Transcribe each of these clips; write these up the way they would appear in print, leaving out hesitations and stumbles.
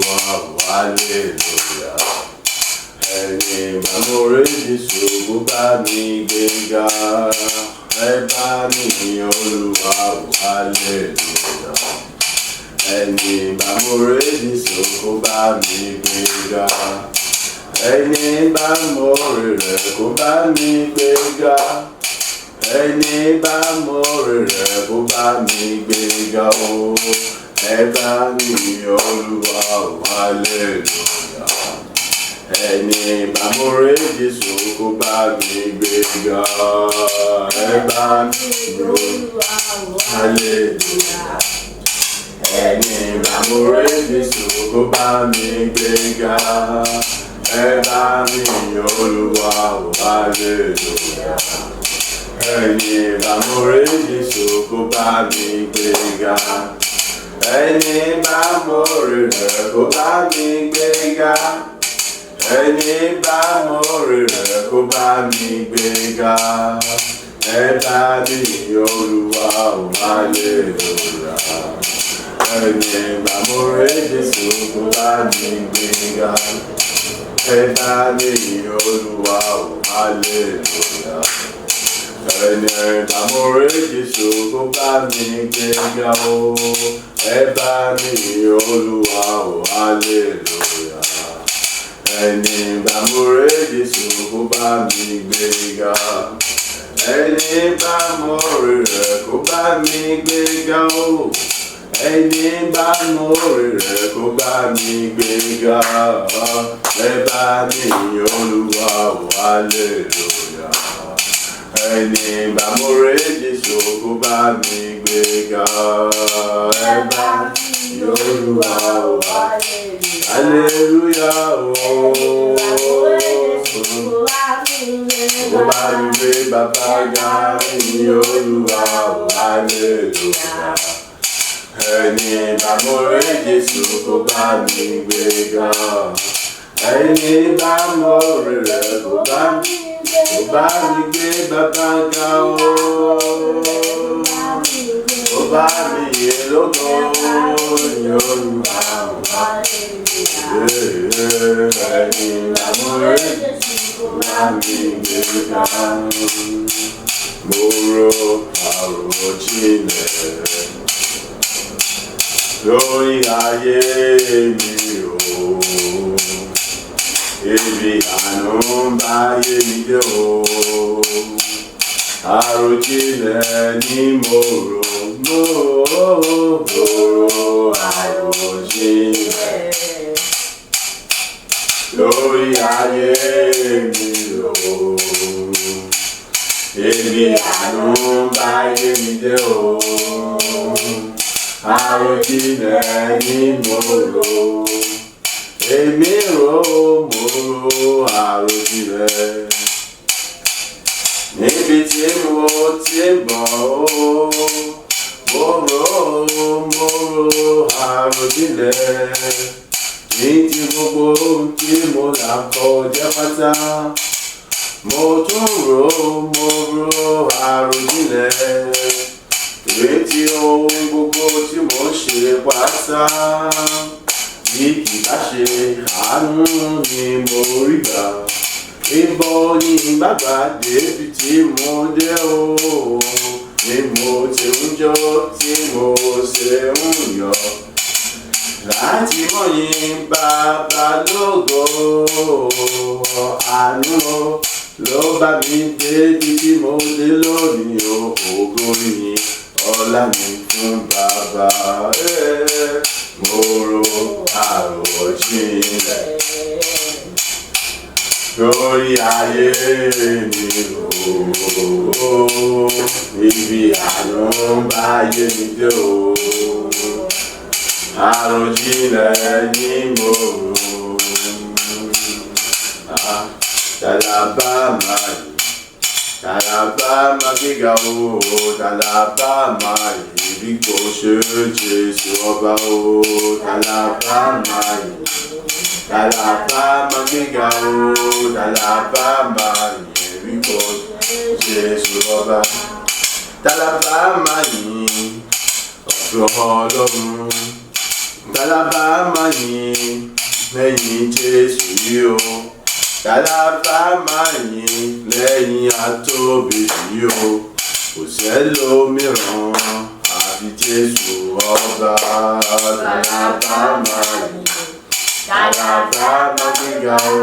Olúwa hallelujah. Ẹni bá mo rí Jésù kó bá mi gbéga. Ẹ bá mi yìn Olúwa hallelujah. Ẹni bá mo rí Jésù kó bá mi gbéga. Ẹni bá mo rí rẹ̀ kó bá mi gbéga. Ẹni bá mo rí rẹ̀ kó bá mi gbéga o. Ẹ bá mi yìn Olúwa hallelujah. Ẹni bá mo rí Jésù kó bá mi gbéga. Ẹ bá mi yìn Olúwa hallelujah. Ẹni bá mo rí Jésù kó bá mi gbéga. Ẹ bá mi yìn Olúwa hallelujah. Ẹni bá mo rí Jésù kó bá mi gbéga. Ẹni bá mo rí rẹ̀ kó bá mi gbéga. Ẹni bá mo rí rẹ̀ kó bá mi gbéga. Ẹ bá mi yìn Olúwa hallelujah. Ẹni bá mo rí Jésù kó bá mi gbéga. Ẹ bá mi yìn Olúwa hallelujah. Ẹni bá mo rí Jésù kó bá mi gbéga o. Ẹ bá mi yìn Olúwa hallelujah. Ẹni bá mo rí Jésù kó bá mi gbéga. Ẹni bá mo rí rẹ̀ kó bá mi gbéga o. Ẹni bá mo rí rẹ̀ kó bá mi gbéga. Ẹ bá mi yìn Olúwa hallelujah. Ẹni bá mo rí Jésù kó bá mi gbéga. Ẹ bá mi yìn Olúwa hallelujah o. Kó bá mi gbé bàbá ga, yìn Olúwa hallelujah. Ẹni bá mo rí Jésù kó bá mi gbéga. Ẹni bá mo rí rẹ̀ kó bá mi gbé bàbá ga o. Kó bá mi yìn lógo, yìn Olúwa hallelujah. Ẹni bá mo rí Jésù kó bá mi gbéga. Mo rò àròjinlẹ̀ lórí ayé mi o. Ibi àánú bá yé mi dé o. Àròjinlẹ̀ ni mo rò. Mo rò àròjinlẹ̀ lórí ayé mi o. Ibi àánú bá yé mi dé o. Àròjinlẹ̀ ni mo rò. Èmi rò mo rò àròjinlẹ̀. Níbi tí mo ti bọ̀ o. Mo rò àròjinlẹ̀. Ní ti gbogbo tí mo là kọjá pátá. Mo tún rò àròjinlẹ̀. Ìrètí ohun gbogbo tí mo ṣe pátá. Bí kì bá ṣe àánú ni mo rí gbà. Ibo ni bàbá débi tí mo dé o. Ni mo ti ń jó tí mo ṣe ń yọ̀. Láti mọ̀yìn bàbá lógo. Àánú ló bá mi débi tí mo dé lónìí o. Ògo yìí ọlá mi fún bàbá. Mo rò àròjinlẹ̀ lórí ayé mi o. Ibi àánú bá yé mi dé o. Àròjinlẹ̀ ni mo rò. Tàlàbà máa yìn, tàlàbà máa gbéga o. Tàlàbà máa yìn bí kò ṣe Jésù ọba o. Tàlàbà máa yìn, tàlàbà máa gbéga o. Tàlàbà máa yìn bí kò ṣe Jésù ọba. Tàlàbà máa yìn ọ̀dọ̀ Ọlọ́run. Tálàbà máa yìn lẹ́yìn Jésù yìí o. Tálàbà máa yìn lẹ́yìn atóbi yìí o. Kò sẹ́lòmíràn àfi Jésù ọba. Tálàbà máa yìn, tálàbà máa gbéga o.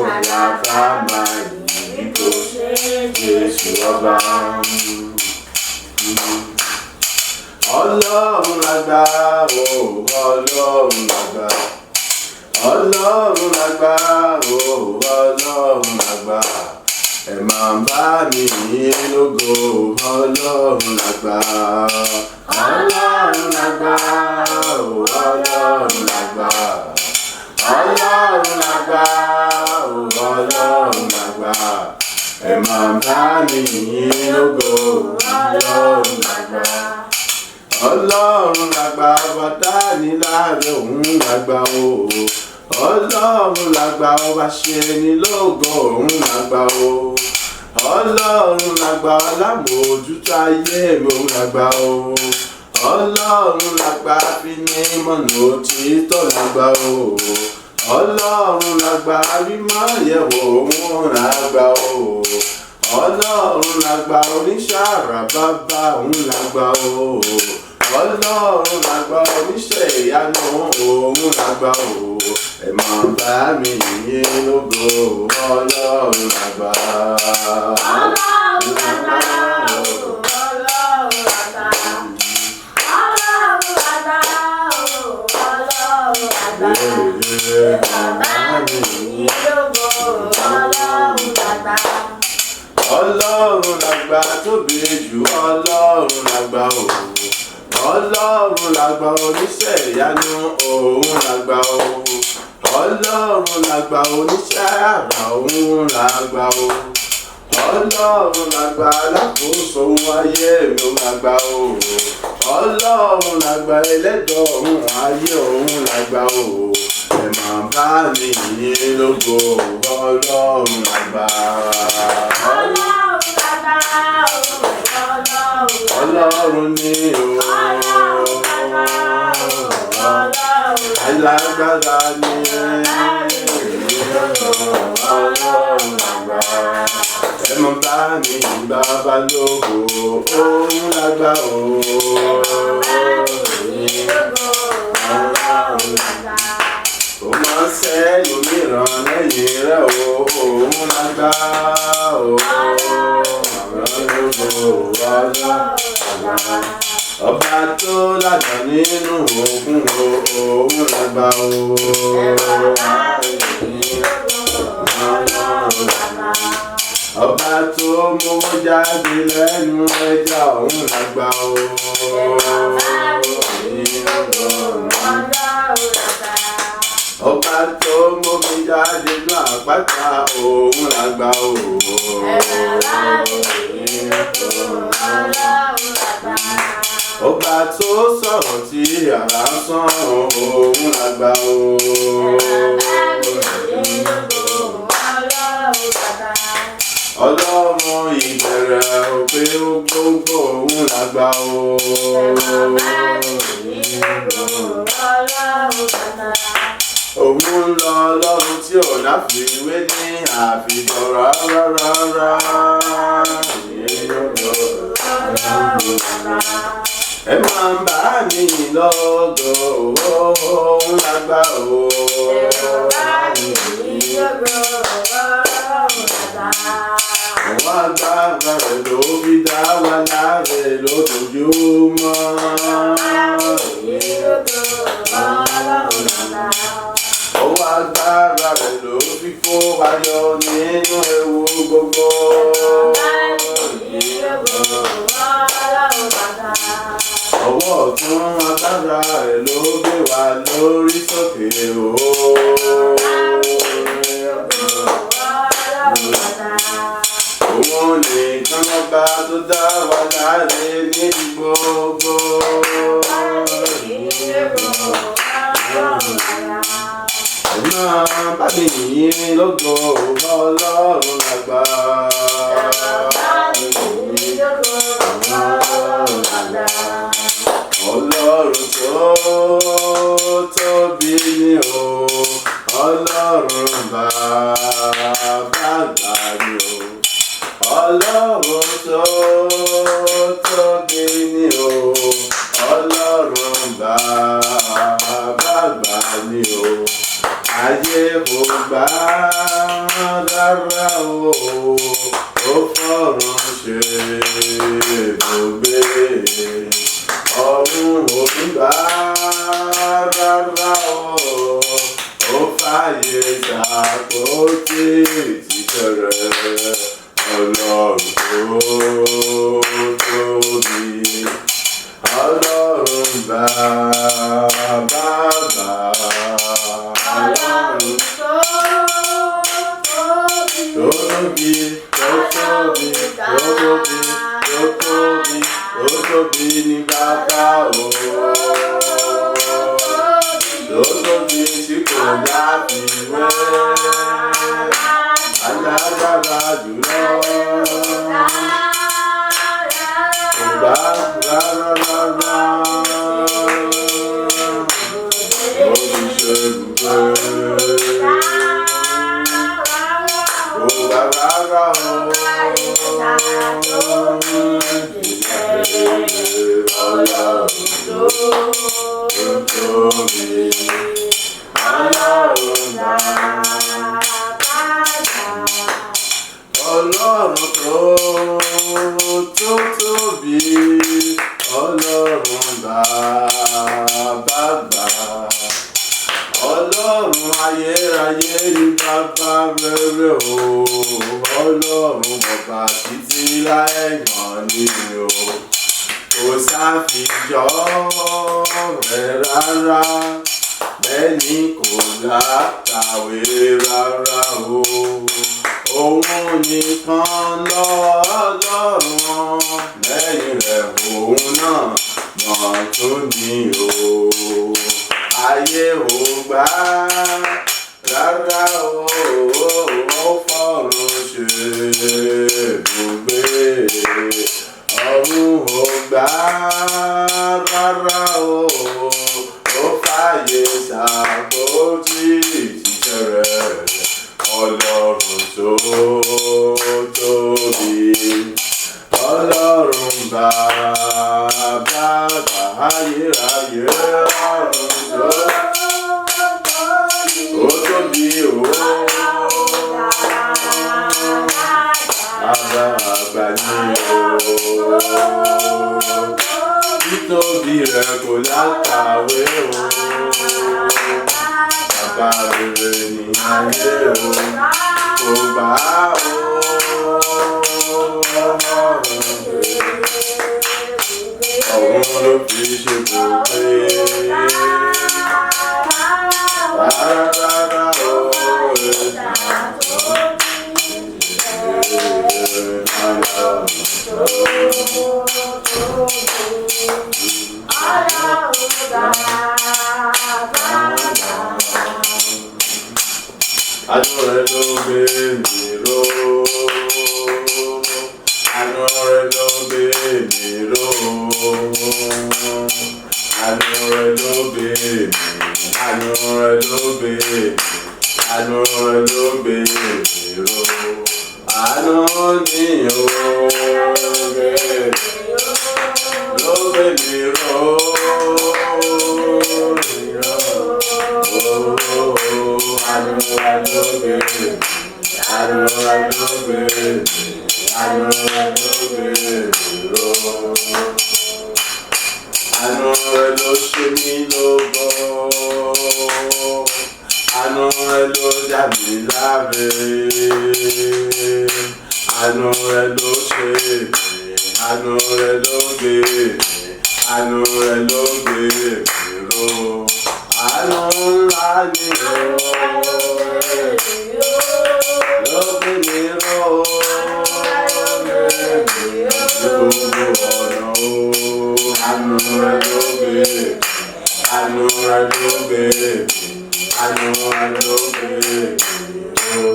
Tálàbà máa yìn kò ṣe Jésù ọba. Ọlọ́run lágbà o, Ọlọ́run lágbà. Ọlọ́run lágbà o, Ọlọ́run lágbà. Ẹ máa bá mi yìn lógo, Ọlọ́run lágbà. Ọlọ́run lágbà o, Ọlọ́run lágbà. Ọlọ́run lágbà o, Ọlọ́run lágbà. Ẹ máa bá mi yìn lógo, Ọlọ́run lágbà. Ọlọ́run lágbà, bàtà ní láàrin òun lágbà o. Ọlọ́run lágbà, ọba ṣe ní lógo òun lágbà o. Ọlọ́run lágbà, alámòójútó ayé mi òun lágbà o. Ọlọ́run lágbà, fi ní mọ̀nà òtítọ́ lágbà o. Ọlọ́run lágbà, rímọ̀ yẹ̀wò òun lágbà o. Ọlọ́run lágbà, oníṣàrà bàbá òun lágbà o. Ọlọ́run lágbà, oníṣẹ́ ìyanu òun lágbà o. Ẹ máa bá mi yìn lógo, Ọlọ́run lágbà. Ọlọ́run lágbà o, Ọlọ́run lágbà. Ọlọ́run lágbà o, Ọlọ́run lágbà. Ẹ máa bá mi yìn lógo, Ọlọ́run lágbà. Ọlọ́run lágbà tóbi jù, Ọlọ́run lágbà o. Ọlọ́run lágbà, oníṣẹ́ ìyanu òun lágbà o. Ọlọ́run lágbà, oníṣẹ́ àrà òun lágbà o. Ọlọ́run lágbà, alákòóso ayé mi òun lágbà o. Ọlọ́run lágbà, ẹlẹ́dọ̀ òun ayé òun lágbà o. Ẹ máa bá mi yìn lógo, Ọlọ́run lágbà. Ọlọ́run lágbà o, Ọlọ́run ní o. Alágbára ni Ọlọ́run lágbà. Ẹ máa bá mi yìn bàbá lógo, òun lágbà o. Kò máa sẹ́lòmíràn lẹ́yìn rẹ̀ o, òun lágbà o. Ọba tó lágbà nínú òkun o, òun lágbà o. Ọba tó mówó jáde lẹ́nu ẹja, òun lágbà o. Ọba tó mómi jáde lọ àpáta, òun lágbà o. Ọba tó sọ̀rọ̀ tí àrá ń sán, òun lágbà o. Ọlọ́run ìbẹ̀rẹ̀ òpin gbogbo, òun lágbà o. Òun lọ Ọlọ́run tí ò láfiwé ní àfijọ́ rárá. Ẹ máa ń bá mi lọ́gọ̀, òun lágbà o. Àwọn agbára rẹ̀ ló fi dá wa láre lójoojúmọ́. Ọwọ́ agbára rẹ̀ ló fi kó wa yọ nínú ewu gbogbo. Ọwọ́ ọ̀tún agbára rẹ̀ ló gbé wa lórí sókè o. Òun nìkan lọ́ba tó dá wa láre níbi gbogbo. Ẹ máa bá mi yìn lógo, Ọlọ́run lágbà. Ọlọ́run Ọlọ́run tó tóbi ni o, Ọlọ́run bàbá àgbà ni o. Ọlọ́run tó tóbi ni o, Ọlọ́run bàbá àgbà ni o. Ayé kò gbà rárá o, ó fọ̀run ṣe ibùgbé. Ọ̀run ò gbà rárá o, ó fàyè ṣàkóso ìtìsẹ̀ rẹ̀. Ọlọ́run tó tóbi, Ọlọ́run bàbá àgbà. Ọlọ́run tó tóbi, tó tóbi, tó tóbi, tó tóbi, tó tóbi, tó tóbi ní bàbá o. Tó tóbi tí kò láfiwé, alágbára jùlọ. Kò gbà rárá. Ọlọ́run tó tóbi, Ọlọ́run bàbá àgbà. Ọlọ́run ayérayé ni bàbá rere o, Ọlọ́run ọba títí láẹ̀yàn ni o. Kò sáfijọ́ rẹ̀ rárá, bẹ́ẹ̀ ni kò lákàwé rárá o. Òun nìkan lọ́lọ́run, lẹ́yìn rẹ̀ òun náà mọ̀ tó ní o. Ayé ò gbà rárá o, ó fọ̀run ṣe ibùgbé. Ọ̀run ò gbà rárá o, ó fàyè ṣàkóso ìtìsẹ̀ rẹ̀. Ọlọ́run tó tóbi, Ọlọ́run bàbá àgbà. Ayérayé ọ̀run tó tóbi o. Bàbá àgbà ni o. Títóbi rẹ̀ kò lákàwé o. Bàbá rere ni ayé o, kò gbà o. Ọ̀run ló fi ṣe ibùgbé. Rárá o, Àánú rẹ̀ ló gbé mi ró, àánú rẹ̀ ló gbé mi ró, àánú rẹ̀ ló gbé mi, àánú rẹ̀ ló gbé mi, àánú rẹ̀ ló gbé mi ró. Àánú ni ó gbé mi ró. Àánú rẹ̀ ló ṣe mí lógo, àánú rẹ̀ ló dá mi láre, àánú rẹ̀ ló ṣe mí, àánú rẹ̀ ló gbé mi, àánú rẹ̀ ló gbé mi ró. Àánú ńlá ni ó ló gbé mi ró, gbogbo ọ̀nà o. Àánú rẹ̀ ló gbé mi, àánú rẹ̀ ló gbé mi, àánú rẹ̀ ló gbé mi ró.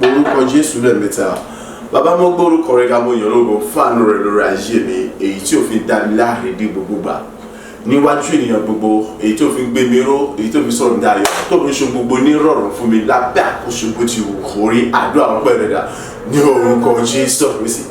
Orúkọ Jésù lẹ́ẹ̀mẹ́ta. Bàbá mo gbórúkọ rẹ̀ ga mo yàn lógo fáànù rẹ̀ lórí ayé mi, èyí tí ò fi dá mi láre ní gbogbo gbà. níwájú ènìyàn gbogbo èyí tó fi gbé mi ró èyí tó fi sọ̀rọ̀ dayọ̀ tó fi ṣe gbogbo ní rọrùn fún mi lábẹ́ àkóso bó ti wù kó rí àdúrà wọn pẹ̀lú ẹ̀dá ní orúkọ Jésù Kristi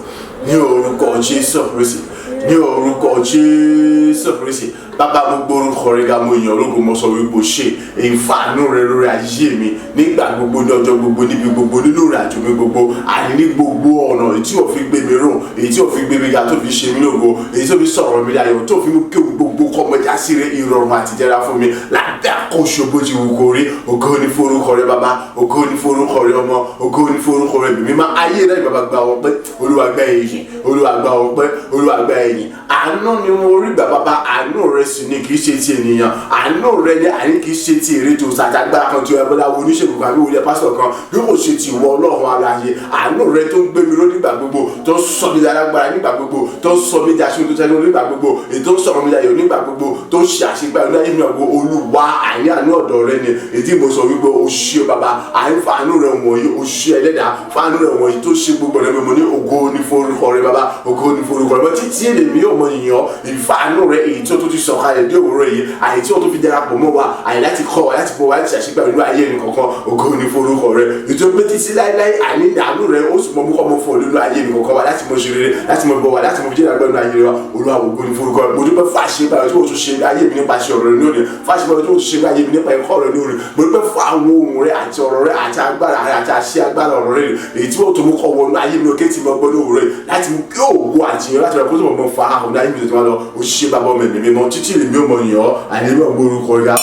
ní orúkọ Jésù Kristi ní orúkọ Jésù Kristi bàbá gbogbo orúkọ rẹ̀ ga mo yàn ológo mo sọ wípé o ṣe ìfàánú rẹ̀ lórí ayé mi nígbà gbogbo ní ọjọ́ gbogbo níbi gbogbo nínú ìrìnàjò mi gbogbo àní ní gbogbo ọ̀nà èyí tí ò fi gbé mi ró èyí tí ò fi gbé mi ga tó fi ṣe mí lógo èyí tó fi sọ̀rọ̀ mi láyọ̀ tó fi mú kí gbogbo kọmọjá sí rẹ̀ ìrọ̀rùn àti ìdẹ̀ra fún mi lábẹ́ àkóso bó ti wù kó rí ògo ní forúkọ rẹ̀ bàbá ògo ní forúkọ rẹ̀ ọmọ ògo ní forúkọ rẹ̀ bìbí má ayé rẹ̀ bàbá gba ọpẹ́ Olúwa gba ẹ̀yìn Olúwa gba ọpẹ́ Olúwa gba ẹ̀yìn àánú ni mo rí gbà bàbá àánú rẹ̀ sì ni kì í ṣe ti ènìyàn àánú rẹ̀ ni àní kì í ṣe ti èrè tó sàdágbára kan tó ẹbọlá wo oníṣègùn kan àbí wòlíì pásítọ̀ kan bí kò ṣe ti wọ Ọlọ́run alààyè àánú rẹ̀ tó ń gbé mi ró nígbà gbogbo tó ń sọ mi lágbára nígbà gbogbo tó ń sọ mi daṣọ tó tẹnu nígbà gbogbo èyí tó ń sọ̀rọ̀ mi dayọ̀ nígbà gbogbo tó ń ṣe àṣegbà ní ayé mi àgbo Olúwa àní àánú ọ̀dọ̀ rẹ̀ ni èdè mo sọ wípé o ṣe bàbá àní fàánú rẹ̀ wọ̀nyí o ṣe ẹlẹ́dàá fàánú rẹ̀ wọ̀nyí tó ṣe gbogbo rẹ̀ mo ní ògo ní forúkọ rẹ̀ bàbá ògo ní forúkọ rẹ̀ títí èlé mi yóò mọ ìyàn ìfàánú rẹ̀ èyí tó ti sọ̀kalẹ̀ dé òwúrọ̀ yìí àyè tí wọ́n tó fi darapọ̀ mọ́ wa àyè láti kọ́ wa láti bọ̀ wa láti ṣàṣegbà nínú ayé ẹnì kankan ògo ní forúkọ rẹ̀ ètò pé títí láíláí àní àánú rẹ̀ ó sì mọ mú kọ́ mọ́ fún ọ nínú ayé ẹnì kankan wa láti mọ ṣe rere láti mọ bọ̀ wa láti mọ fi jẹ́ ìgbà nínú ayé wa Olúwa ògo ní forúkọ rẹ̀ mo dúpẹ́ fún àṣegbà tí wọ́n tún ṣe ayé mi nípa ṣe ọ̀rọ̀ rẹ̀ lónìí fún àṣegbà tí wọ́n tún ṣe ayé mi nípa ẹ̀kọ́ rẹ̀ lónìí mo dúpẹ́ fún àwọn ohun rẹ̀ àti ọ̀rọ̀ rẹ̀ àti agbára rẹ̀ àti àṣẹ agbára ọ̀rọ̀ rẹ̀ èyí tí wọ́n tún mú kọ́ wọnú ayé mi òkè tí mo gbọ́ lóhùn rẹ̀ láti mú kí òwò àtìyàn láti rẹ̀ kó tó mọ̀ fa àwọn ayé mi tó máa lọ òṣìṣẹ́ bàbá ọmọ ẹ̀mí mímọ́ títí lèmi ò mọ̀ yàn àìlèmọ̀ gbórúkọ rẹ̀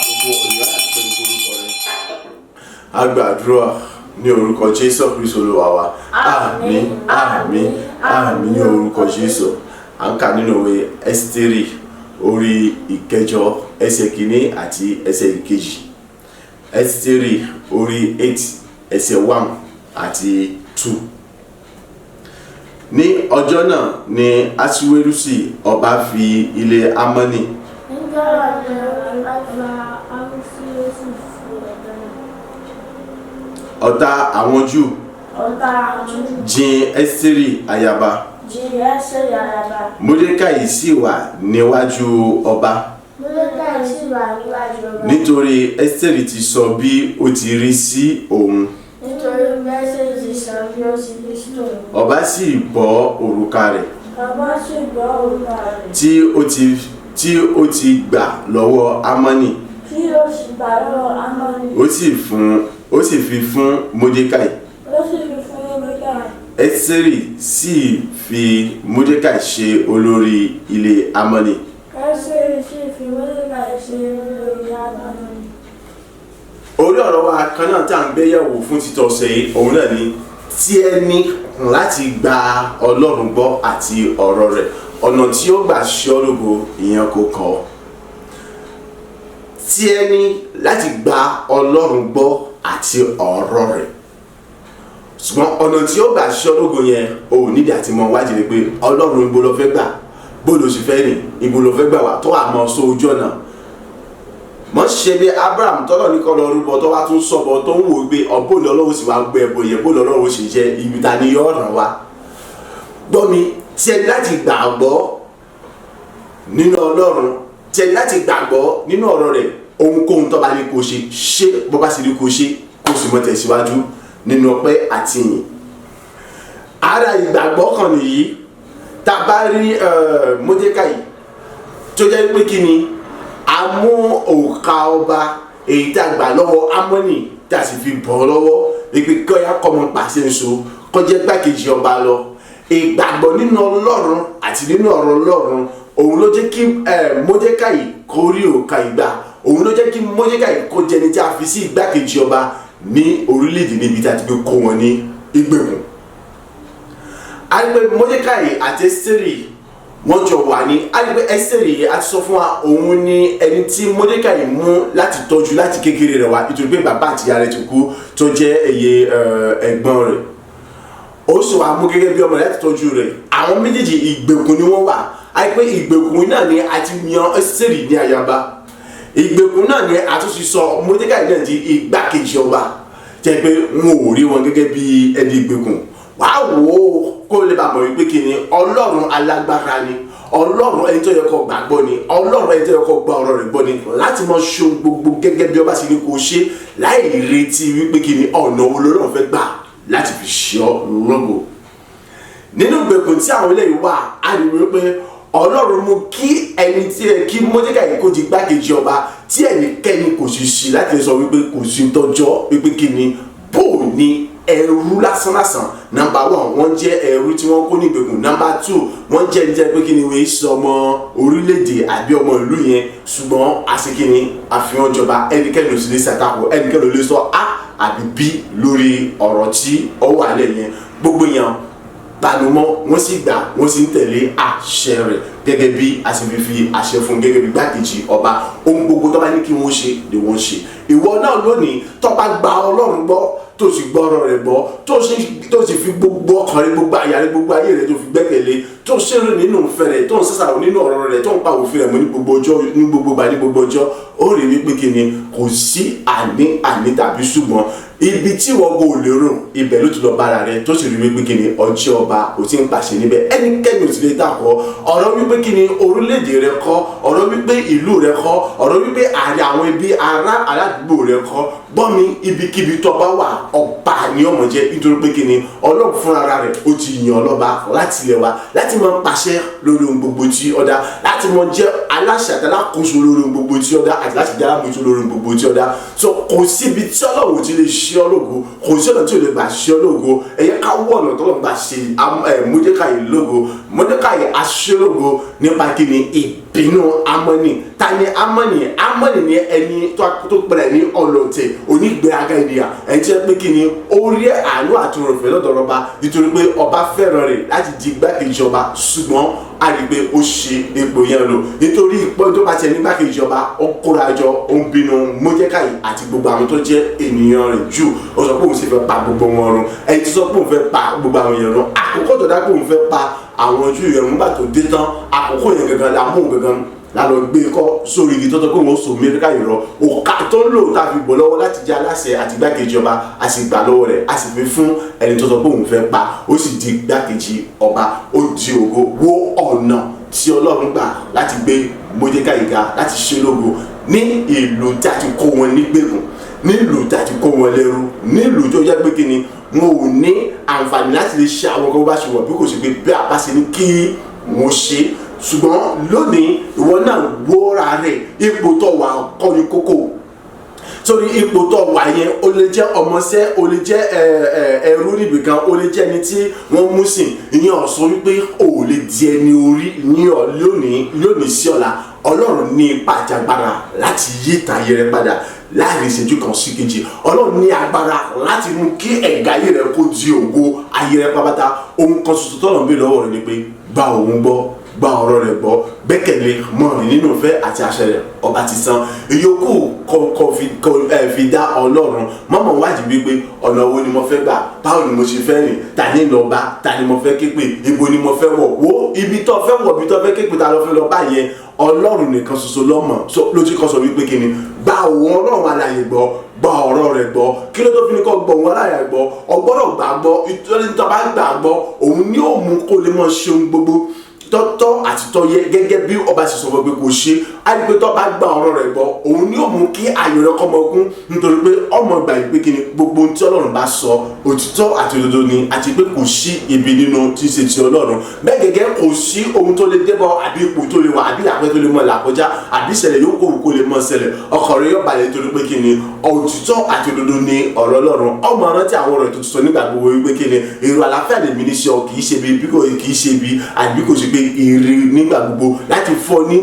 agbàdúrà ní orúkọ Jésù Kristi Olúwa wa àmín àmín àmín ní orúkọ Jésù à ń kà nínú ìwé Ẹ́sítérì orí ìkẹjọ ẹsẹ̀ kìíní àti ẹsẹ̀ ìkejì Ẹ́sítérì orí 8 ẹsẹ̀ 1 àti 2. Ní ọjọ́ náà ni Aṣiwérúsì ọba fi ilé Ámánì ọ̀tá àwọn Júù jin Ẹ́sítérì ayaba Módékáì sì wà níwájú ọba nítorí Ẹ́sítérì ti sọ bí ó ti rí sí òun ọba sì bọ́ òrùka rẹ̀ tí ó ti gbà lọ́wọ́ Ámánì ó sì fi fún Módékáì Ẹ́sítérì sì fi Módékáì ṣe olórí ilé Ámánì. Orí ọ̀rọ̀ wa kan náà tá à ń gbéyẹ̀wò fún títọ́sẹ̀ yìí òun náà ni tí ẹni láti gba Ọlọ́run gbọ́ àti ọ̀rọ̀ rẹ̀ ọ̀nà tí ó gbà ṣe ọ́ lógo ìyẹn kò kàn ọ́ tí ẹni láti gba Ọlọ́run gbọ́ àti ọ̀rọ̀ rẹ̀ ṣùgbọ́n ọ̀nà tí ó gbà ṣe ọ́ lógo yẹn ò nídìí àti mọ wájú ni pé Ọlọ́run ibo ló fẹ́ gbà bó ló sì fẹ́ rìn ibo ló fẹ́ gbà wá tó àmọ́ sọ ojú ọ̀nà mọ̀ ṣe bí Abraham tọ́lọ̀ ní kọ́ lọ rúbọ tó wá tún sọ̀bọ̀ tó ń wò gbé ọ̀bọ̀ lọ́wọ́ sì wá gbé ẹbọ yẹn bó lọ́wọ́ sì jẹ́ ibi ta ni yóò ràn wá gbọ́ mi tí ẹni láti gbàgbọ́ nínú Ọlọ́run tí ẹni láti gbàgbọ́ nínú ọ̀rọ̀ rẹ̀ ohunkóhun tó bá ní kó ṣe bó bá sì ní kó ṣe kó sì mọ̀ tẹ̀síwájú nínú ọpẹ́ àti ìyìn ara ìgbàgbọ́ kan nìyí tá a bá rí Módékáì tó jẹ́ pé kí ni a mú òrùka ọba èyí tá a gbà lọ́wọ́ Ámánì tá a sì fi bọ̀ lọ́wọ́ èpè kọ́yà kọ́mọ pàṣẹ nso kọjá gbàkejì ọba lọ ìgbàgbọ́ nínú Ọlọ́run àti nínú ọ̀rọ̀ Ọlọ́run òun ló jẹ́ kí Módékáì kó rí òrùka ìgbà òun ló jẹ́ kí Módékáì kó jẹni tí a fi sí igbákejì ọba ní orílẹ̀-èdè níbi tí a ti gbé kó wọn ní ìgbèkùn. àgbẹ̀ Módékáì àti Ẹ́sítérì wọ́n jọ wà ní àgbẹ̀ Ẹ́sítérì a ti sọ fún wa òun ni ẹni tí Módékáì mú láti tọ́jú láti kékeré rẹ̀ wá nítorí pé bàbá àti ìyá rẹ̀ ti kú tó jẹ́ ẹ̀gbọ́n rẹ̀ ó sì wá mú gẹ́gẹ́ bí ọmọ rẹ̀ láti tọ́jú rẹ̀ àwọn méjèèjì ìgbèkùn ni wọ́n wà àgbẹ̀ ìgbèkùn náà ni a ti yan Ẹ́sítérì ní ayaba ìgbèkùn náà ni a tún ti sọ Módékáì náà di igbákejì ọba jẹ́ pé wọn ò rí wọn gẹ́gẹ́ bí ẹni ìgbèkùn wàá wò ó kó lè bá mọ̀ wípé kí ni Ọlọ́run alágbára ni Ọlọ́run ẹni tó yẹ kó gbàgbọ́ ni, Ọlọ́run ẹni tó yẹ kó gba ọ̀rọ̀ rẹ̀ gbọ́ ni, láti máa ṣe gbogbo gẹ́gẹ́ bí ọba ṣe ní kó ṣe láì retí wípé kí ni ọ̀nà wo lọ́rọ̀ fẹ́ gbà láti fi ṣe ọ́ lógo. Nínú ìgbèkùn tí àwọn eléyìí wà, á rí wípé Ọlọ́run mú kí ẹni tí kí Módékáì kó di igbákejì ọba tí ẹnikẹ́ni kò sì ṣí láti sọ wípé kò sí tọ́jọ́ wípé kí ni bó ni ẹrú lásánlásán. Number 1, wọ́n jẹ́ ẹrú tí wọ́n kó ní ìgbèkùn. Number 2, wọ́n jẹ́ ẹni jẹ́ pé kí ni wọ́n ṣe ọmọ orílẹ̀-èdè àbí ọmọ ìlú yẹn, ṣùgbọ́n àṣekínni àfihàn ìjọba ẹnikẹ́ni ò sì lè ṣàtakò, ẹnikẹ́ni ò lè sọ a àbí b lórí ọ̀rọ̀ tí ó wà lẹ́yìn. Gbogbo yẹn tanumọ́, wọ́n sì gbà, wọ́n sì ń tẹ̀lé àṣẹ rẹ̀ gẹ́gẹ́ bí a sì fi àṣẹ fún gẹ́gẹ́ bí igbákejì ọba. Ohun gbogbo tó bá ní kí wọ́n ṣe ni wọ́n ṣe. Ìwọ náà lónìí tó bá gba Ọlọ́run gbọ́, tó sì gbọ́ ọ̀rọ̀ rẹ̀ gbọ́, tó sì fi gbogbo ọkàn rẹ̀, gbogbo àyà rẹ̀, gbogbo ayé rẹ̀ tó fi gbẹ́kẹ̀lé, tó ń ṣeré nínú ìfẹ́ rẹ̀, tó ń ṣàṣàrò nínú ọ̀rọ̀ rẹ̀, tó ń pa òfin rẹ̀ mọ́ ní gbogbo ọjọ́, ní gbogbo ìgbà, ní gbogbo ọjọ́, ó rí wípé kí ni kò sí àní tàbí ṣùgbọ́n ibi tí wọ́n kò lérò ibẹ̀ ló ti lọ bára rẹ̀, tó sì rí wípé kí ni ọjọ́ ọba ò ti ń pàṣẹ níbẹ̀. Ẹnikẹ́ni ò sì lè dàpọ̀ ọ̀rọ̀ wípé kí ni orílẹ̀-èdè rẹ̀ kọ́, ọ̀rọ̀ wípé ìlú rẹ̀ kọ́, ọ̀rọ̀ wípé ààrẹ àwọn ibi aládùúgbò rẹ̀ kọ́. Gbọ́ mi, ibikíbi tó bá wà ọba ni ọmọ jẹ́, nítorí pé kí ni Ọlọ́run fúnra rẹ̀ ó ti yàn ọlọ́ba láti ilẹ̀ wa láti máa pàṣẹ lórí ohun gbogbo tí ó dá, láti máa jẹ́ aláṣẹ àti alákòóso lórí ohun gbogbo tí ó dá, àti láti jẹ́ alámòójútó lórí ohun gbogbo tí ó dá. So kò síbi tí Ọlọ́run ti lè ṣe ọ́ lógo, kò sí ọ̀nà tí ò lè gbà ṣe ọ́ lógo. Ẹ yẹ ká wọ ọ̀nà tó lọ́n gbà ṣe Módékáì lógo. Módékáì aṣẹ́ lógo nípa kí ni ìbínú Ámánì. Ta ni Ámánì? Ámánì ni ẹni tó pẹ̀lẹ́ ní ọlọ́tẹ̀ onígbéraga ènìyàn, ẹni tí ẹ pé kí ni ó rí àánú àti òròfẹ́ lọ́dọ̀ ọba nítorí pé ọba fẹ́ràn rẹ̀ láti di igbákejì ọba, ṣùgbọ́n a rí pé ó ṣe ipò yẹn lò nítorí ipò tó bá tiẹ̀ ní igbákejì ọba. Ó kóra jọ, ó ń bínú Módékáì àti gbogbo àwọn tó jẹ́ ènìyàn rẹ̀ jù. Ó sọ pé òun sì fẹ́ pa gbogbo wọn run. Ẹni tí sọ pé òun fẹ́ pa gbogbo àwọn èèyàn run, àkókò tó dá pé òun fẹ́ pa àwọn Júù yẹn nígbà tó dé tán, àkókò yẹn gangan la mú gangan la lọ gbé kọ́ sórí igi tó tọ́ pé wọ́n so Módékáì rọ. Òkà tó ń lò tá a fi bọ̀ lọ́wọ́ láti jẹ́ aláṣẹ àti igbákejì ọba, a sì gbà lọ́wọ́ rẹ̀, a sì fi fún ẹni tó sọ pé òun fẹ́ pa, ó sì di igbákejì ọba, ó di ògo. Wo ọ̀nà tí Ọlọ́run gbà láti gbé Módékáì ga, láti ṣe lógo ní ìlú tí a ti kó wọn nígbèkùn, ní ìlú tí a ti kó wọn lẹ́rú, ní ìlú tó jẹ́ pé kí ni wọn ò ní àǹfààní láti lè ṣe àwọn kan bó bá ṣe wọ̀ bí kò sí pé bí a bá ṣe ní kí wọ́n ṣe. Ṣùgbọ́n lónìí ìwọ náà wóra rẹ̀, ipò tó wà kọ́ ni kókó. Sórí ipò tó wà yẹn, o lè jẹ́ ọmọọṣẹ́, o lè jẹ́ ẹrú níbìkan, o lè jẹ́ ẹni tí wọ́n mú sìn. Ìyẹn ó sọ wípé o lè di ẹni orí ní lónìí sí ọ̀la. Ọlọ́run ní ipa àjàgbára láti yí ìtàyè rẹ padà láàrin ìṣẹ́jú kan sí kejì. Ọlọ́run ní agbára láti mú kí ẹ̀gá ayé rẹ kó di ògo ayé rẹ pápátá. Ohun kan ṣoṣo tọ́lọ̀ ń bẹ lọ́wọ́ rẹ ni pé gba òun gbọ́, gba ọ̀rọ̀ rẹ̀ gbọ́, gbẹ́kẹ̀lé mọ́rin nínú ìfẹ́ àti àṣẹ rẹ̀, ọba ti san. Ìyókù fi dá Ọlọ́run. Mọ́mọ́ wádìí wípé ọ̀nà wo ni mo fẹ́ gbà, báwo ni mo ṣe fẹ́ rìn, ta ni lọ bá, ta ni mo fẹ́ képe, ibo ni mo fẹ́ wọ̀. Wo ibi tó fẹ́ wọ̀, ibi tó fẹ́ képe, ta ló fẹ́ lọ bá yẹn. Ọlọ́run nìkan ṣoṣo lọ́mọ. Lójú kan sọ wípé kí ni gba òun Ọlọ́run alààyè gbọ́, gba ọ̀rọ̀ rẹ̀ gbọ́. Kí ló tó fi ní kọ́ gbọ́ òun alààyè gbọ́? Ọgbọ́dọ̀ gbàgbọ́, ìtọ́ni tó bá gbàgbọ́ òun ni ó mú kó lè mọ̀ ṣe ohun gbogbo tọ́tọ́ àti tọ́yẹ gẹ́gẹ́ bí ọba ṣe sọ fún pé kò ṣe. A rí pé tó bá gba ọ̀rọ̀ rẹ̀ gbọ́, òun ni ó mú kí ayọ̀ rẹ̀ kọ́mọ ogún, nítorí pé ọmọ ìgbà yìí pé kí ni gbogbo ohun tí Ọlọ́run bá sọ òtítọ́ àti òdodo ni, àti pé kò sí ibi nínú tí ṣe ti Ọlọ́run. Bẹ́ẹ̀ gẹ́gẹ́ kò sí ohun tó lè débọ̀ àbí ipò tó lè wà àbí àpẹ́ tó lè mọ̀ làkọjá àbí ìṣẹ̀lẹ̀ yóò kó lè mọ̀ ṣẹlẹ̀. Ọkàn rẹ̀ yóò balẹ̀ nítorí pé kí ni òtítọ́ àti òdodo ni ọ̀rọ̀ Ọlọ́run. Ọmọ rántí àwọn ọ̀rọ̀ tó ti sọ nígbà gbogbo wípé kí ni èrò àlàáfíà lèmi ní ṣe ọ, kì í ṣe bí kò kì í ṣe bí àbí kò sí pé èrè nígbà gbogbo láti fọ́ ní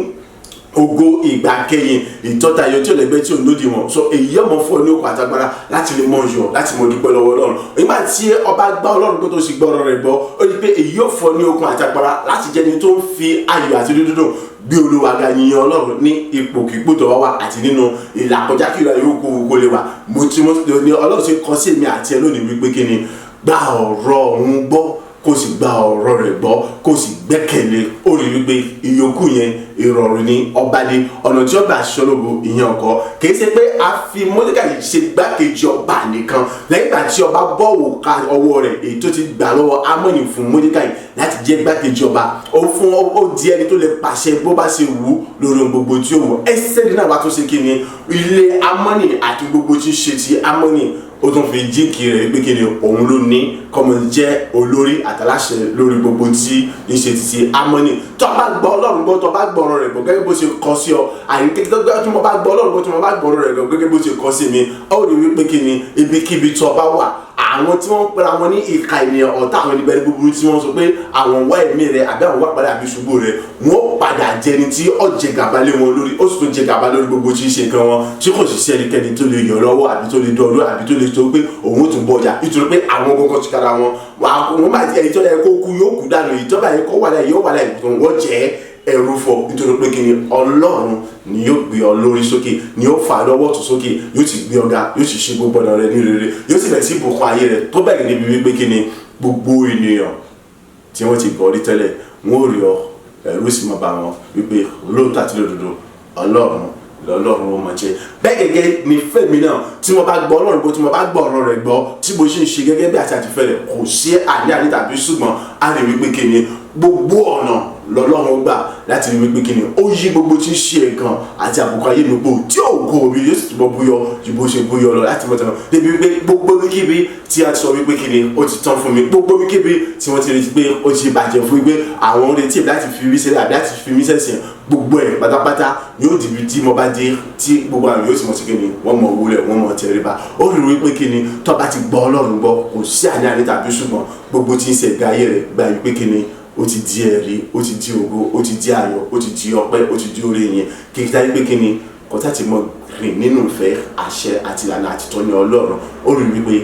ògo ìgbà kẹyìn ìtọ́tayọ tí ò lẹ́gbẹ́ tí ò lódì wọn. So èyí ọmọ fún ọ ní okùn àtagbára láti lè mọ yọ, láti mọ dúpẹ́ lọ́wọ́ Ọlọ́run. Nígbà tí ọba gbá Ọlọ́run pé tó sì gbọ́ ọ̀rọ̀ rẹ̀ gbọ́, ó rí pé èyí ò fọ́ ní okùn àtagbára láti jẹ́ni tó ń fi ayọ̀ àti dídùn gbé Olúwa ga, yìnyín Ọlọ́run ní ipòkípò tó wá wà àti nínú ìlàkọjá kí ìlànà yóò kó lè wà. Mo ní Ọlọ́run ṣe kọ sí èmi àti ẹ lónìí wípé kí ni gba ọ̀rọ̀ òun gbọ́, kó sì gba ọ̀rọ̀ rẹ̀ gbọ́, kó sì gbẹ́kẹ̀lé. Ó rí wípé ìyókù yẹn ìrọ̀rùn ni ọba ní ọ̀nà tí ọba ṣọlọ́gbọ̀ ìyẹn ọkọ̀ kì í ṣe pé a fi Mọ́dékáì ṣe gbákejì ọba nìkan lẹ́yìn ìgbà tí ọba bọ̀wọ̀ ká ọwọ́ rẹ̀ èyí tó ti gbà lọ́wọ́ Ámọ́nì fún Mọ́dékáì láti jẹ́ gbákejì ọba ó di ẹni tó lè pàṣẹ bó bá ṣe wù lórí gbogbo tí ó wù Ẹ́sítérì náà wá tó ṣe kí ni ilé Ámọ́nì àti gbogbo tí ṣe ti Ámọ́nì ó tún fi jíǹkì rẹ̀ pé kí ni òun ló ní kọ́mọ jẹ́ olórí àtàláṣẹ lórí gbogbo tí ń ṣe ti Ámọ́nì tó bá gbọ́ Ọlọ́run gbọ́ tó bá gbọ́ ọ̀rọ̀ rẹ̀ gbọ́ gẹ́gẹ́ bó ṣe kọ sí ọ àyìn kékeré tó mo bá gbọ́ Ọlọ́run gbọ́ tó mo bá gbọ́ ọ̀rọ̀ rẹ̀ gbọ́ gẹ́gẹ́ bó ṣe kọ sí mi ó rí wípé kí ni ibikíbi tó bá wà àwọn tí wọ́n pera wọn ní ìka ènìyàn ọ̀tá àwọn ẹnìbẹ̀rẹ̀ búburú tí wọ́n sọ pé àwọn wá ẹ̀mí rẹ̀ àbí àwọn wá padà àbí ṣubú rẹ̀ wọ́n padà jẹni tí ó jẹ gàba lé wọn lórí ó sì tún jẹ gàba lórí gbogbo tí ń ṣe nǹkan wọn tí kò sì sí ẹnikẹ́ni tó lè yọ̀ lọ́wọ́ àbí tó lè dọ̀ọ́dọ́ àbí tó lè sọ pé òun ó tún bọ̀ ọjà nítorí pé àwọn gbogbo ti kára wọn wọ́n máa di ẹni tó yẹ kó kú yóò kú dànù ìjọba yẹ kó wà láyé yóò wà láyé wọ́n jẹ́ ẹrú fọ nítorí pé kí ni Ọlọ́run ni yóò gbé ọ lórí sókè ni yóò fà lọ́wọ́ tó sókè yóò ti gbé ọ̀gá yóò sì ṣe gbogbo ọ̀nà rẹ ní rere yóò sì bẹ̀rẹ̀ sí ìbùkún ayé rẹ tó bẹ̀rẹ̀ níbi wípé kí ni gbogbo ènìyàn tí wọ́n ti gbọ́ rí tẹ́lẹ̀ wọ́n ò rí ọ ẹ̀rú sì máa bá wọn wípé lóòótọ́ àti lódodo Ọlọ́run ó máa jẹ́ bẹ́ẹ̀ gẹ́gẹ́ ní fẹ́mi náà tí mo bá gbọ́ Ọlọ́run gbọ́ tí mo bá gbọ́ ọ̀rọ̀ rẹ̀ gbọ́ tí mo ṣe ń ṣe gẹ́gẹ́ bí àti àtìfẹ́ rẹ̀ kò sí àní tàbí ṣùgbọ́n a lè wípé kí ni gbogbo ọ̀nà lọ́lọ́run gbà láti rí wípé kí ni ó yí gbogbo tí ń ṣe nǹkan àti àbùkù ayé mi gbò tí ògo mi yóò sì túbọ̀ búyọ ju bó ṣe búyọ lọ láti mọ̀tàn débi wípé gbogbo wíkíbi tí a sọ wípé kí ni ó ti tán fún mi gbogbo wíkíbi tí wọ́n ti retí pé ó ti bàjẹ́ fún wípé àwọn retí láti fi mí sílẹ̀ àbí láti fi mí sẹ̀sìn gbogbo ẹ̀ pátápátá yóò dìbì tí mo bá dé tí gbogbo àwọn yóò sì mọ̀ sí kí ni wọ́n mọ̀ wúlẹ̀ wọ́n mọ̀ tẹríba ó rí wípé kí ni tó bá ti gbọ́ Ọlọ́run gbọ́ kò sí àní tàbí ṣùgbọ́n gbogbo tí ń ṣe ẹ̀gá ayé rẹ̀ gbà wípé kí ni ó ti di ẹ̀rí ó ti di ògo ó ti di ayọ̀ ó ti di ọpẹ́ ó ti di oore yẹn kíkítà wípé kí ni kọ́tà ti mọ rìn nínú ìfẹ́ àṣẹ àti ìlànà àtìtọ́ni Ọlọ́run ó rí wípé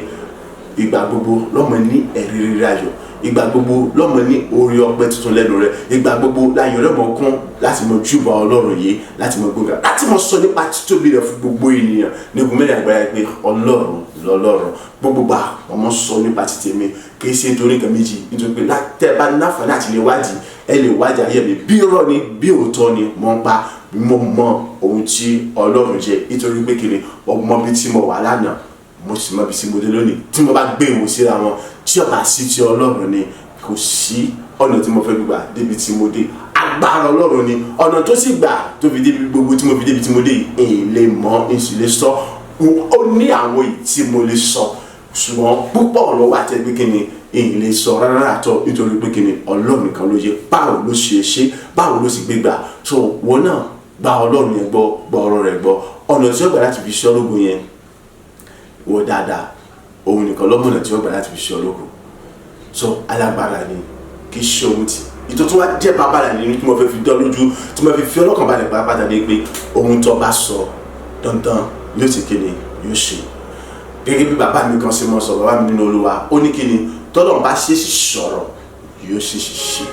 ìgbà gbogbo lọ́mọ ní ẹ̀rí rere ayọ̀ ìgbà gbogbo lọ́mọ ní orí ọpẹ́ tuntun lẹ́nu rẹ̀ ìgbà gbogbo láyọ̀ lọ́mọ kún láti mọ júbà Ọlọ́run yìí láti mọ gbóngàn láti mọ sọ nípa títóbi rẹ̀ fún gbogbo ènìyàn nígun mẹ́rin àgbáyé pé Ọlọ́run lọ́lọ́run gbogbo gbà ọmọ sọ nípa títẹ̀ mi kì í ṣe nítorí nǹkan méjì nítorí pé tẹ́ bá náfà láti lè wádìí ẹ lè wádìí ayé mi bí irọ́ ni bí òótọ́ ni mo ń pa mo mọ ohun tí Ọlọ́run jẹ́ nítorí pé kí ni ọmọ bí tí mo wà lánàá mo sì mọ bí tí mo dé lónìí tí mo bá gbé ìwò síra wọn tí ọba sí ti Ọlọ́run ni kò sí ọ̀nà tí mo fẹ́ gbà débi tí mo dé agbára Ọlọ́run ni ọ̀nà tó sì gbà tó fi débi gbogbo tí mo fi débi tí mo dé èyí lè mọ èsì lè sọ ó ní àwọn èyí tí mo lè sọ ṣùgbọ́n púpọ̀ lọ́wọ́ àtẹ́gbẹ́ kí ni èyí lè sọ rárá àtọ́ nítorí pé kí ni Ọlọ́run nìkan ló yẹ báwo ló ṣe báwo ló sì gbé gbà so wọn náà gba Ọlọ́run yẹn gbọ́ gba ọ̀rọ̀ rẹ̀ gbọ́ ọ̀nà tí ó gbà láti fi ṣe ológun yẹn wọ dáadáa òun nìkan lọ́mọ̀nà tí ó gbà láti fi ṣe ológun so alágbára ni kì í ṣe ohun tí ìtò tó wá jẹ́ bàbára nínú tí mo fẹ́ fi dán lójú tí mo fi ọlọ́kàn balẹ̀ pàápàá ní pé ohun tó bá sọ dandan yóò ti kéde yóò ṣe gẹ́gẹ́ bí bàbá mi kan ṣe mọ́ sọ bàbá mi nínú Olúwa ó ní kí ni tọ́lọ̀ bá ṣèṣì sọ̀rọ̀ yóò ṣèṣì ṣe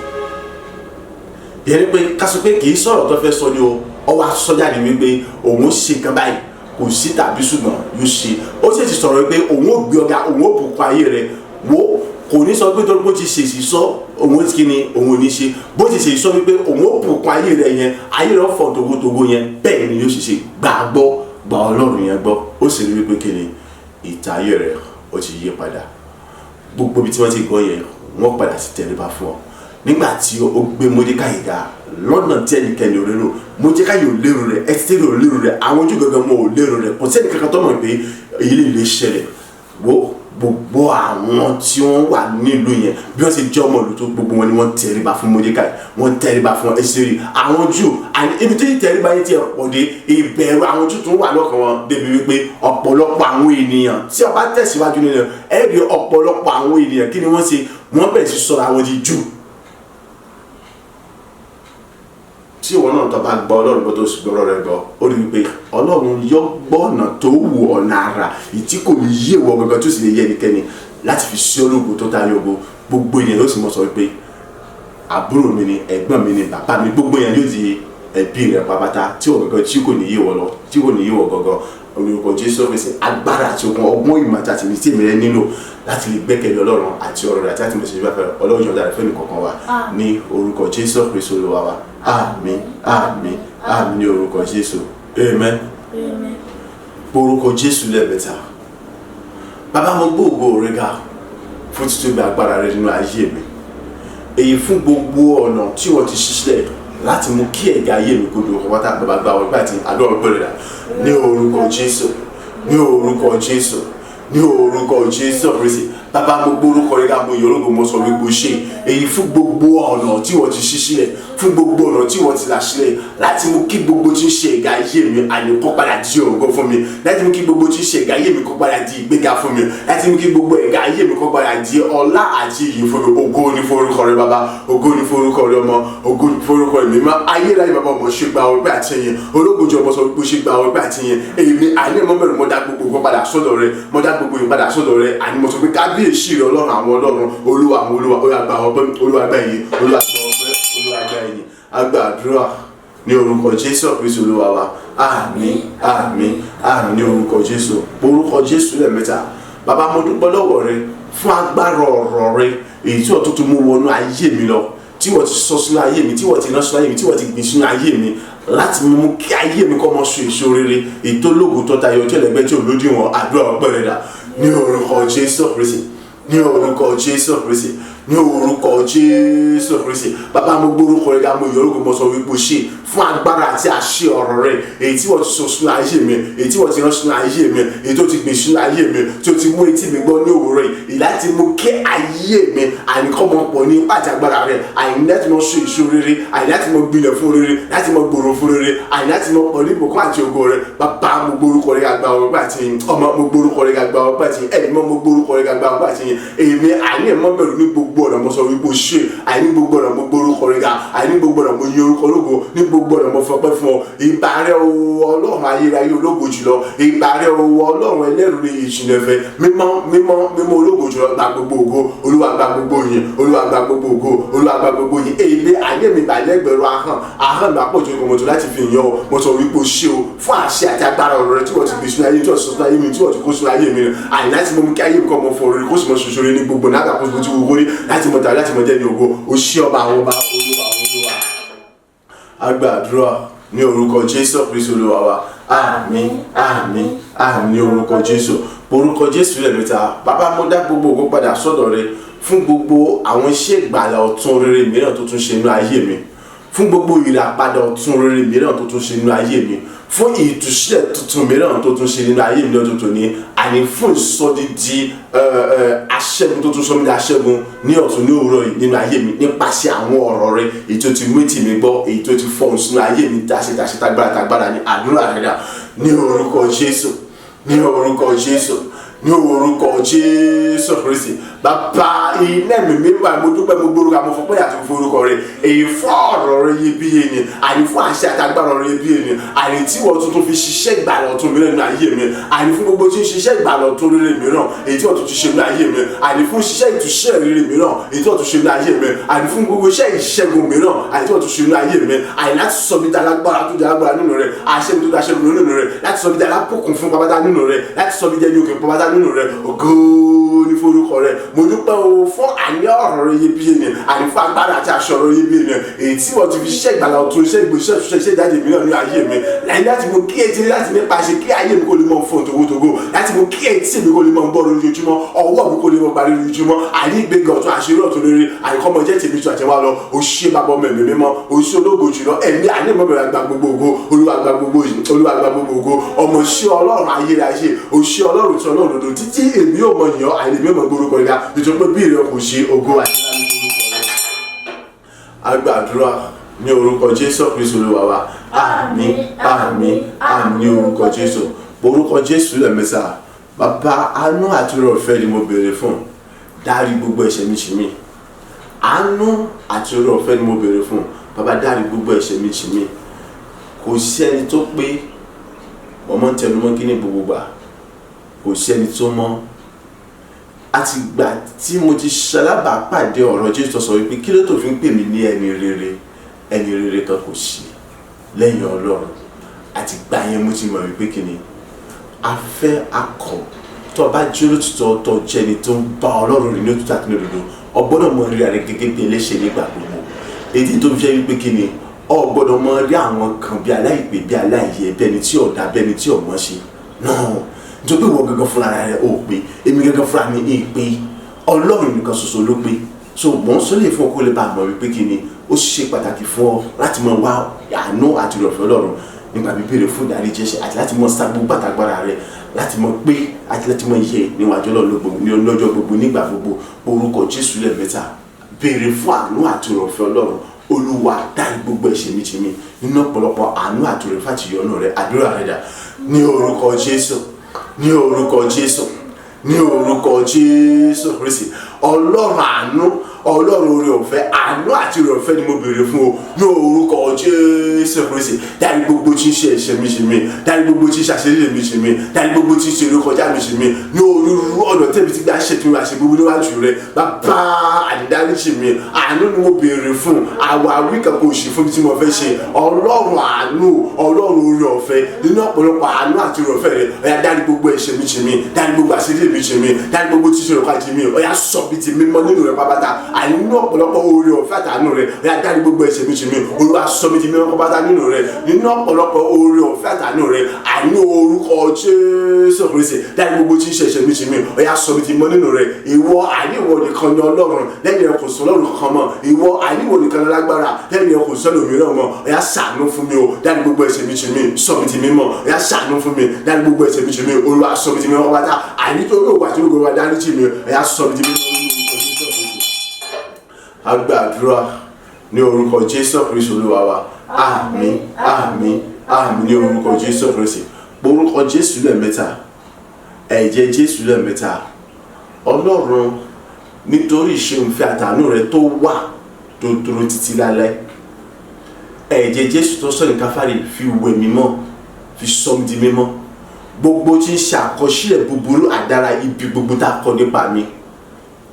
yẹn ni pé ká sọ pé kì í sọ̀rọ̀ tó fẹ́ sọ ni o ọwọ́ asọ́jà ni wípé òun ṣe nǹkan báyìí kò sí tàbí ṣùgbọ́n yóò ṣe ó ṣèṣì sọ̀rọ̀ pé òun ò gbé ọ̀gá òun ò bùkún ayé rẹ̀ wo kò ní sọ pé torí bó ti ṣèṣì sọ òun ti kíni òun ò ní ṣe bó ti ṣèṣì sọ wípé òun ò bùkún ayé rẹ̀ yẹn ayé rẹ̀ fọ̀ togotogo yẹn bẹ́ẹ̀ ni yóò ṣe gbàgbọ́ gba Ọlọ́run yẹn gbọ́ ó sì rí wípé kíni ìta ayé rẹ̀ ó ti yí padà gbogbo ibi tí wọ́n ti gbọ́ yẹn wọ́n padà sí tẹríba fún ọ nígbà tí ó gbé Mọ́dékáì ga lọ́nà tí ẹnikẹ́ni ò lérò Mọ́dékáì ò lérò rẹ̀ Ẹ́sítérì ò lérò rẹ̀ àwọn ojú gangan mọ́ ò lérò rẹ̀ kò sẹ́ni kankan tó mọ̀ pé èyí lè ṣẹlẹ̀ wo gbogbo àwọn tí wọ́n wà nílùú yẹn bí wọ́n ṣe jẹ́ ọmọ ìlú tó gbogbo wọn ni wọ́n tẹríba fún Mọ́dékáì wọ́n tẹríba fún Ẹ́sítérì àwọn Júù ibi tí tẹríba yẹn ti pọ̀ dé ìbẹ̀rù àwọn Júù tó wà lọ́kàn wọn débi wípé ọ̀pọ̀lọpọ̀ àwọn ènìyàn tí ó bá tẹ̀síwájú nínú ẹ̀rí ọ̀pọ̀lọpọ̀ àwọn ènìyàn kí ni wọ́n ṣe wọ́n bẹ̀rẹ̀ sí sọ̀rọ̀ àwọn di Júù tí ìwọ náà tó bá gbọ́ Ọlọ́run bó tó sì gbọ́ ọ̀rọ̀ rẹ̀ gbọ́ ó rí wípé Ọlọ́run yọ gbọ́ ọ̀nà tó wù ọ̀nà àrà ìtí kò ní yé ìwọ gangan tó sì lè yé ẹnikẹ́ni láti fi ṣe ológun tó tayọ gbogbo ènìyàn ló sì mọ̀ sọ wípé àbúrò mi ni ẹ̀gbọ́n mi ni bàbá mi gbogbo ènìyàn yóò di ẹbí rẹ̀ pàápàá tí ìwọ gangan tí kò ní yé ìwọ lọ tí kò ní yé ìwọ gangan olùkọ́ Jésù fèsì agbára àti okun ọgbọ́n ìmọ̀ àti àtìmí tí èmi rẹ nílò láti lè gbẹ́kẹ̀lé Ọlọ́run àti ọ̀rọ̀ rẹ̀ àti àtìmọ̀ ìṣèjọba fẹ́ Ọlọ́run yọ̀ǹda rẹ̀ fẹ́ni kọ̀ọ̀kan wa ní orúkọ Jésù Kristi Olúwa wa. àmín, àmín, àmín ní orúkọ Jésù. Amen. Orúkọ Jésù lẹ́ẹ̀mẹ́ta. Bàbá mo gbé ògo rẹ ga fún títóbi agbára rẹ nínú ayé mi. Èyí fún gbogbo ọ̀nà tí wọ́n ti ṣiṣẹ́ láti mú kí ẹ̀gá ayé mi kó dùn ọ̀pọ̀ tá bàbá gba ọgbà àti àdúrà ọgbẹ̀rẹ̀ dà ní orúkọ Jésù, ní orúkọ Jésù, ní orúkọ Jésù Kristi. Bàbá mo gbórúkọ rẹ ga mo yọ ológo mo sọ wípé o ṣe èyí fún gbogbo ọ̀nà tí wọ́n ti ṣí sílẹ̀, fún gbogbo ọ̀nà tí wọ́n ti là sílẹ̀ láti mú kí gbogbo tí ń ṣe ẹ̀gá ayé mi àlékún padà di ògo fún mi, láti mú kí gbogbo tí ń ṣe ẹ̀gá ayé mi kó padà di ìgbéga fún mi, láti mú kí gbogbo ẹ̀gá ayé mi kó padà di ọlá àti iyì fún mi. Ògo ni forúkọ rẹ bàbá, ògo ni forúkọ rẹ ọmọ, ògo ni forúkọ rẹ mímọ́. Ayérayé bàbá ọmọ ṣe gba ọpẹ́ àti ìyìn, ológun jọ ọmọ sọ wípé ṣe gba ọpẹ́ àti ìyìn. Èmi àní mo bẹ̀rù mo dá gbogbo nǹkan padà sọ́dọ̀ rẹ, mo dá gbogbo nǹkan padà sọ́dọ̀ rẹ. Àní mo sọ pé kábíyèsí rẹ Ọlọ́run àwọn Ọlọ́run, Olúwa àwọn Olúwa, ó yá gba ọpẹ́, Olúwa gba ìyìn, Olúwa gba ọpẹ́, Olúwa gba ìyìn. A gba àdúrà ní orúkọ Jésù Kristi Olúwa wa. Àmín, àmín, àmín ní orúkọ Jésù. Orúkọ Jésù lẹ́ẹ̀mẹ́ta. Bàbá mo dúpẹ́ lọ́wọ́ rẹ fún agbára ọ̀rọ̀ rẹ èyí tí wọ́n tó mú wọnú ayé mi lọ, tí wọ́n ti sọ sínú ayé mi, tí wọ́n ti rán sínú ayé mi, tí wọ́n ti gbìn sínú ayé mi láti mú kí ayé mi kó mọ so èso rere ètò ológun tó tayọ tí ẹlẹgbẹ́ tí olódiwọ̀n àdúrà ọpẹ́ rẹ dà ní orúkọ Jésù Kristi, ní orúkọ Jésù Kristi, ní orúkọ Jésù Kristi. Bàbá mo gbórúkọ rẹ ga mo yọ orúkọ mo sọ wípé o ṣe fún agbára àti àṣẹ ọ̀rọ̀ rẹ èyí tí wọ́n ti sọ sínú ayé mi, èyí tí wọ́n ti rán sínú ayé mi, èyí tó ti gbìn sínú ayé mi, tí ó ti mú etí mi gbọ́ ní òwúrọ̀ yìí láti mú kí ayé mi àníkọ́mọpọ̀ ní ipá àti agbára rẹ, àìní láti mọ so èso rere, àìní láti mọ gbilẹ̀ fún rere, láti mọ gbòòrò fún rere, àìní láti mọ pọ̀ ní ìbùkún àti ògo rẹ. Bàbá mo gbórúkọ rẹ ga gba ọpẹ́ àti ìyìn, ọmọ mo gbórúkọ rẹ ga gba ọpẹ́ àti ìyìn, ẹ̀mí mo gbórúkọ rẹ ga gba ọpẹ́ àti ìyìn. Èmi àìní ẹ̀mọ́ bẹ̀rù ní gbogbo ọ̀nà mo sọ wípé o ṣe, àìní gbogbo ọ̀nà mo gbórúkọ rẹ ga, àìní gbogbo ọ̀nà mo yìn orúkọ ológo, ní gbogbo ọ̀nà mo fọpẹ́ fún ọ. Ìbà rẹ o Ọlọ́run ayérayé ológo jùlọ, ìbà rẹ o Ọlọ́run ẹlẹ́rù ní ìjìnlẹ̀fẹ́, mímọ́ mímọ́ mímọ́ ológo jùlọ. Gba gbogbo ògo, Olúwa gba gbogbo yìn, Olúwa gba gbogbo ògo, Olúwa gba gbogbo yìn. Èmi ayé mi bàlẹ́ ẹgbẹ̀rún ahọ́n mi àpọ̀jù ìkọ̀mọ̀tò láti fi yàn ọ́. Mo sọ wípé o ṣe o fún àṣẹ àti agbára ọ̀rọ̀ rẹ tí wọ́n ti gbé sínú ayé, tí wọ́n ti sọ sínú ayé mi, tí wọ́n ti kó sínú ayé mi. Àyìn láti mọ kí ayé mi kọ́ mọ fọ orí kó sì mọ ṣoṣo rẹ ní gbogbo náà àkóso tí wọ́n wọlé láti mọ tàbí láti mọ jẹ́ ní ògo. O ṣe ọba àwọn ọba, Olúwa àwọn Olúwa. A gba àdúrà ní orúkọ Jésù Kristi Olúwa wa. Àmín, àmín, àmín ní orúkọ Jésù. Orúkọ Jésù lẹ́ẹ̀mẹ́ta. Bàbá mo dá gbogbo ògo padà sọ́dọ̀ rẹ fún gbogbo àwọn iṣẹ́ ìgbàlà ọ̀tun rere mìíràn tó tún ṣe nínú ayé mi, fún gbogbo ìràpadà ọ̀tun rere mìíràn tó tún ṣe nínú ayé mi, fún ìtúsílẹ̀ tuntun mìíràn tó tún ṣe nínú ayé mi lọ́dún tòní, àní fún ìsọdídi aṣẹ́gun tó tún sọ mí di aṣẹ́gun ní ọ̀tun ní òwúrọ̀ yìí nínú ayé mi nípasẹ̀ àwọn ọ̀rọ̀ rẹ èyí tó ti mú ètì mi gbọ́, èyí tó ti fọhùn sínú ayé mi dáṣẹ́dáṣẹ́ tágbára ní àdúrà rẹ dà ní orúkọ Jésù, ní orúkọ Jésù, ní orúkọ Jésù Kristi. Bàbá iná mi mímọ́ mo dúpẹ́ mo gbórúkọ mo fọpẹ́ àti forúkọ rẹ èyí fún ọ̀rọ̀ rẹ iyebíye ni, àní fún àṣẹ àtagbára rẹ iyebíye ni, àní tí wọ́n tuntun fi ṣiṣẹ́ ìgbàlà ọ̀tun mìíràn nínú ayé mi, àní fún gbogbo tí ń ṣiṣẹ́ ìgbàlà ọ̀tun rere mìíràn èyí tí wọ́n tún ti ṣe nínú ayé mi, àní fún ṣiṣẹ́ ìtúsílẹ̀ rere mìíràn èyí tí wọ́n tún ṣe nínú ayé mi, àní fún gbogbo iṣẹ́ ìṣẹ́gun mìíràn àní tí wọ́n tún ṣe nínú ayé mi, àní láti sọ mi dálágbára tó dálágbára nínú rẹ, àṣẹ mi tó dáṣẹ mi nínú rẹ, láti sọ mi dálápòkùn fún pàpàtà nínú rẹ, láti sọ mi jẹ́ ní òkè pàpàtà nínú rẹ. Ògo ní forúkọ rẹ. Mo dúpẹ́ o fún àní ọ̀rọ̀ rẹ iyebíye ni, àní fún agbára àti aṣọ rẹ iyebíye ni èyí tí wọ́n ti fi ṣiṣẹ́ ìgbàlà ọ̀tun, iṣẹ́ ìgbésẹ̀ iṣẹ́ ìjáde mìíràn ní ayé mi, láti mú kí etí láti nípa ṣe kí ayé mi kó lè mọ fún tògótògó, láti mú kí etí mi kó lè mọ bọ́ lójoojúmọ́, ọwọ́ mi kó lè mọ parí lójoojúmọ́, àní ìgbéga ọ̀tun àṣírí ọ̀tun rere, àníkọ́mọ jẹ́ tèmi tó àtẹwà lọ. O ṣe bàbá ọmọ ẹ̀mí mímọ́, o ṣe ológo jùlọ, ẹ̀mí àní mọ́ bẹ̀rẹ̀ gba gbogbo ògo, Olúwa gba gbogbo yìí, Olúwa gba gbogbo ògo. Ọmọ ṣe Ọlọ́run ayérayé, o ṣe Ọlọ́run tí Ọlọ́run òdodo títí èmi yóò mọ yàn àìlè mi ò mọ gbórúkọ rẹ ga nítorí pé bí ìrẹ kò ṣe ògo àti láti gbórúkọ rẹ. A gba àdúrà ní orúkọ Jésù Kristi Olúwa wa. Àmín, àmín, àmín ní orúkọ Jésù. Orúkọ Jésù lẹ́ẹ̀mẹ́ta. Bàbá àánú àti oore ọ̀fẹ́ ni mo béèrè fún, dárí gbogbo ẹ̀ṣẹ̀ mi jì mí. Àánú àti oore ọ̀fẹ́ ni mo béèrè fún, bàbá dárí gbogbo ẹ̀ṣẹ̀ mi jì mí. Kò sí ẹni tó pé ọmọ ń tẹnumọ́ kí ní gbogbo gbà, kò sí ẹni tó mọ́. Àti ìgbà tí mo ti ṣalábàápàdé ọ̀rọ̀ Jésù sọ wípé kí ló tó fi ń pè mí ní ẹni rere kan kò sí lẹ́yìn Ọlọ́run. Àti ìgbà yẹn mo ti mọ̀ wípé kí ni afẹ́ akọ̀ tó bá jẹ́ olótìtọ́ tó jẹ́ni tó ń bá Ọlọ́run rìn ní òtítọ́ àti ní òdodo, o gbọ́dọ̀ mọ rí rẹ gẹ́gẹ́ bí ẹlẹ́ṣẹ̀ nígbà gbogbo. Èdè tó fi jẹ́ wípé kí ni ọ gbọ́dọ̀ mọ rí àwọn kan bí aláìpé bí aláìyẹ bẹ́ni tí ò dá bẹ́ni tí ò mọ̀ ṣe náà nítorí wọ́n gẹ́gẹ́ fúnra rẹ̀ ò pé èmi gẹ́gẹ́ fúnra mi ì pé Ọlọ́run nìkan ṣoṣo ló pé so mò ń sọlẹ̀ fún ọkọ lè bá mọ̀ wípé kí ni ó ṣe pàtàkì fún ọ láti mọ wá àánú àti ìrọ̀fẹ́ Ọlọ́run nígbà bíbélì fún ìdáríjì ẹ̀ṣẹ̀ àti láti mọ sábú bàtàgbára rẹ̀ láti mọ pé àti láti mọ yẹ níwájú Ọlọ́run lọ́jọ́ gbogbo nígbà gbogbo orúkọ Jésù lẹ́ẹ̀mẹ́ta béèrè fún àánú àti ìrọ̀fẹ́ Ọlọ́run Olúwa dárí gbogbo ẹ̀ṣẹ̀ mi jì mí nínú ọ̀pọ̀lọpọ̀ àánú àti ìrọ̀fẹ́ àti ìyọ́nú rẹ̀ àdúrà rẹ̀ dà ní orúkọ Jésù ní orúkọ Jésù ní orúkọ Jésù Kristi Ọlọ́run àánú Ọlọ́run oore ọ̀fẹ́ àánú àti oore ọ̀fẹ́ ni mo béèrè fún o ní orúkọ Jésù Kristi dárí gbogbo tí ń ṣe ẹ̀ṣẹ̀ mi jì mí dárí gbogbo tí ń ṣe àṣírí mi jì mí dárí gbogbo tí ń ṣe ìrékọjá mi jì mí ní orúurú ọ̀nà tẹ́bi tí gbà ṣe tí mo àṣẹ gbogbo níwájú rẹ bàbá àdídáríjì mi àánú ni mo béèrè fún àwáwí kan kò sí fún mi tí mo fẹ́ ṣe Ọlọ́run àánú Ọlọ́run oore ọ̀fẹ́ nínú ọ̀pọ̀lọpọ̀ àánú àti oore ọ̀fẹ́ rẹ ó yá dárí gbogbo ẹ̀ṣẹ̀ mi jì mí dárí gbogbo àṣírí mi jì mí dárí gbogbo tí ń ṣe ìrékọjá jì mí ó yá sọ bí ti mímọ́ nínú rẹ pápátá àìnú ọ̀pọ̀lọpọ̀ oore ọ̀fẹ́ àtàánú rẹ̀ ó yá dárí gbogbo ẹ̀ṣẹ̀ mi jì mí Olúwa sọ mí di mímọ́ pátá nínú rẹ̀ nínú ọ̀pọ̀lọpọ̀ oore ọ̀fẹ́ àtàánú rẹ̀ àìnú orúkọ Jésù Kristi dárí gbogbo tí ń ṣe ẹ̀ṣẹ̀ mi jì mí ó yá sọ mí di mímọ́ nínú rẹ̀ ìwọ àìníwọ nìkan ni Ọlọ́run lẹ́yìn rẹ̀ kò sọ Ọlọ́run kankan mọ́ ìwọ àìníwọ nìkan ni lágbára lẹ́yìn rẹ̀ kò sọ ẹlòmíràn mọ́ ó yá ṣàánú fún mi o dárí gbogbo ẹ̀ṣẹ̀ mi jì mí sọ mí di mímọ́ ó yá ṣàánú fún mi dárí gbogbo ẹ̀ṣẹ̀ mi jì mí Olúwa sọ mí di mímọ́ pátá àìnítorí òwò àti olùgbò wa dárí jì mí ó yá sọ mí di mímọ́ agbàdúrà ní orúkọ Jésù Kristi Olúwa wa àmín àmín àmín ní orúkọ Jésù Kristi orúkọ Jésù lẹ́ẹ̀mẹ́ta ẹ̀jẹ̀ Jésù lẹ́ẹ̀mẹ́ta Ọlọ́run nítorí ìṣeunfẹ́ àtàánú rẹ tó wà tó dúró títí lálẹ́ ẹ̀jẹ̀ Jésù tó sọ ní Káfárì fi wẹ̀ mí mọ́ fi sọ mí di mímọ́ gbogbo tí ń ṣe àkọsílẹ̀ búburú àdára ibi gbogbo tá a kọ nípa mi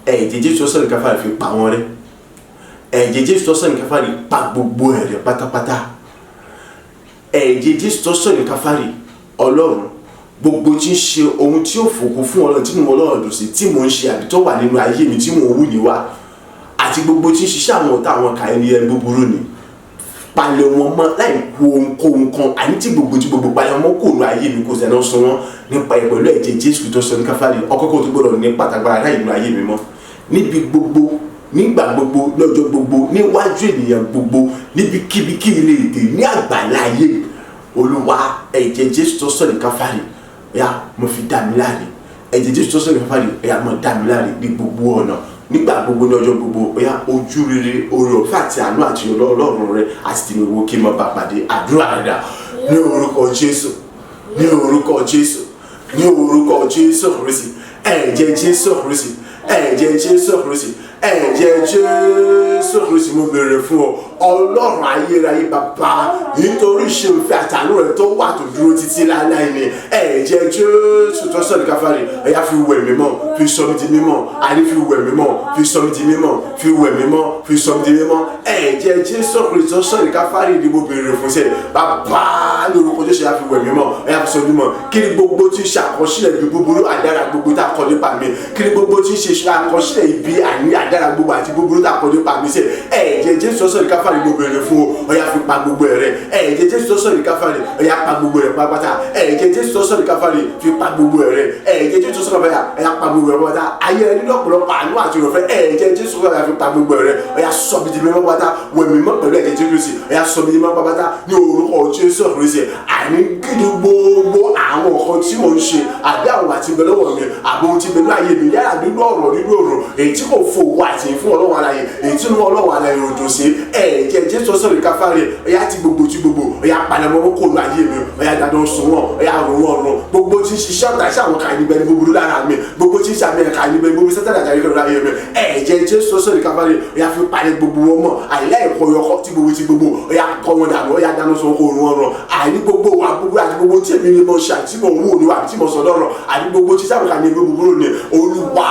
ẹ̀jẹ̀ Jésù tó sọ ní Káfárì fi pa wọ́n rẹ́ ẹ̀jẹ̀ Jésù tó sọ ní Káfárì pa gbogbo ẹ̀rẹ̀ pátápátá ẹ̀jẹ̀ Jésù tó sọ ní Káfárì Ọlọ́run gbogbo tí ń ṣe ohun tí ó fòkó fún Ọlọ́run tí mo Ọlọ́run dùn sí tí mò ń ṣe àbí tó wà nínú ayé mi tí mò ń wù níwá àti gbogbo tí ń ṣiṣẹ́ àwọn ọ̀tá àwọn kà ẹni ẹni búburú ni palẹ̀ wọn mọ́ láì kó ohunkóhun kan àní tí gbogbo palẹ̀ wọn kò nu ayé mi kò sẹ́nà sun wọn nípa ìpẹ̀lú ẹ̀jẹ̀ Jésù tó sọ ní Káfárì ọkọ̀kọ̀ tó gbọ́dọ̀ ní pàtàgbára láì nu ayé mi mọ́ níbi gbogbo nígbà gbogbo lọ́jọ́ gbogbo níwájú ènìyàn gbogbo níbikíbi kí ilé èdè ní àgbàlá ayé Olúwa ẹ̀jẹ̀ Jésù tó sọ ní Káfárì ẹ̀yà mo fi dá mi láre ẹ̀jẹ̀ Jésù tó sọ ní Káfárì ẹ̀yà mo dá mi láre ní gbogbo ọ̀nà nígbà gbogbo lọ́jọ́ gbogbo ẹ̀yà ojú rere oore ọ̀fẹ́ àti àánú àti Ọlọ́run rẹ àti tìǹbù kí n má bá pàdé àdúrà rẹ ní orúkọ Jésù ní orúkọ Jésù ní orúkọ Jésù Kristi ẹ̀jẹ̀ Jésù Kristi ẹ̀jẹ̀ Jésù Kristi ẹ̀jẹ̀ Jésù Kristi mo béèrè fún ọ Ọlọ́run ayérayé bàbá nítorí ìṣeunfẹ́ àtàánú rẹ tó wà tó dúró títí láéláé ni ẹ̀jẹ̀ Jésù tó sọ ní Káfárì ẹ̀yà fi wẹ̀ mí mọ́ fi sọ mí di mímọ́ àní fi wẹ̀ mí mọ́ fi sọ mí di mímọ́ fi wẹ̀ mí mọ́ fi sọ mí di mímọ́ ẹ̀jẹ̀ Jésù Kristi tó sọ ní Káfárì ni mo béèrè fún sẹ́ bàbá lórúkọ Jésù ẹ̀yà fi wẹ̀ mí mọ́ ẹ̀yà fi sọ mí mọ́ kí ni gbogbo tí ń ṣe àkọsílẹ̀ ibi búburú àdára gbogbo tá a kọ nípa mi kí ni gbogbo tí ń ṣe àkọsílẹ̀ ibi àní àdára gbogbo àti búburú tá a kọ nípa mi sẹ́ ẹ̀jẹ̀ Jésù tó sọ ní Káfárì mo béèrè fún ọ ọ̀yà fi pa gbogbo ẹ̀rẹ̀ ẹ̀jẹ̀ Jésù tó sọ ní Káfárì ọ̀yà pa gbogbo ẹ̀rẹ̀ pátápátá ẹ̀jẹ̀ Jésù tó sọ ní Káfárì fi pa gbogbo ẹ̀rẹ̀ ẹ̀jẹ̀ Jésù tó sọ ní Káfárì ọ̀yà pa gbogbo ẹ̀rẹ̀ pátápátá ayé ẹni lọ́pọ̀lọpọ̀ àánú àti ìrọ̀fẹ́ ẹ̀jẹ̀ Jésù tó fi pa gbogbo ẹ̀rẹ̀ ọ̀yà sọ mi di mímọ́ pátá wẹ̀ mí mọ́ pẹ̀lú ẹ̀jẹ̀ Jésù ọ̀yà sọ mi di mímọ́ pátá ní orúkọ Jésù Kristi àní kíni gbogbo àwọn nǹkan tí mò ń ṣe àbí àwọn àti bẹ lọ́wọ́ mi àbí ohun tí bẹ ní ayé mi yára nínú ọ̀rọ̀ èyí tí kò fowó àti fún Ọlọ́run aláyé èyí tí Ọlọ́run aláyé ò dùn sí ẹ̀jẹ̀ Jésù tó sọ ní Káfárì ọ̀yà ti gbogbo ọ̀yà panamọ́ kò lu ayé mi ọ̀yà dandan sun wọn ọ̀yà rún wọn rún gbogbo tí ń ṣiṣẹ́ ọ̀tá iṣẹ́ àwọn kan níbẹ̀ ní búburú lára mi gbogbo tí ń ṣàmì ẹ̀ka níbẹ̀ gbogbo sẹ́tẹ̀lẹ̀ àtàrí kan láyé mi ẹ̀jẹ̀ Jésù tó sọ ní Káfárì ọ̀yà fi palẹ̀ gbogbo wọn mọ́ àìláìkọ́ yọkọ́ tí gbogbo ọ̀yà kọ́ wọn dànù ọ̀yà dáná sun kò rún wọn rún àní gbogbo wà gbogbo àti gbogbo tí èmi ni mo ṣe àti mo wù ní wà tí mo sọ lọ́rọ̀ àní gbogbo tí sábà kan ní gbogbo ni Olúwa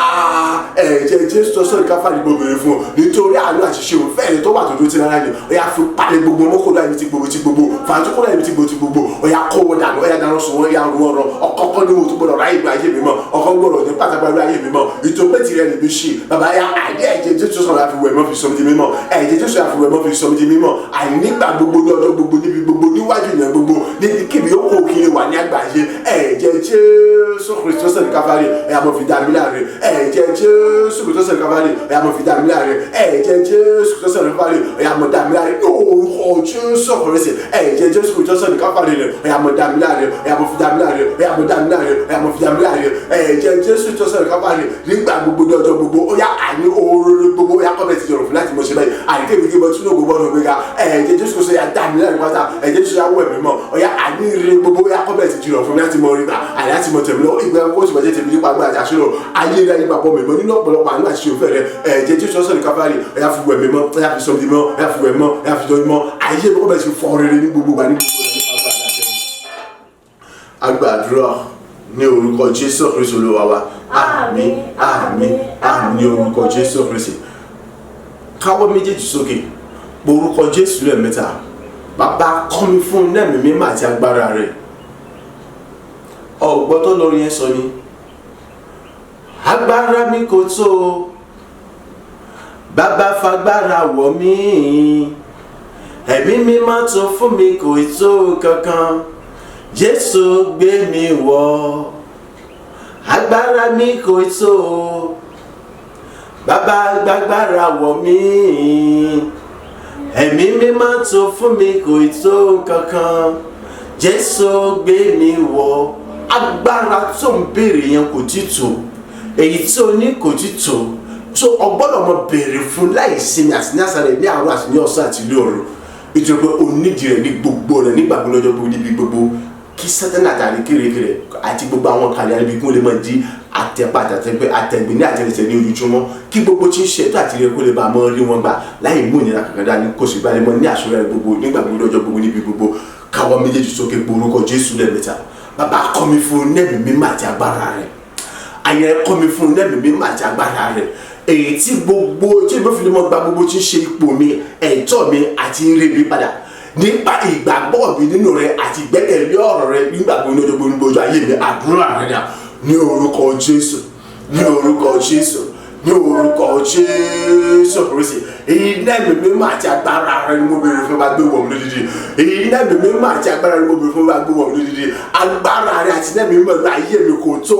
ẹ̀jẹ̀ Jésù tó sọ̀rọ̀ káfárí mo béèrè fún ọ nítorí àánú àṣìṣe òun fẹ́ẹ̀ tó wà tó dúró ti lára ni ó yá fi palẹ̀ gbogbo mọ́kòlá ibi ti gbogbo fàájúkòlá ibi ti gbogbo ó yá kó wọn dànù ó yá dáná sun wọn yá ru ọ̀rọ̀ ọkọ̀ọ̀kọ̀ ní òtún gbọdọ̀ ráyè gba ayé mi mọ́ ọkọ̀ gbọdọ̀ ní pátápátá ayé mi mọ́ ìtòpẹ́ tirẹ̀ níbi ṣe bàbá yá àìdí ẹ̀jẹ̀ Jésù sọ̀rọ̀ àfiwẹ̀ mọ́ fi sọmi di mímọ́ ẹ̀jẹ̀ Jésù àfiwẹ̀ mọ́ fi sọmi di mímọ́ àìnígbà gbogbo ní ọjọ́ gbogbo níbi gbogbo níwájú ìyẹn gbogbo níbi kíbi ó kó kiri wà ní àgbáyé ẹ̀jẹ̀ Jésù Kristo sọ̀rọ̀ káfárí ẹ̀yà mọ́ fi dá mi láre ẹ̀jẹ̀ Jésù Kristo sọ̀rọ̀ káfárí ẹ̀yà mọ́ fi dá mi láre ẹ̀jẹ̀ Jésù Kristo sọ̀rọ̀ káfárí ẹ̀yà mọ́ dá mi láre orúkọ Jésù Kristo ẹ̀jẹ̀ Jésù Kristo sọ̀rọ̀ káfárí ẹ̀yà mọ́ dá mi láre ẹ̀yà mọ́ fi dá mi láre ẹ̀yà mọ́ dá mi láre ẹ̀yà mọ́ fi dá mi láre ẹ̀jẹ̀ Jésù Kristo sọ̀rọ̀ káfárí nígbà gbogbo ní ọjọ́ gbogbo ó yá àní oore gbogbo ó yá kọ́bẹ̀ ti jọ̀rọ̀ fún láti mọ̀ ṣe báyìí àdìkébí kí mo tún lóògùn bọ́ọ̀nù gbéga ẹ̀jẹ̀ Jésù Kristo yá dá mi láre pátá ẹ̀jẹ̀ Jésù yá wẹ̀ mí mọ́ ó yá àní ire gbogbo ó yá kọ́bẹ̀ ti jọ̀rọ̀ fún láti mọ̀ rí gbà àyè láti mọ̀ tẹ̀mí lọ́wọ́ ìgbà kó tìmọ̀ jẹ́ tẹ̀mí nípa agbára àti àṣírò ayé rẹ̀ nípa bọ́ mẹ́mọ́ nínú ọ̀pọ̀lọpọ̀ àánú àti òfẹ́ rẹ̀ ẹ̀jẹ̀ Jésù sọ̀rọ̀ káfárí ó yá fi wẹ̀ mí mọ́ ó yá fi sọ mi mọ́ ó yá fi wẹ̀ mọ́ ó yá fi jọ mọ́ ayé mi kọ́bẹ̀ ti fọ́ rere ní gbogbo wa ní gbogbo agbàdúrà ní orúkọ Jésù Kristi Olúwa wa àmín àmín àmín ní orúkọ Jésù Kristi káwọ́ méjèèjì sókè orúkọ Jésù lẹ́ẹ̀mẹ́ta bàbá kọ́ mi fún nẹ́ẹ̀mí mímọ́ àti agbára rẹ̀ ọ̀gbọ́n tó lórí yẹn sọ ni agbára mi kò tó bàbá fagbára wọ̀ mí ẹ̀mí mímọ́ tó fún mi kò tó kankan Jésù gbé mi wọ̀ agbára mi kò tó bàbá gbàgbára wọ̀ mí ẹ̀mí mímọ́ tó fún mi kò tó kankan Jésù gbé mi wọ̀ agbára tó ń béèrè yẹn kò tí tó èyí tí o ní kò tí tó so ọgbọ́dọ̀ mọ béèrè fún láì sinmi àti ní àṣálẹ́ ní àárọ̀ àti ní ọ̀sán àti ilé ọ̀run nítorí pé onídìí rẹ̀ ní gbogbo rẹ̀ nígbà gbogbo lọ́jọ́ gbogbo níbi gbogbo kí sátánì àtàrí kérékèrè àti gbogbo àwọn kàlẹ́ àríbi kí wọ́n lè máa di àtẹ̀pá àtẹ̀gbẹ́ ní àtẹ̀lẹsẹ̀ ní ojúmọ́ kí gbogbo tí ń ṣe ètò àti ìrẹ́kọ́ lè bá mọ́ rí wọn gbà láì mú ìnira kankan dání kó sì balẹ̀ mọ́ ní àṣọrẹ́ gbogbo nígbà gbogbo lọ́jọ́ gbogbo níbi gbogbo káwọ́ méjèèjì sókè porúkọ Jésù lẹ́ẹ̀mẹ́ta bàbá kọ́ mi fún nẹ́ẹ̀mí mímọ́ àti agbára rẹ̀ ayẹyẹ kọ́ mi fún nẹ́ẹ̀mí mímọ́ àti agbára rẹ̀ èyí tí gbogbo tí mo fi lè mọ gba gbogbo tí ń ṣe ipò mi ẹ̀tọ́ mi àti ire mi padà nípa ìgbàgbọ́ mi nínú rẹ àti ìgbẹ́kẹ̀lé ọ̀rọ̀ rẹ nígbà gbogbo lọ́jọ́ gbogbo ayé mi àdúrà rẹ dà ní orúkọ Jésù ní orúkọ Jésù ní orúkọ Jésù Kristi iná ẹ̀mí mímọ́ àti agbára rẹ ni mo béèrè fún bá gbé wọ̀ mí lódìdí iná ẹ̀mí mímọ́ àti agbára rẹ ni mo béèrè fún bá gbé wọ̀ mí lódìdí agbára rẹ àti iná ẹ̀mí mímọ́ ayé mi kò tó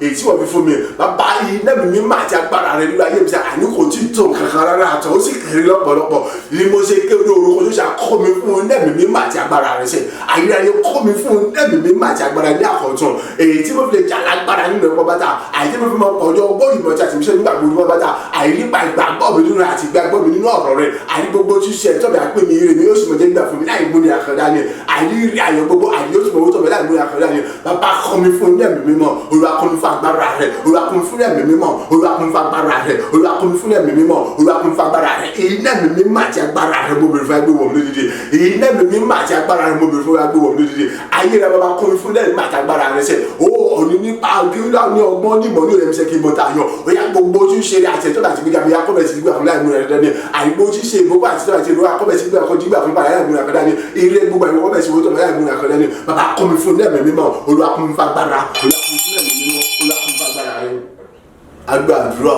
èyí tí wọ́n fi fún mi bàbá iná ẹ̀mí mímọ́ àti agbára rẹ nínú ayé mi sẹ́ àní kò tí tó kankan rárá àtọ̀ ó sì kéré lọ́pọ̀lọpọ̀ ni mo ṣe ké ní orúkọ tó ṣe àkọ́ mi fún iná ẹ̀mí mímọ́ àti agbára rẹ sẹ́ ayérayé kọ́ mi fún iná ẹ̀mí mímọ́ àti agbára ní àkọ́tún èyí tí mo fi lè jà lágbára nínú ẹ̀kọ́ bàtà àyè tí mo fi mọ ọjọ́ ọgbọ́n ìmọ̀ tí a ti fi ṣe nígbà gbogbo bàtà àyípa ìgbàgbọ́ mi nínú àti ìgbàgbọ́ mi nínú ọ̀rọ̀ rẹ àyí gbogbo tí ṣe ẹ̀tọ́ mi àpè mi ire mi yóò sì mọ̀ jẹ́ nígbà fún mi láì múni àkàndá ni àyí rí ayọ̀ gbogbo àyí yóò sì mọ̀ owó tọ̀ mi láì múni àkàndá ni bàbá kọ́ mi fún ẹ̀mí mímọ́ Olúwa kọ́ mi fún agbára rẹ Olúwa kọ́ mi fún ẹ̀mí mímọ́ Olúwa kọ́ mi fún agbára rẹ Olúwa kọ́ mi fún ẹ̀mí mímọ́ Olúwa kọ́ mi fún agbára rẹ iná ẹ̀mí mímọ́ àti agbára rẹ mo bèrè fún agbé wọ̀ mí lódìdí iná ẹ̀mí mímọ́ àti agbára rẹ mo bèrè fún agbé wọ̀ mí lódìdí ayé rẹ bàbá kọ́ mi fún ẹ̀mí àti agbára rẹ sẹ́ o òní nípa gírílà ní ọgbọ́n ní ìmọ̀ ní òrẹ́ mi sẹ́ kí n mọ̀ tà yàn ó yá gbogbo tí ń ṣe àti ẹ̀tọ́ àti gbígbà mi yá kọ́bẹ̀ sí gbígbà fún láì múra ẹ̀dá ni àìgbó tí ṣe gbogbo àti ẹ̀tọ́ àti ìlú akọ́bẹ̀ sí gbígbà fún jígbà fún padà láì múra ẹ̀dá ni eré gbogbo àìwọ́ kọ́bẹ̀ sí owó tọ̀mọ̀ láì múra ẹ̀dá ni bàbá kọ́ mi fún ẹ̀mí mímọ́ Olúwa kọ́ mi fún agbára Olúwa kọ́ mi fún ẹ̀mí mímọ́ Olúwa kọ́ mi fún agbára rẹ. agbàdúrà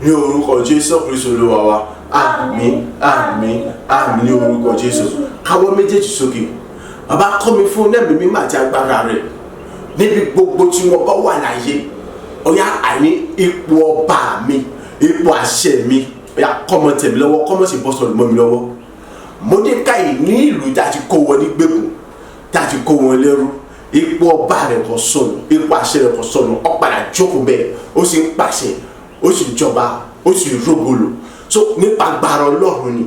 ní orúkọ Jésù Kristi Olúwa wa àmín àmín àmín ní orúkọ Jésù káwọ́ méjèèjì sókè bàbá kọ́ mi fún ẹ̀mí mímọ́ àti agbára rẹ níbi gbogbo tí wọ́n bá wà láyé ọ̀yá àní ipò ọba mi ipò àṣẹ mi ọ̀yá kọ́mọ tẹ̀mí lọ́wọ́ kọ́mọ sì bọ́ sọ̀rọ̀ mọ́ mi lọ́wọ́ Mọ́dékáì ní ìlú tá a ti kó wọn ní gbèkùn tá a ti kó wọn lẹ́rú ipò ọba rẹ̀ kò sọnù ipò àṣẹ rẹ̀ kò sọnù ó padà jókòó bẹ́ẹ̀ ó sì ń pàṣẹ ó sì jọba ó sì rógolo so nípa agbára Ọlọ́run ni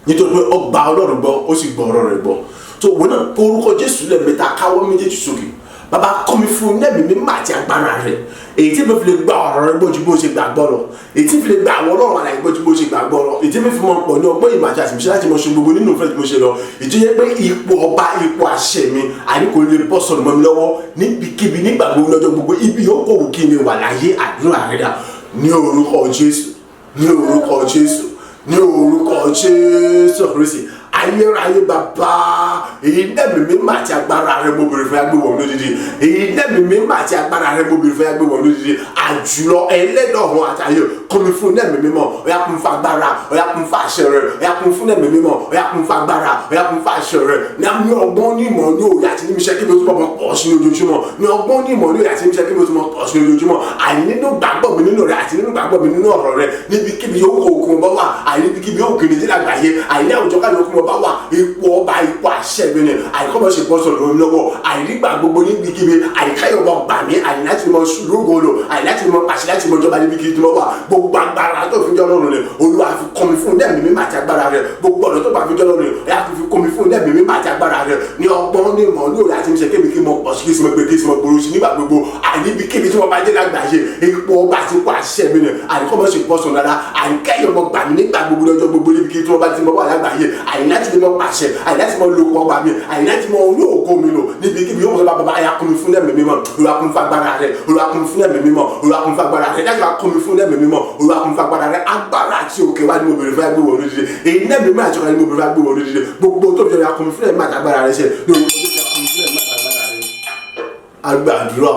nítorí pé ó gba Ọlọ́run gbọ́ ó sì gbọ́ ọ̀rọ̀ rẹ̀ gbọ́ so wọn náà orúkọ Jésù lẹ́ẹ̀mẹ́ta káwọ́ méjèèjì sókè bàbá kọ́ mi fún ẹ̀mí mímọ́ àti agbára rẹ̀ èyí tí mo fi lè gba ọ̀rọ̀ rẹ̀ gbọ́jú bó ṣe gbàgbọ́ lọ èyí tí mo fi lè gba àwọn Ọlọ́run àlàyé gbọ́jú bó ṣe gbàgbọ́ lọ èyí tí mo fi mọ pọ̀ ní ọgbọ́n ìmọ̀ àti àtìmíṣẹ́ láti mọ ṣe gbogbo nínú ìfẹ́ tí mo ṣe lọ èyí yẹ pé ipò ọba ipò àṣẹ mi àní kò lè bọ́ sọ̀rọ̀ mọ́ mi lọ́wọ́ níbikíbi nígbà gbogbo lọ́jọ́ gbogbo ibi yóò kó kí mi wà láyé àdúrà rẹ̀ dà ní orúkọ Jésù, ní orúkọ Jésù, ní orúkọ Jésù Kristi. Ayérayé bàbá, iná mímí mà àti agbára rẹ mo bèrè fún yàgbé wọ̀n lódìdí. Iná mímí mà àti agbára rẹ mo bèrè fún yàgbé wọ̀n lódìdí. Àjùlọ ẹlẹ́dọ̀ ọ̀hún àtàyè kọ́mi fún iná mímí mọ́. Ó yá kún fún agbára, ó yá kún fún àṣẹ rẹ, ó yá kún fún iná mímí mọ́, ó yá kún fún agbára, ó yá kún fún àṣẹ rẹ. Ní àmì ọgbọ́n ní ìmọ̀ ní òye àti ní iṣẹ́ kí ló tún bọ̀ pọ̀ sí ojoojúmọ́. Ní ọgbọ́n ní ìmọ̀ ní òye àti ní iṣẹ́ kí ló tún bọ̀ pọ̀ sí ojoojúmọ́. Àìnínú gbàgbọ́ mi nínú rẹ àti nínú gbàgbọ́ mi nínú ọ̀rọ̀ rẹ. Níbikíbi yóò kó okun bá wà, àìníbikíbi yóò kiri sí lágbàáyé, àìní àwùjọ ká lókun bá wà, ipò ọba ipò àṣẹ mi ni àìkọ́mọ̀ ṣe bọ́ sọ̀rọ̀ mi lọ́wọ́ àìrígbà gbogbo níbikíbi àìkáyọ̀ bọ̀ gbà mí àìláti mọ ṣùlógolo àìláti mọ pàṣẹ láti mọ ìjọba níbikíbi tí mo wà gbogbo agbára tó fi jọ́ lọ́rùn ni Olúwa fi kọ́ mi fún dẹ́mi mímọ́ àti agbára rẹ gbogbo ọ̀nà tó bá fi jọ́ lọ́rùn ni ẹ̀yà fi kọ́ mi fún dẹ́mi mímọ́ àti agbára rẹ ní ọgbọ́n ní ìmọ̀ ní òye àti ní sẹ́kẹ́mi kí mo pọ̀ sí kí mo gbé kí mo gbòòrò sí nígbà gbogbo àìníbikíbi tí mo bá dé lágbàáyé ipò ọba àti ipò àṣẹ mi ni àìkọ́mọ̀ ṣe bọ́ sọ̀rọ̀ dára àìkáyọ̀ bọ̀ gbà mí nígbà gbogbo lọ́jọ́ gbogbo níbikíbi tí mo bá ti mọ̀ wà lágbàáyé àìláti mọ pàṣẹ àìláti mọ lo ọgbà mi àìláti mọ olú ògo mi lò níbikíbi yóò sọ bàbá ayá kún mi fún ẹ̀mí mímọ́ Olúwa kún mi fún agbára rẹ Olúwa kún mi fún ẹ̀mí mímọ́ Olúwa kún mi fún agbára rẹ láti wá kún mi fún ẹ̀mí mímọ́ Olúwa kún mi fún agbára rẹ agbára àti òkè wá ní mo bèrè fún agbé wọ̀n lódìdí èyí náà mímọ́ àti ọ̀gá ní mo bèrè fún agbé wọ̀n lódìdí gbogbo tó fi ọ̀yà kún mi fún ẹ̀mí àti agbára rẹ ṣe ní orúkọ Jésù kún mi fún ẹ̀mí àti agbára rẹ. Agbàdúrà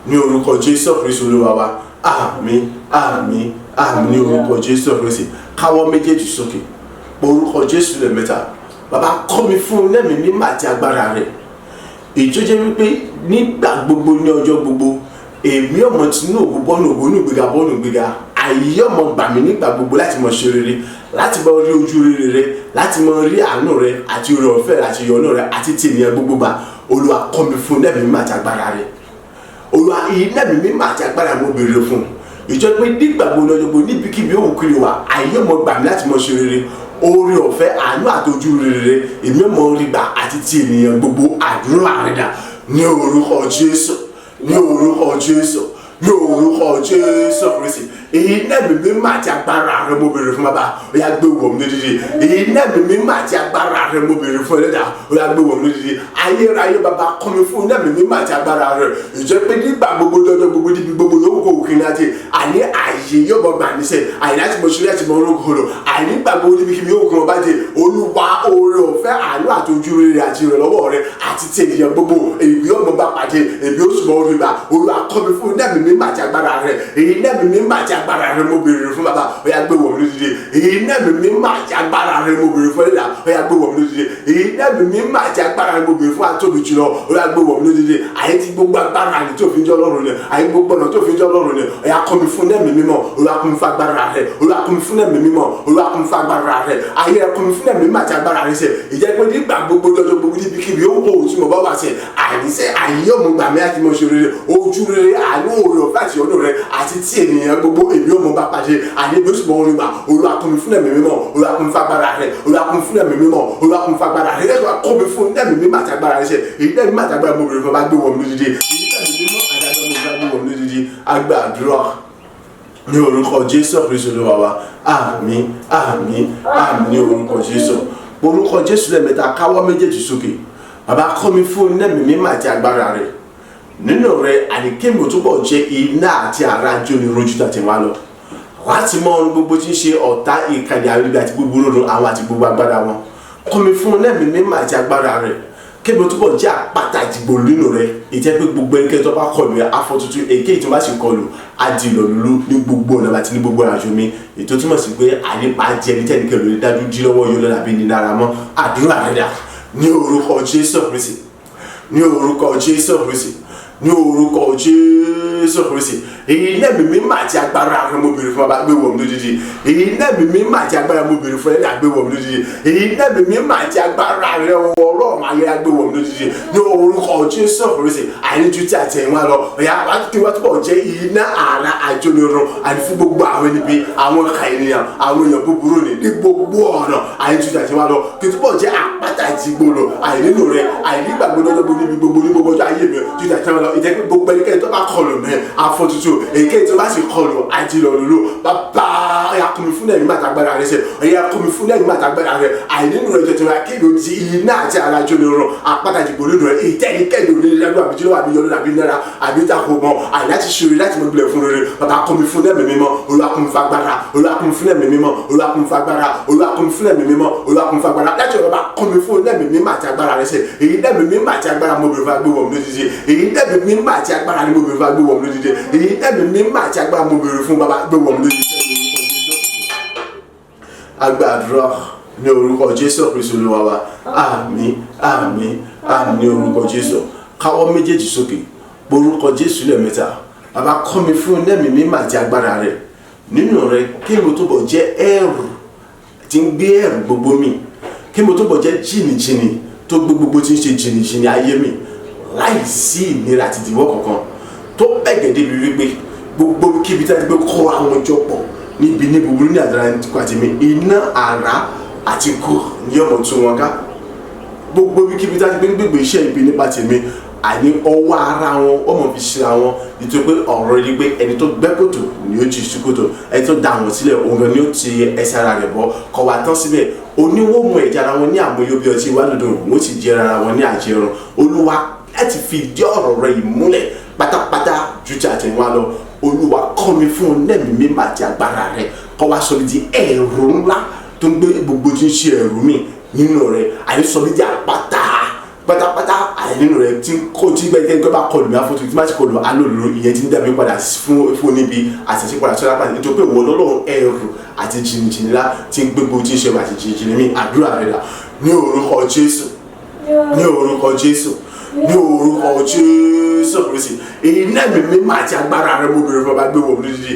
ní orúkọ Jésù Kristi Olúwa wa àmín àmín àmín ní orúkọ Jésù Kristi káwọ́ méjèèjì sókè orúkọ Jésù lẹ́ẹ̀mẹ́ta bàbá kọ́ mi fún lẹ́mìí mímọ́ àti agbára rẹ̀ ìjọjẹ́ wípé nígbà gbogbo ní ọjọ́ gbogbo èmi ọmọ Tinubu bọ́ọ̀nù ògbónú ìgbéga ayé ọmọ gbà mí nígbà gbogbo láti mọ ṣe rere láti mọ rí ojú rere rẹ láti mọ rí àánú rẹ àti oore ọ̀fẹ́ rẹ àti ìyọ́nú rẹ àti ti ènìyàn gbogbo gbà Olúwa kọ́ mi fún lẹ́mìí mímọ́ àti agbára rẹ̀ Olúwa lẹ́mìí mímọ́ àti agbára mo béèrè fún ìjọ pé nígbà gbogbo ní ọjọ́ gbogbo níbikíbi òun kiri wa ayé ọmọ gbà mí láti mọ ṣe rere oore ọ̀fẹ́ àánú àtọ́jú rere èmi mọ̀ rí gbà àti ti ènìyàn gbogbo àdúrà rẹ̀ dà ní orúkọ Jésù ní orúkọ Jésù ní orúkọ Jésù Kristi èyí náà mímí mà àti agbára rẹ mo béèrè fún bàbá ó yá gbé wọ̀ mí lódìdí èyí náà mímí mà àti agbára rẹ mo béèrè fún ẹlẹ́dà ó yá gbé wọ̀ mí lódìdí ayérayé bàbá kọ́ mi fún náà mímí mà àti agbára rẹ ìjọ pé nígbà gbogbo dọ́jọ́ gbogbo níbi gbogbo yóò kó òkè náà ti àní àyè yóò bọ̀ gbà mí sẹ́ àyè láti mọ̀ ṣẹlẹ̀ àti mọ̀ ológo lọ àyè nígbà gbogbo níbi kíbi yóò kó wọn bá dé Olúwa oore ọ̀fẹ́ àánú àtọ́jú rere àti ìrànlọ́wọ́ rẹ àti tẹ̀yìn gbogbo èyí ọmọ bá pàdé èyí ó sùn mọ́ orí gbà Olúwa kọ́ mi fún náà mímí mà àti agbára rẹ èyí náà mímí mà àti agbára rẹ mo béèrè fún bàbá ó yá gbé wọ̀ mí lódìdí èyí náà mímí mà àti agbára rẹ mo béèrè fún ẹlẹ́dà ó yá gbé wọ̀ mí lódìdí èyí náà mímí mà àti agbára rẹ mo béèrè fún àtòbí jùlọ ó yá gbé wọ̀ mí lódìdí àyè ti gbogbo agbára ni tó fi jọ́ lọ́rùn ni àyè gbogbo ọ̀nà tó fi jọ́ lọ́rùn ni ó yá kọ́ mi fún ẹ̀mí mímọ́ Olúwa kọ́ mi fún agbára rẹ Olúwa kọ́ mi fún ẹ̀mí mímọ́ Olúwa kọ́ mi fún agbára rẹ ayé rẹ kọ́ mi fún ẹ̀mí mímọ́ àti agbára rẹ sẹ ìjẹ́ pé nígbà gbogbo lọ́jọ́ gbogbo níbikíbi ó ń kó òun tí mo bá wà sẹ àìníṣẹ́ àyè ọmọ gbà mí àti mo ṣe rere ojú rere àánú oore ọ̀fẹ́ àti ọ̀dọ̀ rẹ àti tí ènìyàn gbogbo èmi ọmọ bá pàṣẹ àní bí ó sì mọ orin gbà Olúwa kọ́ mi fún ẹ̀mí mímọ́ Olúwa kọ́ mi fún agbára rẹ Olúwa kọ́ mi fún ẹ̀mí mímọ́ Olúwa kọ́ mi fún agbára rẹ lẹ́yìn kọ́ mi fún ẹ̀mí mímọ́ àti agbára rẹ sẹ èyí náà mímọ́ àti agbára mo bèrè fún ọba gbé wọ̀ mí lódìdí èyí náà mímọ́ àti agbára mo gbé wọ̀ mí lódìdí agbàdúrà ní orúkọ Jésù Kristi Olúwa wa àmín àmín àmín ní orúkọ Jésù orúkọ Jésù lẹ́ẹ̀mẹ́ta káwọ́ méjèèjì sókè bàbá kọ́ mi fún ẹ̀mí mímọ́ àti agbára rẹ nínú rẹ àníkémi tó bọ̀ jẹ́ iná àti ara jóni rojú tàti wá lọ láti mọ ohun gbogbo tí ń ṣe ọ̀tá ìkànnì àríwá àti gbogbo ròdùn àwọn àti gbogbo agbára wọn kọ́ mi fún ẹ̀mí mímọ́ àti agbára rẹ kébì tó bọ̀ jẹ́ àpáta ìdìbò nínú rẹ ìjẹ́ pé gbogbo ẹnikẹ́ni tó bá kọlù rẹ afọ́tútù èké tó bá sì kọlù adìlọ̀lú ní gbogbo ọ̀nà àti ní gbogbo àjò mi ètò túmọ̀ sí pé ànípa jẹ́ ní tẹ́nikẹ́ lórí dájú jí lọ́wọ́ yóò lọ́la bí ní nára mọ́ àdúrà rẹ dà ní orúkọ Jésù Kristi ní orúkọ Jésù Kristi ní orúkọ Jésù Kristi èyí náà mímí mà àti agbára rẹ mo béèrè fún ọba gbé wọ̀ mí lódìdí èyí náà mímí mà àti agbára mo béèrè fún ẹ̀dá gbé wọ̀ mí lódìdí èyí náà mímí mà àti agbára rẹ ọ̀rọ̀ ọ̀mà ayé gbé wọ̀ mí lódìdí ní orúkọ Jésù Kristi àìníjú tí a tẹ̀ wọ́n lọ ọ̀yà kí wọ́n túbọ̀ jẹ́ iná àrà àjọyọ̀rọ̀ àti fún gbogbo àwọn níbi àwọn ọ̀ka ènìyàn àwọn èèyàn búburú ní gbogbo ọ̀nà àìníjú tí a tẹ̀ wọ́n lọ kí túbọ̀ jẹ́ àpáta ìtìgbòrò àìnílò rẹ àìnígbàgbọ́ lọ́jọ́ gbogbo ní gbogbo ọjọ́ ayé mi ju ìdájọ́ lọ ìjẹ́ pé gbogbo ẹnikẹ́ni tó bá kọlù mẹ́ afọ́tútù èyíkéyìí tó bá sì kọlù àjìlọ́lùlù bàbá ọ̀yà kùnmi fún ẹ̀mí màtàgbára rẹ sẹ́ ọ̀yà kùnmi fún ẹ̀mí màtàgbára rẹ àìnílò rẹ jẹ́ tó rà kí ló ti iná àti alájọ lè rọ àpáta ìtìgbòrò rẹ ìtẹ́nikẹ́ni ò ní lẹ́nu àbíjọ́ àbíyọ́lù àbí náírà àbí tako mọ́ àìláti ṣòro láti mọ ìbílẹ̀ fún rere bàbá kùnmi fún ẹ̀mí mímọ́ Olúwa kùnmi fagbára Olúwa kùnmi fún ẹ̀mí mímọ́ Olúwa kùnmi fagbára Olúwa kùnmi fún ẹ̀mí mímọ́ Olúwa kùnmi fagbára láti ọ̀rọ̀ bá kùnmi fún ẹ̀mí mímọ́ àti agbára rẹ sẹ́ èyí dẹ́mi mímọ́ àti agbára mo bèrè fún agbé wọ̀m lójijì èyí dẹ́mi mímọ́ àti agbára ni mo bèrè fún agbé wọ̀m lójijì èyí dẹ́mi mímọ́ àti agbára mo bèrè fún bàbá agbé wọ̀m lójijì. Àgbàdúrà ní orúkọ Jésù Kristi Olúwa wa àmín àmín àmín ní orúkọ Jésù káwọ́ méjèèjì sókè orúkọ Jésù lẹ́ẹ̀mẹ́ta bàbá kọ́ mi fún ẹ̀mí mímọ́ àti agbára rẹ nínú rẹ kí mo tó bọ̀ jẹ́ ẹrù tí ń gbé ẹrù gbogbo mi kí mo tó bọ̀ jẹ́ jìnnìjìnnì tó gbé gbogbo tí ń ṣe jìnnìjìnnì ayé mi láì sí ìnira àti ìdíwọ́ kankan tó bẹ̀gẹ̀ débi wípé gbogbo kíbi tí a ti gbé kọ́ àwọn ọjọ́ pọ̀ níbi ní búburú ní àdára nípa tèmi iná àrá àti kú ní ọmọ tún wọn ká gbogbo kíbi tí a ti gbé iṣẹ́ ibi nípa tèmi àní ọwọ́ ara wọn ọmọ fi ṣe àwọn nítorí pé ọ̀rọ̀ yìí pé ẹni tó gbẹ́ kòtò ni ó ti ṣú kòtò ẹni tó dá àwọn sílẹ̀ òun gan ni ó ti ẹsẹ̀ ara rẹ̀ bọ́ kọ́ wa tán síbẹ̀ oníwó mu ẹ̀jẹ̀ ara wọn ní àmúyó bí ọtí ìwádìí wọn ti jẹ ara wọn ní àjẹrun Olúwa láti fi ìdí ọ̀rọ̀ rẹ̀ ìmúlẹ̀ pátápátá ju ti àtẹ̀wá lọ Olúwa kọ́ mi fún ẹ̀mí mímọ́ àti agbára rẹ̀ kọ́ wa sọ mi di ẹ̀rù ńlá tó ń gbé gbogbo tí ń ṣe ẹ̀rù mi nínú rẹ̀ àyè sọ mi di àpáta pátápátá àìnínú rẹ tí kò tí gbẹ́gbẹ́ tó bá kọlù mí àfọ́tò tí má ti kọlù alòlùrù ìyẹn ti ń dàbí padà fún níbi àṣẹṣe padà sọ́dá padà nítorí pé wọ́n lọ́lọ́run ẹrù àti jìnnìjìnnì ńlá tí ń gbégbó tí ń ṣe àti jìnnìjìnnì mi àdúrà rẹ là ní orúkọ Jésù ní orúkọ Jésù ní orúkọ Jésù Kristi iná mi mímọ́ àti agbára rẹ mo bèrè fún ọba gbé wọ̀ mí lódìdí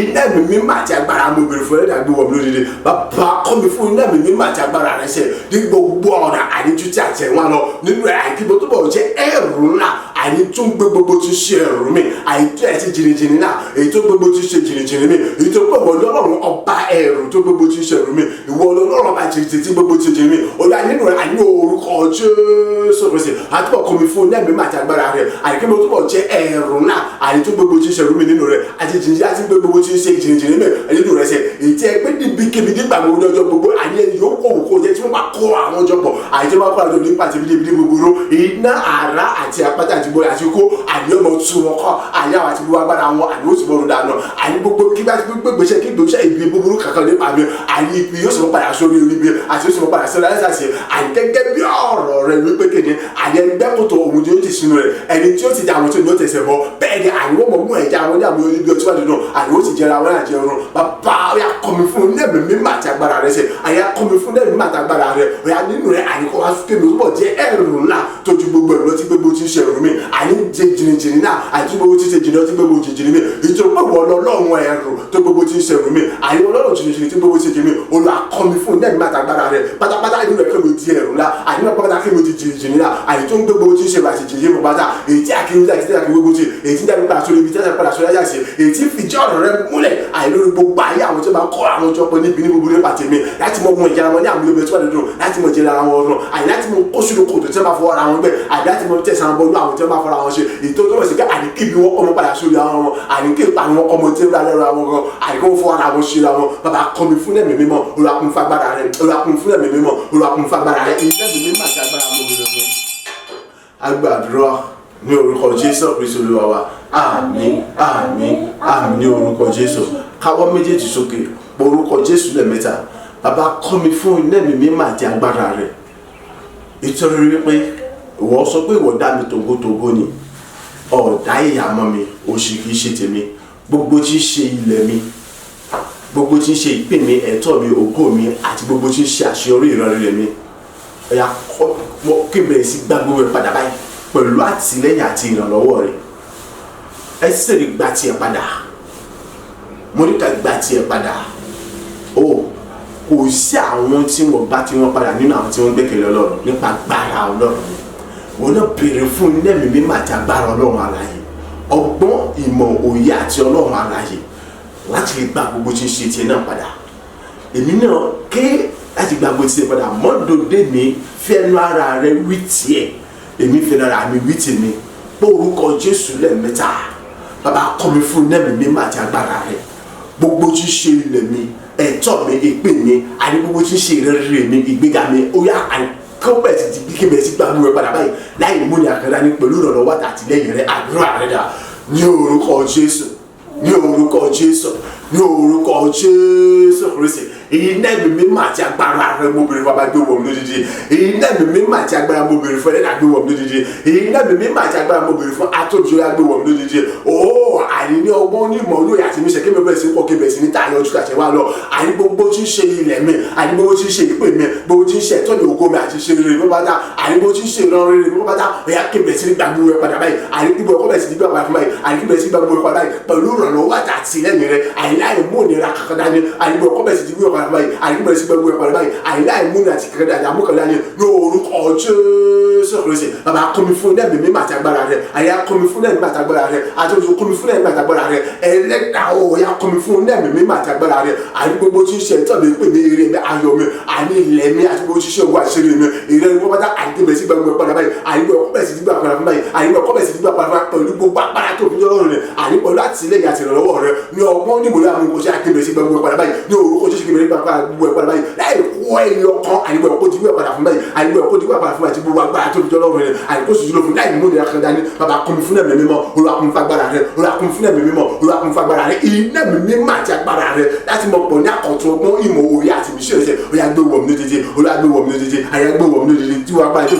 iná mi mímọ́ àti agbára mo bèrè fún ẹ̀dá gbé wọ̀ mí lódìdí bàbá kọ́ mi fún iná mi mímọ́ àti agbára rẹ ṣe ní gbogbo ọ̀nà àníjú tí a tẹ̀ wọ́n lọ nínú ẹ̀ àìkíbo tó bọ̀ jẹ́ ẹ̀rù ńlá àní tó ń gbé gbogbo tí ṣe ẹ̀rù mi àìtó ẹ̀ ti jìnnìjìnnì náà èyí tó gbogbo tí ṣe jìnnìjìnnì mi èyí tó gbogbo lọ́rùn ọba ẹ̀rù tó gbogbo tí ṣe ẹ̀rù mi ìwọ lọ́rùn ọba jìnnìjìnnì tí gbogbo tí jìnnì mi ọ̀dà nínú ẹ̀ àní orúkọ Jésù Kristi àtúbọ̀ kọ́ mi fún ẹ̀mí àti agbára rẹ̀ àìkíbo tó bọ̀ jẹ́ ẹ̀rù ńlá àní tó gbogbo tí ṣe ẹ̀rù mi nínú rẹ̀ àti jìnnìjìnnì àti gbogbo tí ṣe jìnnìjìnnì mi nínú rẹ̀ ṣe èyí tí ẹgbẹ́ níbi kébi nígbà gbogbo ọjọ́ gbogbo àní ẹni yóò kó òkú jẹ́ tí wọ́n bá kó àwọn ọjọ́ pọ̀ àyè tí wọ́n bá kó àjọ nípa àti bídébídé gbogbo iná àrá àti àpáta àti bóyá àti kó àní ọmọ tún wọn kọ́ àní àwọn àti gbogbo agbára wọn àní ó sì bọ́ọ̀rù dáná àní gbogbo kí bá ti gbégbèsè kí gbèsè ìbí búburú kankan nípa mi àní ìpì yóò sì mọ padà sórí orí mi àti yóò sì mọ padà sórí aláṣàṣe àní gẹ́gẹ́ bí ọ̀rọ̀ rẹ̀ wípé kéde àní ẹni gbẹ́kòtò òun tí ó ti sinú rẹ̀ ẹni tí ó ti dà àwọn tí ó tẹ̀sẹ̀ bọ́ bẹ́ẹ̀ ni àní wọ́n mọ̀ mú ẹ̀já àwọn ní àmì oníbi ọtí wájú náà àní ó ti jẹra àwọn àjẹ ọrùn bàbá ọ̀yà kọ́mi fún nẹ́ẹ̀mí mímọ́ àti agbára rẹ̀ ṣe àyà kọ́mi fún nẹ́ẹ̀mí mímọ́ àti agbára rẹ̀ ọ̀yà nínú rẹ̀ àní kọ́ wá sókè lóṣù bọ̀ jẹ́ ẹ̀rù ńlá tó ju gbogbo ẹ̀rù lọ tí gbogbo ti ń ṣe ẹ̀rù mi àní jẹ jìnnìjìnnì náà àti gbogbo ti ṣe jìnnì ọtí gbogbo jìnnì mi ìjọba pé wọ́n lọ́lọ́run ẹ̀rù tó gbogbo ti ń ṣe ẹ̀rù mi àní ọlọ́run jìnnìjìnnì tí gbogbo ti ṣe jìnnì mi olú akọ́mi fún nẹ́ẹ̀mí mímọ́ àti agbára rẹ̀ pátápátá nínú rẹ̀ kí mo di ẹ̀rù ńlá àní pátápátá kí mo di jìnnìjìnnì náà àní tó ń gbogbo ti ń ṣe àti jìnnì mi pátá èyí tí àkíyèsí àti tí àkíyèsí gbogbo ti èyí tí dábìí padà sórí ibi tí padà sórí ayé àṣẹ èyí tí fìdí ọ̀rọ̀ rẹ̀ múlẹ̀ àní lórí gbogbo ayé àwọn tí wọ́n bá kọ́ àwọn ọjọ́ pé níbi ní gbogbo nípa tèmi láti mọ ohun ìjà wọn ní àmì obìnrin tí wọ́n lè dùn láti mọ ìjẹra wọn ọ̀run àní láti mọ kóṣù lóko tó tí wọ́n bá fọwọ́ ara wọn gbẹ àní láti mọ tẹ̀sán bọ́ọ̀lù àwọn tí wọ́n bá fọwọ́ ara wọn ṣe ètò tó wọ̀ sí pé àní kí ibi wọn ọmọ padà sórí àwọn wọn àní kí ipa àwọn ọmọ tí wọ́n bá lẹ́rọ àwọn gan àní kí wọ́n fọwọ́ ara wọn ṣe ra wọn bàbá kọ́ mi fún ẹ̀mí mímọ́ olùwàkùn fagbára rẹ̀ olùwàkùn fún ẹ̀mí mímọ́ olùwàkùn fagbára rẹ̀ ẹ̀mí mímọ́ àti agbára mọ́ mi agbàdúrà ní orúkọ Jésù Kristi Olúwa wa àmín àmín àmín ní orúkọ Jésù káwọ́ méjèèjì sókè orúkọ Jésù lẹ́ẹ̀mẹ́ta bàbá kọ́ mi fún ẹ̀mí mímọ́ àti agbára rẹ̀ ìtọ́rí wípé ìwọ sọ pé ìwọ dá mi tògótògó ni ọ̀dá ìyàmọ́ mi òṣì kìí ṣe tèmi gbogbo tí ń ṣe ilẹ̀ mi gbogbo tí ń ṣe ìpín mi ẹ̀tọ́ mi ògo mi àti gbogbo tí ń ṣe àṣeyọrí ìrọ̀rẹ́ mi ẹ̀yà kí bẹ̀rẹ̀ sí gbá gbogbo ẹ̀ padà báyìí pẹ̀lú àtìlẹ́yìn àti ìrànlọ́wọ́ rẹ̀ ẹ sì rí gbà tiẹ̀ padà mo ní ká gbà tiẹ̀ padà o kò sí àwọn tí wọ́n bá tí wọ́n padà nínú àwọn tí wọ́n gbẹ́kẹ̀lé Ọlọ́run nípa agbára Ọlọ́run wọn náà béèrè fún ẹ̀mí mímọ́ àti agbára Ọlọ́run alààyè ọgbọ́n ìmọ̀ òye àti Ọlọ́run alààyè láti lè gba gbogbo tí ń ṣe tiẹ̀ náà padà èmi náà ké láti gba gbogbo tiẹ̀ padà mọ́dòdé mi fẹ́nu ara rẹ wí tiẹ̀ èmi fẹ́nu ara mi wí tèmi pé orúkọ Jésù lẹ́ẹ̀mẹ́ta bàbá kọ́ mi fún nẹ́ẹ̀mí mímọ́ àti agbára rẹ gbogbo tí ń ṣe ilẹ̀ mi ẹ̀tọ́ mi ìpè mi àní gbogbo tí ń ṣe ìrẹ́rẹ́ mi ìgbéga mi ó yá kó bẹ̀rẹ̀ sí bí kébẹ̀rẹ̀ sí gbàgbọ́ rẹ padà báyìí láì múni àkàndá ní pẹ̀lú ìrànlọ́wọ́ àtìlẹ́yìn rẹ àdúrà rẹ dà ní orúkọ Jésù ní orúkọ Jésù ní orúkọ Jésù Kristi iná ẹ̀mí mímọ́ àti agbára rẹ mo bèrè fún bàbá gbé wọ̀ mí lódìdí iná ẹ̀mí mímọ́ àti agbára mo bèrè fún ẹ̀dá gbé wọ̀ mí lódìdí iná ẹ̀mí mímọ́ àti agbára mo bèrè fún atójúra gbé wọ̀ mí lódìdí ooo àní ní ọgbọ́n ní ìmọ̀ olóyè àti mísẹ̀ kí mi bẹ̀rẹ̀ sí pọ̀ kí bẹ̀rẹ̀ sí ní tààyè ojú kàṣẹ wá lọ àní gbogbo tí ń ṣe ilẹ̀ mi àní gbogbo tí ń ṣe ìpè mi gbogbo tí ń ṣe ẹ̀tọ́ ní ògo mi àti ṣe rere mi bàtà àní gbogbo tí ń ṣe ìran rere mi bàtà ọ̀yà kí bẹ̀rẹ̀ sí ní gbàgbọ́ rẹ padà báyìí àní kí bẹ̀rẹ̀ bẹ̀rẹ̀ sí ní gbàgbọ́ fún báyìí àní kí bẹ̀rẹ̀ sí ní gbàgbọ́ rẹ padà báyìí pẹ̀lú ìrànlọ́wọ́ àti àtìlẹ́yìn rẹ àní láì mú ònira kankan dání àní bẹ̀rẹ̀ sí ní gbàgbọ́ padà báyìí àní kí bẹ̀rẹ̀ sí ní gbàgbọ́ rẹ padà báyìí àní láì mú ònira àti kankan dání àmúkan dání ní orúkọ Jésù Kristi bàbá kọ́ mi fún ẹ̀mí mímọ́ àti agbára rẹ àyà kọ́ mi fún ẹ̀mí mímọ́ àti agbára rẹ àtúntò kọ́ mi fún ẹ̀mí àti agbára rẹ ẹlẹ́dàá ọ̀yà kọ́ mi fún ẹ̀mí mímọ́ àti agbára rẹ àní gbogbo tí ń ṣe ẹ̀tọ́ mi pè ní eré mi ayọ̀ mi àní ilẹ̀ mi àti gbogbo tí ń ṣe ògùn àṣírí mi ìrẹ́ ni wọ́n bá dá àní bẹ̀rẹ̀ sí gbàgbọ́ padà báyìí àní gbogbo bẹ̀rẹ̀ sí gbà padà fún báyìí àní gbogbo bẹ̀rẹ̀ sí gbà padà pẹ̀lú gbogbo agbára tó fi jọ́ lọ́rùn rẹ̀ àní pẹ̀lú àtìlẹ́yìn àti ìrànlọ́wọ́ rẹ̀ ní ọgbọ́n ní ìmọ̀lẹ́ àwọn ìkọ̀ṣẹ́ àkébẹ̀rẹ̀ sí gbàgbọ́ padà báyìí ní orúkọ Jésù kébẹ̀rẹ̀ gbàgbọ́ padà báyìí láì kó ẹyọ kan àní gbogbo ti gbà padà fún báyìí àní gbogbo ti gbà padà fún báyìí àti gbogbo agbára tó fi jọ́ lọ́rùn rẹ̀ àní kó sì jùlọ fún láì mú ìrìn àkàndá ní bàbá kún fún ẹ̀mí mímọ́ Olúwa kún fún agbára rẹ̀ Olúwa kún fún ẹ̀mí mímọ́ Olúwa kún fún agbára rẹ̀ iná ẹ̀mí mímọ́ àti agbára rẹ̀ láti mọ̀ pọ̀ ní àkọ́tún ọgbọ́n ìmọ̀ òye àti ìmísí rẹ̀ Olúwa gbé wọ̀ mí lójijì Olúwa gbé wọ̀ mí lójijì àyà gbé wọ̀ mí lójijì tí wàá bá ètò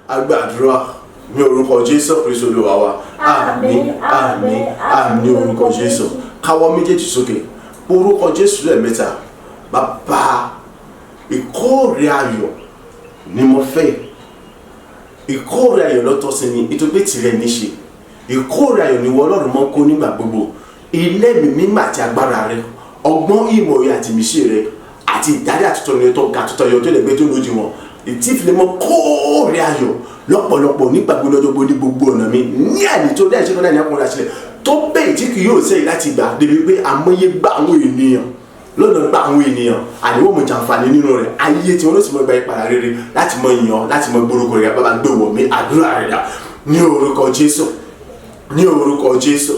agbàdúrà ní orúkọ Jésù Kristi Olúwa wa àmín àmín àmín ní orúkọ Jésù káwọ́ méjèèjì sókè orúkọ Jésù lẹ́ẹ̀mẹ́ta bàbá ìkórè ayọ̀ ni mo fẹ́ ìkórè ayọ̀ lọ́tọ̀ sí ni ìtògbé tirẹ̀ níṣe ìkórè ayọ̀ ni wọ́n Ọlọ́run mọ́ kó nígbà gbogbo ilé mi mímọ́ àti agbára rẹ ọgbọ́n ìmọ̀ òye àti ìmísí rẹ àti ìdarí àtúntò ní tó ga tó tọyọ tó lè gbé tó lójú wọn ìtìfilẹ̀ mọ́ kórè ayọ̀ lọ́pọ̀lọpọ̀ nígbà gbogbo ní gbogbo ọ̀nà mi ní àní tó dá ìṣẹ́kọ̀ọ́ náà ní akọ̀rọ̀ àṣìlẹ̀ tó bẹ́ẹ̀ tí kì yóò sẹ́yìn láti gbà débi pé àmọ́yé gbà àwọn ènìyàn lọ́nà gba àwọn ènìyàn àníwọ̀n mọ̀ jàǹfààní nínú rẹ̀ ayé tí wọ́n ló sì mọ̀ gba ìpàdà rere láti mọ̀ yàn láti mọ̀ gbórúkọ rẹ̀ bàbá gbé wọ̀ mí àdúrà rẹ̀ dà ní orúkọ Jésù ní orúkọ Jésù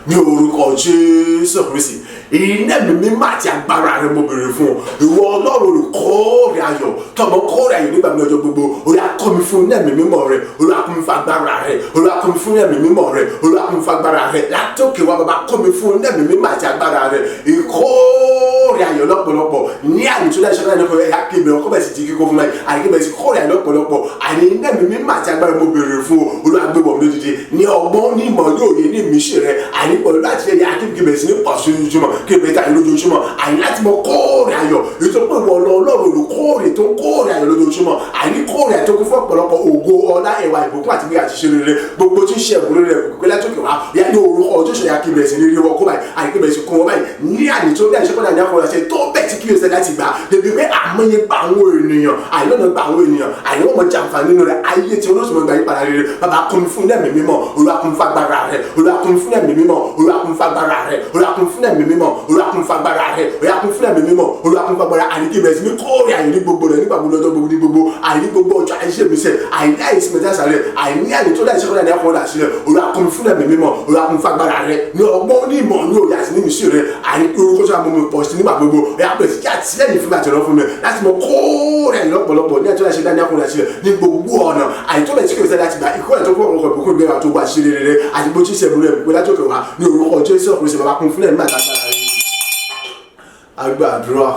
ní orúkọ Jésù Kristi iná ẹ̀mí mímọ́ àti agbára rẹ mo bèrè fún ọ ìwọ Ọlọ́run olùkórè ayọ̀ tọmọ kórè ayọ̀ nígbà mi lọ́jọ́ gbogbo Olúwa kọ́ mi fún ẹ̀mí mímọ́ rẹ Olúwa kọ́ mi fún agbára rẹ Olúwa kọ́ mi fún ẹ̀mí mímọ́ rẹ Olúwa kọ́ mi fún agbára rẹ látòkè wá bàbá kọ́ mi fún ẹ̀mí mímọ́ àti agbára rẹ ìkórè ayọ̀ lọ́pọ̀lọpọ̀ ní àyè tó dáṣẹ́ náà ní ọkọ̀ ẹ̀yà kébẹ̀ ọkọ̀ bẹ̀ sì ti kíkó fún mi àyè bẹ̀ sì kórè ayọ̀ lọ́pọ̀lọpọ̀ àyè ẹ̀mí mímọ́ àti agbára mo bèrè fún Olúwa gbé wọ̀ mí lójijì ní ọgbọ́n ní ìmọ̀ ní òye ní ìmísí rẹ àyè pẹ̀lú láti ẹ̀yà kébẹ̀ sí ní pàṣẹ ojúmọ́ kébẹ̀ ta lójoojúmọ́ àyè láti mọ kóòrè ayọ̀ ètò pé ìwọ Ọlọ́run olùkóòrè tó ń kóòrè ayọ̀ lójoojúmọ́ àyè kóòrè ayọ̀ tó kún fún ọ̀pọ̀lọpọ̀ ògo ọlá ẹwà ìbùkún àti gbígbà àti ṣe rere gbogbo tí ń ṣe ẹ̀bùn rere kò pé látòkè wá yá ní orúkọ ọjọ́ ṣe ya kí bẹ̀rẹ̀ sí ní rí wọn kó báyìí àyè kí bẹ̀rẹ̀ sí kún wọn báyìí ní àyè tó dá ìṣẹ́kọ̀ọ́ ní àkọ́rọ̀ ṣe tó bẹ̀ tí kí yóò ṣe láti gbà débi pé àmọ́yé gba àwọn ènìyàn àyè lọ́nà gba àwọn ènìyàn àyè wọ́n mọ jàǹfààní nínú rẹ̀ ayé tí olóṣèlú gba ìpadà rere bàbá kún fún ẹ̀mí mímọ́ Olúwa kún fún agbára rẹ̀ Olúwa kún fún ẹ̀mí mímọ́ Olúwa kún fún agbára rẹ̀ Olúwa kún fún ẹ̀mí mímọ́ Olúwa kún fún agbára rẹ̀ Olúwa kún fún ẹ̀mí mímọ́ Olúwa kún fún agbára àyíké bẹ̀rẹ̀ sí ní kóòrè àyè ní gbogbo rẹ̀ nígbà gbogbo lọ́jọ́ gbogbo ní gbogbo àyè ní gbogbo ọjọ́ àyè ṣèmi sẹ̀ àyè ní àyè sinmi tẹ́sà rẹ̀ àyè ní àyè tó dá ìṣẹ́kọ̀ọ́ náà ní àkọ́kọ́ àṣìlẹ̀ Olúwa kún fún ẹ̀mí mímọ́ Olúwa kún fún agbára rẹ̀ ní ọgbọ́n ní ìmọ̀ ní òye àti ní ìmísí rẹ̀ àyè orúkọ tó àmọ́ mi pọ̀ sí nígbà gbogbo ẹ̀yà pẹ̀ sí kí àtìlẹ́yìn fún mi àtẹ̀rọ fún mi láti mọ kóòrè àyè lọ́pọ̀lọpọ̀ ní àtúnṣe dání àkọ́kọ́ àṣìlẹ̀ ní gbogbo ọ̀nà àyè tó bẹ̀ tí kò sẹ́ láti gbà ìkọ́ ẹ̀ tó kọ́ ọ̀rọ̀ ìbùkún ìgbéra tó gbà ṣe rere àti bó ti ṣe ìbúrẹ́ ìbùkún látòkè wá ní orúkọ Jésù Kristi bàbá kún fún ẹ̀mí àtàgbára rẹ̀ agbàdúrà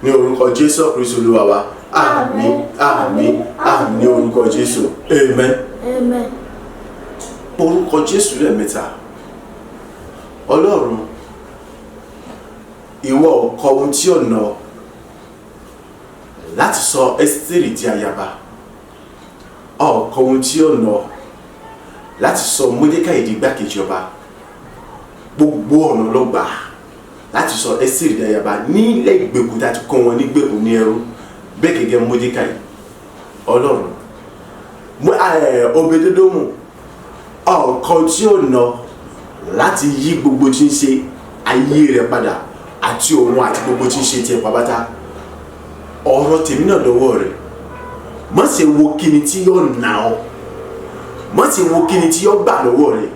ní orúkọ Jésù Kristi Olúwa wa àmín àmín àmín ní orúkọ Jésù amen Amen. orúkọ Jésù lẹ́ẹ̀mẹ́ta Ọlọ́run ìwọ kọ ohun tí ọ̀nà láti sọ Ẹ́sítérì di ayaba ọkọ ohun tí ọ̀nà láti sọ Módékáì di igbákejì ọba gbogbo ọ̀nà ló gbà láti sọ Ẹ́sítérì di ayaba nílẹ̀ ìgbèkùn láti kó wọn ní gbèkùn ní ẹrú bẹ́ẹ̀ gẹ́gẹ́ Módékáì Ọlọ́run Obedédómù ọkọ tí ọ̀nà láti yí gbogbo tí ń ṣe ayé rẹ̀ padà àti òun àti gbogbo tí ń ṣe tiẹ̀ pàbátá. Ọ̀rọ̀ tèmi náà lọ́wọ́ rẹ̀. Má ṣe wo kíni tí yóò nà ọ́. Má ṣe wo kíni tí yóò gbà lọ́wọ́ rẹ̀.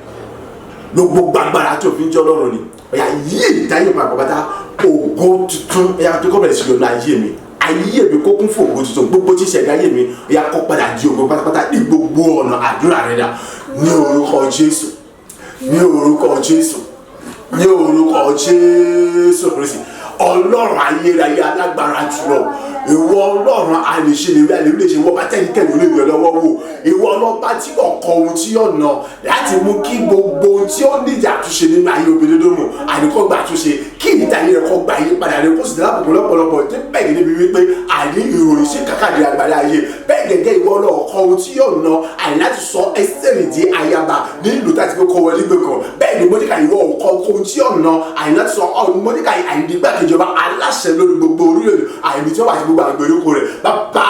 Gbogbo agbára tó fi ń jẹ́ Ọlọ́run ni. Ọ̀yà yí ìdáyé pàbátá ògo tuntun ẹ̀yà tó kọ́ bẹ̀rẹ̀ sí yọ̀nà ayé mi. Ayé mi kó kún fún ògo tuntun. Gbogbo tí ìṣẹ̀dá ayé mi ọ̀yà kó padà di ògo pátápátá ní gbogbo ọ̀nà àdúrà rẹ̀ dà. Ní orúkọ Jésù. Ní orúkọ Jésù. Ní orúkọ Jésù Kristi. Ọlọ́run ayérayé alágbára jùlọ. Ìwọ Ọlọ́run àlèṣe lè ṣe wọ́n bá tẹ́nikẹ́ni olè yọ lọ́wọ́ wò. Ìwọ ọlọ́ba tí ọkọ̀ ohun tí ó nà láti mú kí gbogbo ohun tí ó níjà àtúnṣe nínú ayé obìnrin lómù àníkọ́ gba àtúnṣe kí ìdáyé rẹ̀ kọ́ gba ayé padà rẹ̀ kó sì dára pọ̀ lọ́pọ̀lọpọ̀ tí bẹ́ẹ̀ níbi wípé àní ìròyìn sí kàkàdé àgbàlá ayé bẹ́ẹ̀ gẹ́gẹ́ ìwọ ọlọ́ọ̀kọ́ ohun tí yóò nà àní láti sọ Ẹ́sítérì di ayaba nílùú tàbí pé kọ́ wọlé gbé kan bẹ́ẹ̀ ni Módékáì ìwọ ọkọ̀ ohun tí yóò nà àní láti sọ Módékáì àìdígbàkejì ọba aláṣẹ lórí gbogbo orílẹ̀-èdè àìní tí wọ́n wà sí gbogbo àgbèríko rẹ̀ bàbá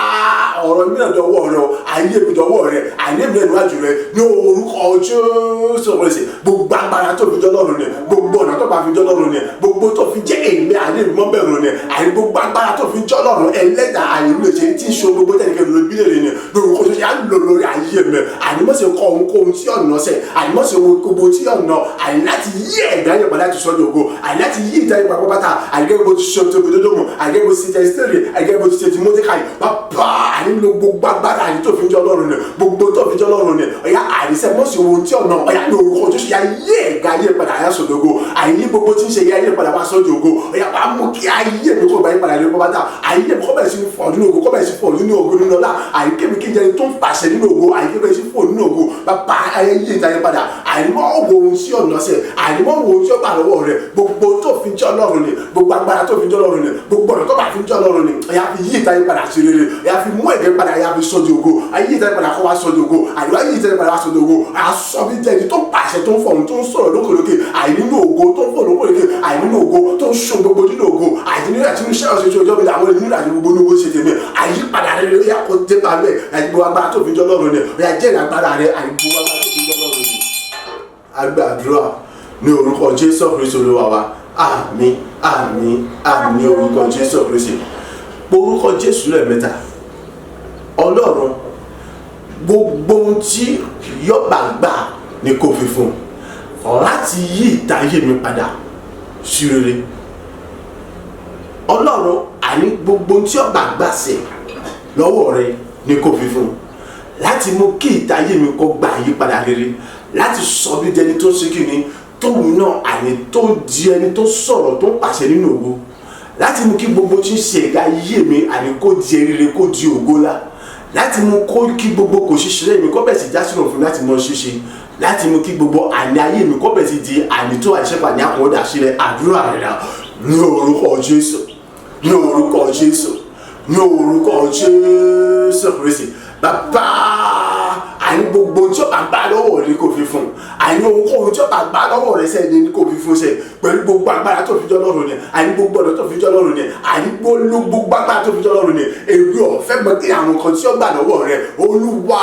ọ̀rọ̀ mìíràn dọwọ́ rẹ̀ ayé mi dọwọ́ rẹ̀ àìní mi níwájú rẹ̀ ní orúkọ Jésù Kristi gbogbo agbára tó fi jọ́ lọ́rùn ni gbogbo ọ̀nà tó bá fi jọ́ lọ́rùn ni gbogbo tó fi jẹ́ èmi àìní mi mọ́ bẹ̀rù ni àìní gbogbo agbára tó fi jọ́ lọ́rùn ẹlẹ́dàá àìní lè ṣe tí ń ṣe gbogbo tẹ̀lé lórí bílẹ̀ ni lórúkọ tó ṣe á lò lórí ayé mi àìní mọ̀ sí kọ́ ohun tí ọ̀nà sẹ̀ àìní mọ̀ sí gbogbo tí ọ̀nà àìní láti yí ẹ̀dá yẹn padà ti sọ́dọ̀ ògo àìní láti yí ìdá yẹn padà pátá àìní bó ti ṣe tóbi dódòmù àìní bó ti ṣe Ẹ́sítérì àìní bó ti ṣe ti Módékáì bàbá àìní lo gbogbo agbára àìní tó fi jọ́ lọ́rùn ni gbogbo tó fi jọ́ lọ́rùn ni ọ̀yá àìníṣẹ́ mọ̀ sí ohun tí ọ̀nà ọ̀yá ní orúkọ tó ṣe yá yí ẹ̀dá yẹn padà yá sọ́dọ̀ ògo àìní gbogbo tí ń ṣe yá yẹn padà wá sọ́dọ̀ ògo ọ̀yá bá mú kí ayé mi kó bá yín padà lé bọ́bá dà ayé mi kọ́ bẹ̀rẹ̀ sí fọ̀ nínú ògo kọ́ bẹ̀rẹ̀ sí fọ̀ nínú ògo nínú ọlá àyíké mi kí n jẹ́ tó ń pàṣẹ nínú ògo àyíké bẹ̀rẹ̀ sí fọ̀ nínú ògo bàbá ayé yí ìta yẹn padà àìnímọ̀ wo ohun sí ọ̀nà sẹ̀ àìnímọ̀ wo ohun tí ó gbà lọ́wọ́ rẹ̀ gbogbo tó fi jẹ́ Ọlọ́run ni gbogbo agbára tó fi jẹ́ Ọlọ́run ni gbogbo ọ̀nà tó bá fi jẹ́ Ọlọ́run ni ọ̀yà fi yí ìta yẹn padà sí rere ọ̀yà fi mú ẹ̀gẹ́ padà ọ̀yà fi sọ́dọ̀ ògo ayé yí ìta yẹn padà kọ́ wá sọ́dọ̀ ògo àyíwá yí ìta yẹn padà wá sọ́dọ̀ ògo àsọ̀bí jẹ́ni tó pàṣẹ tó ń fọ̀ tó ń sọ̀rọ̀ lókèlókè àìnínú ògo tó ń fọ̀ lókèlókè àìnínú ògo tó ń sọ gbogbo nínú ògo àìnínú àti iṣẹ́ ọ̀sẹ̀ ọjọ́ mi làwọn ènìyàn àti gbogbo olówó ṣe tèmi àyípadà rẹ ó yà kó dé bá bẹ́ẹ̀ àìgbò agbára tó fi jọ́ lọ́rùn ni ó yà jẹ́ agbára rẹ àìgbò agbára tó fi jọ́ lọ́rùn ni. Àgbàdúrà ní orúkọ Jésù Kristi Olúwa wa àmín àmín àmín orúkọ Jésù Kristi orúkọ Jésù lẹ́ẹ̀mẹ́ta Ọlọ́run gbogbo ohun tí yọba gbà ní kò fi fún láti yí ìdáyé mi padà sí rere Ọlọ́run àní gbogbo ohun tí yọba gbà sẹ̀ lọ́wọ́ rẹ ní kò fi fún láti mú kí ìdáyé mi kó gba àyípadà rere láti sọ bí dẹni tó ṣe kíni tóun náà àní tó di ẹni tó sọ̀rọ̀ tó pàṣẹ nínú ògo láti mú kí gbogbo tí ń ṣe ẹ̀dá ayé mi àní kó di rere kó di ògo lá láti mú kí gbogbo kò ṣiṣẹ́ mi kó bẹ̀ sí jásùnà fún láti mọ ṣíṣe láti mú kí gbogbo àní ayé mi kó bẹ̀ sí di àní tó àìṣẹ́pà ní àkọ́dà sílẹ̀ àdúrà rẹ̀ ní orúkọ Jésù ní orúkọ Jésù ní orúkọ Jésù Kristi bàbá àní gbogbo tí ó bá gbá lọ́wọ́ rẹ kò fi fún àní ohunkóhun tí ó bá gbá lọ́wọ́ rẹ sẹ́ni kò fi fún sẹ́ pẹ̀lú gbogbo agbára tó fi jọ́ lọ́rùn ni àní gbogbo ọ̀nà tó fi jọ́ lọ́rùn ni àní gbogbo agbára tó fi jọ́ lọ́rùn ni èrè ọ̀fẹ́ gbọ́ kí àwọn kan tí ó gbà lọ́wọ́ rẹ Olúwa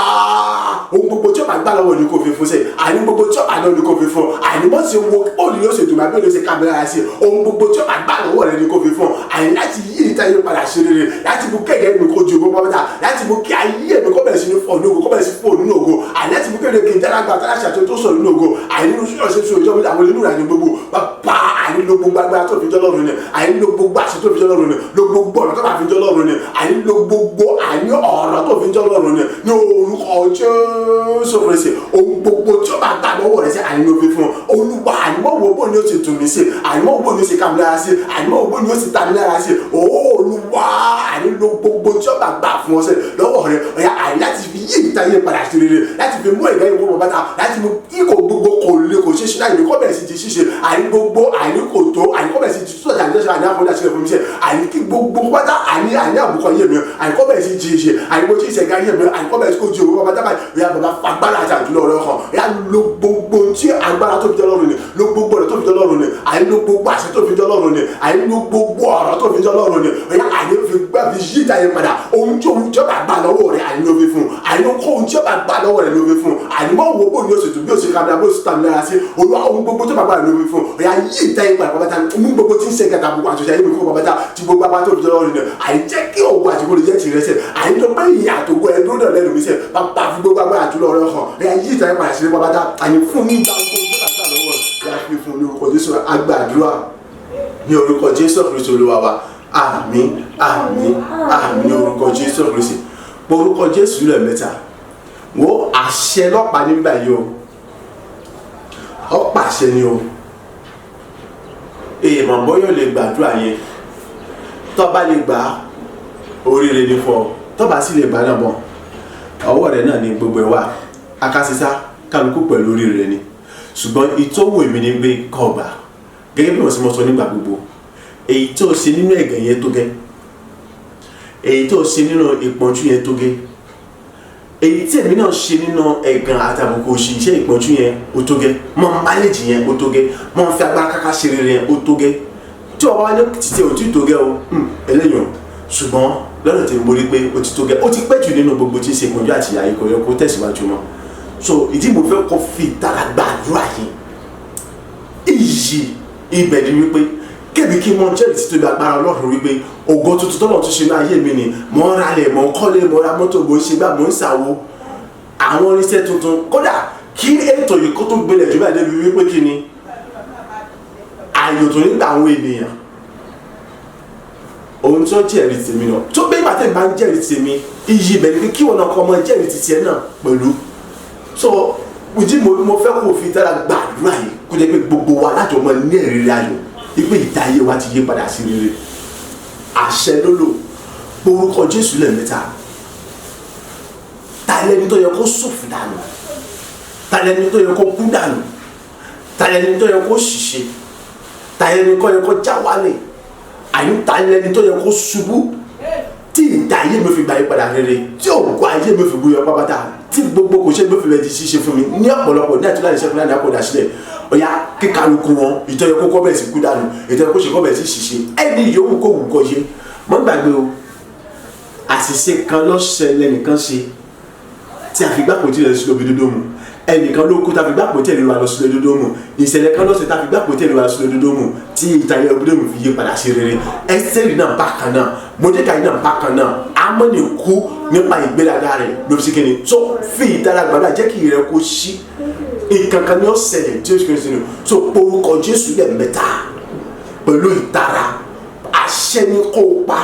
ohun gbogbo tí ó bá gbá lọ́wọ́ ni kò fi fún sẹ́ àní gbogbo tí ó bá lọ́wọ́ ni kò fi fún àní mọ́ sí wo òní yóò ṣètò àbí òní ṣe kábẹ́rẹ́ sí ohun gbogbo tí ó bá gbá lọ́wọ́ rẹ ni kò fi fún àní láti yí ìta yẹn padà ṣe rere láti mú kẹ̀kẹ́ mi kó ju ogun pátá láti mú kí ayé mi kó bẹ̀rẹ̀ sí ní fọ̀ ní ogun kó bẹ̀rẹ̀ sí fọ̀ nínú ògo àní láti mú kéde kí n dára gba àtàlàṣà tó sọ̀rọ̀ nínú ògo àní nínú ṣíṣọ́ ṣe sọ ìjọba àwọn onínú ìrìnàjò gbogbo bàbá àní lo gbogbo agbára tó fi jọ́ lọ́rùn ni àní lo gbogbo àṣẹ tó fi jọ́ lọ́rùn ni lo gbogbo ọ̀nà tó bá fi jọ́ lọ́rùn ni àní lo gbogbo àní ọ̀rọ̀ tó fi jọ́ lọ́rùn ni ní orúkọ Jésù Kristi ohun gbogbo tí ó bá gbà lọ́wọ́ rẹ̀ sí àní ló fi fún Olúwa àní mọ́ wo bó ni ó ti tù mí sí àní mọ́ wo bó ni ó ti kà mí lára sí àní mọ́ wo bó ni ó ti ta mí lára sí Olúwa àní lo gbogbo tí ó bá gbà fún ọ sí lọ́wọ́ rẹ̀ ọ̀yà àní láti fi yí ìta yé padà sí rere láti fi mú ẹ̀gá ìwé wọn bàtà láti mú ikọ̀ gbogbo kò lè kò ṣe ṣe láì ní kọ́ bẹ̀rẹ̀ sí ti ṣíṣe àní gbogbo àní kò tó àní kọ́ bẹ̀rẹ̀ sí ti tó ṣàjà níjọ́sọ àní àfọwọ́dà sílẹ̀ fún mi ṣe àní kí gbogbo pátá àní àbùkọ yé mi àní kọ́ bẹ̀rẹ̀ sí ti ṣe àní bó ti ṣẹ̀gá yé mi àní kọ́ bẹ̀rẹ̀ sí kò ju òwúrọ̀ pátá báyìí ìyá bàbá fagbára àti àdúrà ọ̀rọ̀ kan ìyá lo gbogbo tí agbára tó fi jẹ́ lọ́rùn ni lo gbogbo ọ̀rọ̀ tó fi jẹ́ lọ́rùn ni àní àìló gbogbo àṣẹ tó fi jọ lọ́rùn ni àìló gbogbo ọ̀rọ̀ tó fi jọ lọ́rùn ni ọ̀yà àìló fi gbà fi yí ìdáyé padà ohun tí òun jọba gbà lọ́wọ́ rẹ̀ àìló fi fún àìló kó ohun tí ọba gbà lọ́wọ́ rẹ̀ ló fi fún àìmọ́ wo bó ni oṣù tó bí oṣù kábíyà bó oṣù tàbí lára sí olúwa ohun gbogbo tó bá gbà ló fi fún ọ̀yà yí ìdáyé padà pàpàtà ohun gbogbo tí ń ṣe kẹta gbogbo àtúnṣe ayé mi fún pàpàtà tí gbogbo apá tó fi jọ lọ́rùn ni àìjẹ́ kí òògùn àti olùjẹ́ ti rẹ̀ sẹ̀ àìjọ pé ìyá àtògbò ẹ̀ dúró lẹ́nu mi sẹ̀ bàbá fi gbogbo agbára àtúlọ rẹ̀ hàn ọ̀yà yí ìdáyé padà sí pàpàtà àyè fún ní ìgbà fún orúkọ Jésù agbàdúrà ní orúkọ Jésù Kristi Olúwa wa àmín àmín àmín orúkọ Jésù Kristi orúkọ Jésù lẹ́ẹ̀mẹ́ta wo àṣẹ lọ́pàá nígbà yìí o ọ̀pá àṣẹ ni o èèmọ̀ bọ́yọ̀ lè gbàdúrà yẹn tó bá lè gbà oríire ní fọ tó bá sì lè gbà náà bọ̀ ọwọ́ rẹ̀ náà ní gbogbo ẹ̀ wà akásísá kálukú pẹ̀lú oríire ni ṣùgbọ́n ìtọ́wò èmi ní gbé kọgbà gẹ́gẹ́ bí wọ́n sì mọ́ sọ nígbà gbogbo èyí tó ṣe nínú ẹ̀gàn yẹn tó gẹ́ èyí tó ṣe nínú ìpọ́njú yẹn tó gẹ́ èyí tí èmi náà ṣe nínú ẹ̀gàn àtàbùkù òṣìṣẹ́ ìpọ́njú yẹn ó tó gẹ́ mọ́ máléjì yẹn ó tó gẹ́ mọ́ fi agbára káká ṣe rere yẹn ó tó gẹ́ tí ọba wá ní títí ò tí tó gẹ́ o ẹlẹ́yìn ṣùgbọ́n lọ́dọ̀ tí mo rí pé ó ti tó gẹ́ ó ti pẹ́ jù nínú gbogbo tí ń ṣe ìpọ́njú àti ìyà ikọ̀ yẹ kó tẹ̀síwájú mọ́ so ìdí mo fẹ́ kọ́ fi ìtara gbàdúrà yìí iyì ibẹ̀ ni wípé kébì kí mo jẹ́rìí títí agbára Ọlọ́run wípé ògo tuntun tọ́lọ̀ tún ṣe ní ayé mi ni mo ń ralẹ̀ mo ń kọ́lé mo ra mọ́tò mo ń ṣe gbà mo ń ṣàwo àwọn oníṣẹ́ tuntun kódà kí ètò yìí kó tó gbélé jù bá débi wípé kí ni àyò tó nígbà àwọn ènìyàn ohun tó jẹ́rìí tèmi náà tó bẹ́ẹ̀ bá tẹ̀ bá ń jẹ́rìí tèmi iyì ibẹ̀ ni pé kí wọn náà kọ́ ọmọ jẹ́rìí títí ẹ náà pẹ̀lú so ìdí mo fẹ́ kó fi tára gbàdúrà yìí kó jẹ́ pé gbogbo wa láti ọmọ ní ẹ̀rí ayọ̀ wípé ìdáyé wa ti yí padà sí rere àṣẹ lólò orúkọ Jésù lẹ́ẹ̀mẹ́ta ta lẹni tó yẹ kó ṣòfò dànù ta lẹni tó yẹ kó kú dànù ta lẹni tó yẹ kó ṣìṣe ta lẹni tó yẹ kó já wálẹ̀ àyè ta lẹni tó yẹ kó ṣubú tí ìdáyé mi fi gbà yí padà rere tí òkú ayé mi fi búyọ pápátá tí gbogbo kò ṣe gbé fi bẹ di ṣíṣe fún mi ní ọ̀pọ̀lọpọ̀ ní àtúntò àìṣe fúnra ní àpòdà sílẹ̀ ọ̀yá kíkálukú wọn ìjọyẹ kó kọ́ bẹ̀ sí kú dànù ìjọyẹ kó ṣe kọ́ bẹ̀ sí ṣiṣẹ́ ẹni yòówù kó wù kọ́ ṣe mọ́ gbàgbé o àṣìṣe kan lọ́sẹ̀lẹ̀ nìkan ṣe tí a fi gbàpò tí lè sí lóbi dúdú mu ẹnìkan ló kú tá a fi gbàpò tí lè wà lọ sí lóbi dúdú mu ìṣẹ̀lẹ̀ kan lọ́sẹ̀ tá a fi gbàpò tí lè wà lọ sí lóbi dúdú mu tí ìtàyẹ̀ òbí dòmù fi yé padà sí rere Ẹ́sítérì náà bákan náà Módékáì náà bákan náà Ámánì kú nípa ìgbéraga rẹ̀ lóbi sí kíni tó fi ìdára gbàdúrà jẹ́ kí ìrẹ́ kó ṣí ìkankan ní ọ̀sẹ̀lẹ̀ tí ó ṣe sínú tó orúkọ Jésù lẹ́ẹ̀mẹ́ta pẹ̀lú ìtara àṣẹ ní kó pa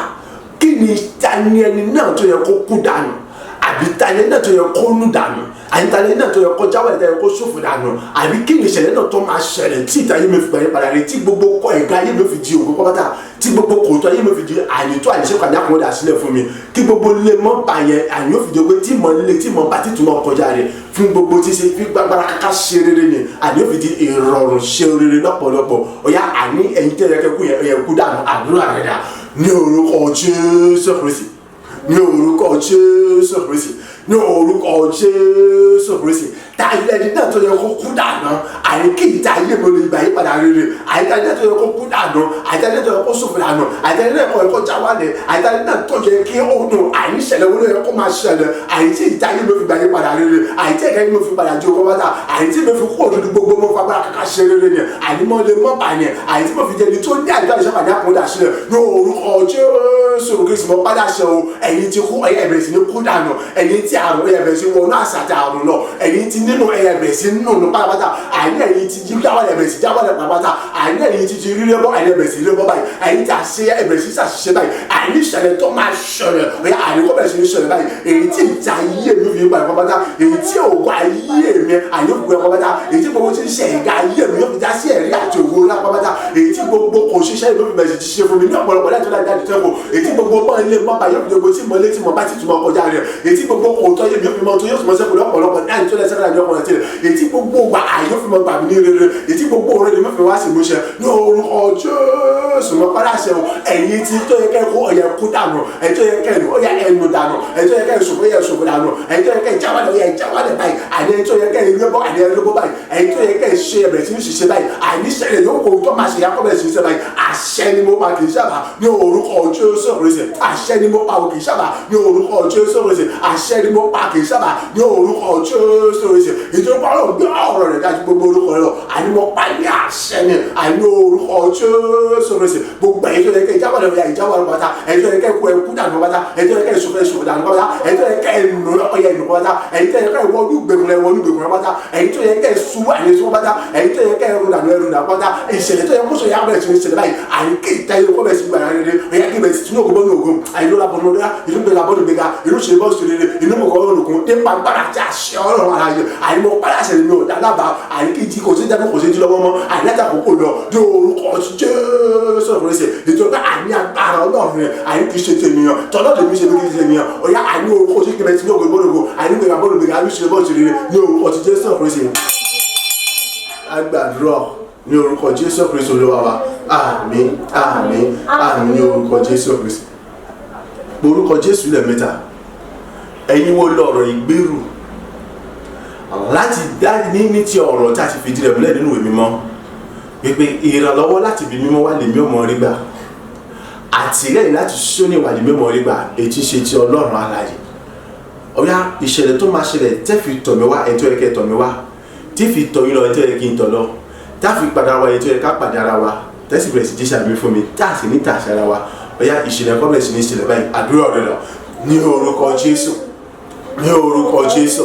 kí ni tani ẹni náà tó yẹ kó kú dànù àbí tani náà tó yẹ kó nù dànù àbí tani náà tó yẹ kó jáwé tó yẹ kó ṣòfò dànù àbí kí ni ìṣẹ̀lẹ̀ náà tó máa ṣẹlẹ̀ tí ìtayé mi fi gbà yín padà rẹ̀ tí gbogbo kọ ẹ̀ka ayé mi fi di òkú pátá tí gbogbo kòtò ayé mi fi di àyètò àyèṣe kàdé àkọọ́dà sílẹ̀ fún mi kí gbogbo lè mọ́ bá yẹn àyè ó fi di pé tí mọ̀ nílé tí mọ̀ bá ti tún mọ̀ kọjá rẹ̀ fún gbogbo tí ṣe fi gbàgbára kàkà ṣe rere ni àyè ó fi di ìrọ̀rùn ṣe rere lọ́pọ̀lọpọ̀ ọ̀yá àní ẹ̀yin tẹ́ yẹ kú dànù àdúrà rẹ̀ dà ní orúkọ Jésù Kristi ní orúkọ Jésù Kristi ní orúkọ Jésù Kristi táyẹ̀dì náà tó yẹ kó kú dànù àyíkí ìtayé mo lè gbà yí padà rere àyíkáyé náà tó yẹ kó kú dànù àyíkáyé náà tó yẹ kó ṣòfò dànù àyíkáyé náà tó yẹ kó já wálẹ̀ àyíkáyé náà tó yẹ kí ó dùn àyíṣẹ̀lẹ̀ wo ló yẹ kó máa ṣẹlẹ̀ àyíkí ìtayé mo fi gbà yí padà rere àyíkí ìtayé mo fi padà jó kọ́ bàtà àyíkí mo fi kú òdodo gbogbo mo fagbára kàkà ṣe rere ni àyímọ́ lè mọ́ bà yẹn àyíkí mo fi jẹ́ni tó ní àyíká ìṣẹ́ pàdé àkọ́dà sílẹ̀ ní orúkọ Jésù Kristi mo padà ṣe o ẹ̀yin ti kú ẹ̀yẹ bẹ̀rẹ̀ sí ní kú dànù ẹ̀yin ti àrùn ẹ̀yẹ bẹ̀rẹ̀ sí wọnú àṣà àti àrùn náà ẹ̀yin ti nínú ẹ̀yẹ bẹ̀rẹ̀ sí nínú pátápátá àyìn ẹ̀yin ti jí jáwọ́ ẹ̀yẹ bẹ̀rẹ̀ sí jáwọ́ ẹ̀yẹ pátápátá àyìn ẹ̀yin ti rí rẹ́bọ́ ẹ̀yẹ bẹ̀rẹ̀ sí rẹ́bọ́ báyìí ẹ̀yin ti àṣẹ ẹ̀yẹ bẹ̀rẹ̀ sí ṣàṣìṣe báyìí àyìn ìṣẹ̀lẹ̀ tó máa ṣẹlẹ̀ ẹ̀yà àyìn kó bẹ̀rẹ̀ sí ní ṣẹlẹ̀ báyìí èyí tí ìjà ayé mi fi gbà pátápátá èyí tí ògo ayé mi àyìn ògo pátápátá èyí tí gbogbo ti ń ṣe ẹ̀gá ayé mi yóò fi já sí ẹ̀rí àti ògo ńlá pátápátá èyí tí gbogbo kò ṣiṣẹ́ ìlú fi bẹ̀rẹ̀ sí ṣe fún mi ní ọ̀pọ̀lọpọ̀ láti ọ̀dà ìdájọ́ tẹ́kọ̀ èyí tí gbogbo mọ́ ilé mọ́ bá yóò fi gbogbo tí mo lé tí mo bá ti túmọ̀ kọjá rẹ̀ èyí tí gbogbo kò tọ́ yé mi yóò fi mọ́ tó yóò fi mọ́ sẹ́kù lọ́pọ̀lọpọ̀ láti tó lẹ́sẹ̀ láti ọkùnrin tilẹ̀ èyí tí gbogbo gbà àyè fi mọ́ gbà mí ní rere èyí tí gbogbo òrèlè mọ́ fi wá sí ìmúṣẹ ní orúkọ Jésù mọ́ padà ṣe o ẹ̀yin tí tó yẹ kẹ́ kó ọ̀yẹ kú dànù ẹ̀yin tó yẹ kẹ́ ẹ̀nu ọ̀yẹ ẹ̀nu dànù ẹ̀yin tó yẹ kẹ́ ṣòfò yẹ ṣòfò dànù ẹ̀yin tó yẹ kẹ́ jáwálẹ̀ ọ̀yẹ jáwálẹ̀ báyìí àdéhìn tó yẹ kẹ́ ẹ̀rẹ́bọ̀ àdéhìn ẹ̀rẹ́bọ̀ báyìí ẹ̀yin tó yẹ kẹ́ ṣe ẹ̀bẹ̀rẹ̀ sí ní ṣiṣẹ́ báyìí àìní ṣẹlẹ̀ yóò kó tó máa ṣe yẹn kọ́bẹ̀ sí sẹ́bàá àṣẹ ni mo pa kì í sábà ní orúkọ Jésù Kristi àṣẹ ni mo pa kì í sábà ní orúkọ Jésù Kristi àṣẹ ni mo pa kì í sábà ní orúkọ Jésù Kristi ìjọba ọ̀rọ̀ gbé ọ̀rọ̀ rẹ̀ dájú gbogbo orúkọ rẹ̀ lọ àní mo pa ní àṣẹ ni àní orúkọ Jésù Kristi gbogbo ẹ̀yìn tó yẹ kẹ́ ìjábọ̀ lọ́wọ́ ìjábọ̀ lọ́wọ́ bàtà ẹ̀yìn tó yẹ kẹ́ kú ẹ̀kú dànù bàtà ẹ̀yìn tó yẹ kẹ́ ìṣòfò dànù bàtà ẹ̀yìn tó yẹ kẹ́ ẹ̀nù ọ̀yẹ̀ ẹ̀nù bàtà ẹ̀yìn tó yẹ kẹ́ ìwọ́lú gbẹ̀kùnrẹ̀ bàtà ẹ̀yìn tó yẹ kẹ́ ìṣubú àyẹ̀sọ́ bàtà ẹ̀yìn tó yẹ kẹ́ ẹ̀rù dànù bàtà ìṣẹ̀lẹ̀ tó yẹ kó sọ yà bẹ̀rẹ̀ sí ní ṣẹlẹ̀ báyìí àyíké ìtayé kó bẹ̀rẹ̀ sí gbàrà rere ẹ̀yà kí bẹ̀rẹ̀ sí tinú ògùn bọ́ọ̀lù ògùn àyìnló la bọ́ọ̀lù lọ́dá inú gbẹ̀gà bọ́ọ̀lù gbẹ̀gà inú ṣe bọ́ọ̀lù sí rere inú mọ̀kọ́ olùkún nípa gbára àti àṣẹ ọ̀rọ̀ ara yẹ àyìnbó pàṣẹ mi ò dálábà àyíké jí kò sí dáná kò sí jí lọ́wọ́ mọ́ àyìnláta kò kò lọ ní orúkọ Jésù Kristi nítorí àní agbára Ọlọ́run rẹ̀ àyíké ṣe tèmíyàn tọ́lọ́ tèmi ṣe méjì tèmíyàn ọ̀yá àní orúkọ sí kẹmẹ tí ní ògùn bọ́ọ̀lù ògùn àyín gbẹ̀gà bọ́ọ̀lù gbẹ̀gà inú ṣe bọ́ọ̀lù sí rere ní orúkọ Jésù Kristi agbàdúrà ní orúkọ Jésù Kristi Olúwa wa àmín àmín àmín ní orúkọ Jésù Kristi orúkọ Jésù lẹ́ẹ̀mẹ́ta ẹ̀yin wo lọ̀rọ̀ ìgbérù láti dá ní ti ọ̀rọ̀ tí a ti fi díẹ̀ múlẹ̀ nínú ìwé mímọ́ pípé ìrànlọ́wọ́ láti ibi mímọ́ wà lèmi ọmọ rí gbà àtìlẹ́yìn láti ṣó ní ìwà lèmi ọmọ rí gbà ètí ṣe ti Ọlọ́run alààyè ọ̀yá ìṣẹ̀lẹ̀ tó máa ṣẹlẹ̀ tẹ́ fi tọ̀ mí wá ẹ̀ tó yẹ kẹ́ tọ̀ mí wá tí fi tọ̀ yín lọ ẹ̀ tó yẹ kí n tọ̀ lọ tá fi padà wá ẹ̀ tó yẹ ká padà ara wa tẹ́sí bẹ̀rẹ̀ sí jíṣà mi fún mi tá sì ní tàṣà ara wa ọ̀yá ìṣẹ̀lẹ̀ kọ́ bẹ̀rẹ̀ sí ní ìṣẹ̀lẹ̀ báyìí àdúrà rẹ̀ lọ ní orúkọ Jésù ní orúkọ Jésù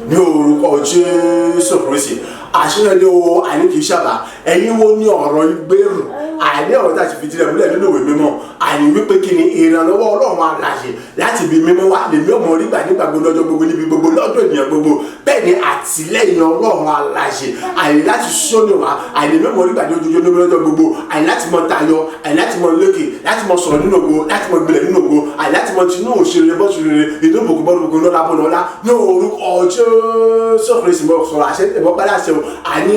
ní orúkọ Jésù Kristi àṣírí ni o àní kì í ṣàbà ẹ̀yin wo ní ọ̀rọ̀ ìgbérù àní ọ̀rọ̀ tá a ti fi tirẹ̀ múlẹ̀ nínú ìwé mímọ́ àní wípé kí ni ìrànlọ́wọ́ Ọlọ́run alààyè láti ibi mímọ́ wá lèmi ọmọ orí gbà nígbà gbogbo lọ́jọ́ gbogbo níbi gbogbo lọ́dọ̀ ènìyàn gbogbo bẹ́ẹ̀ ni àtìlẹ́yìn Ọlọ́run alààyè àní láti sọ́nù wá àní lèmi ọmọ orí gbà ní ojoojúmọ́ níbi lọ́jọ́ gbogbo àní láti mọ tayọ àní láti mọ lékè láti mọ sọ̀rọ̀ nínú ògo láti mọ gbilẹ̀ nínú ògo àní láti mọ tinú òṣèré bọ́ ṣèré ìdóbòkú bọ́ọ̀lù lọ́la bọ́ lọ́la ní orúkọ Jésù Kristi mọ̀ sọ̀rọ̀ àṣẹ ìbọn padà ṣe àní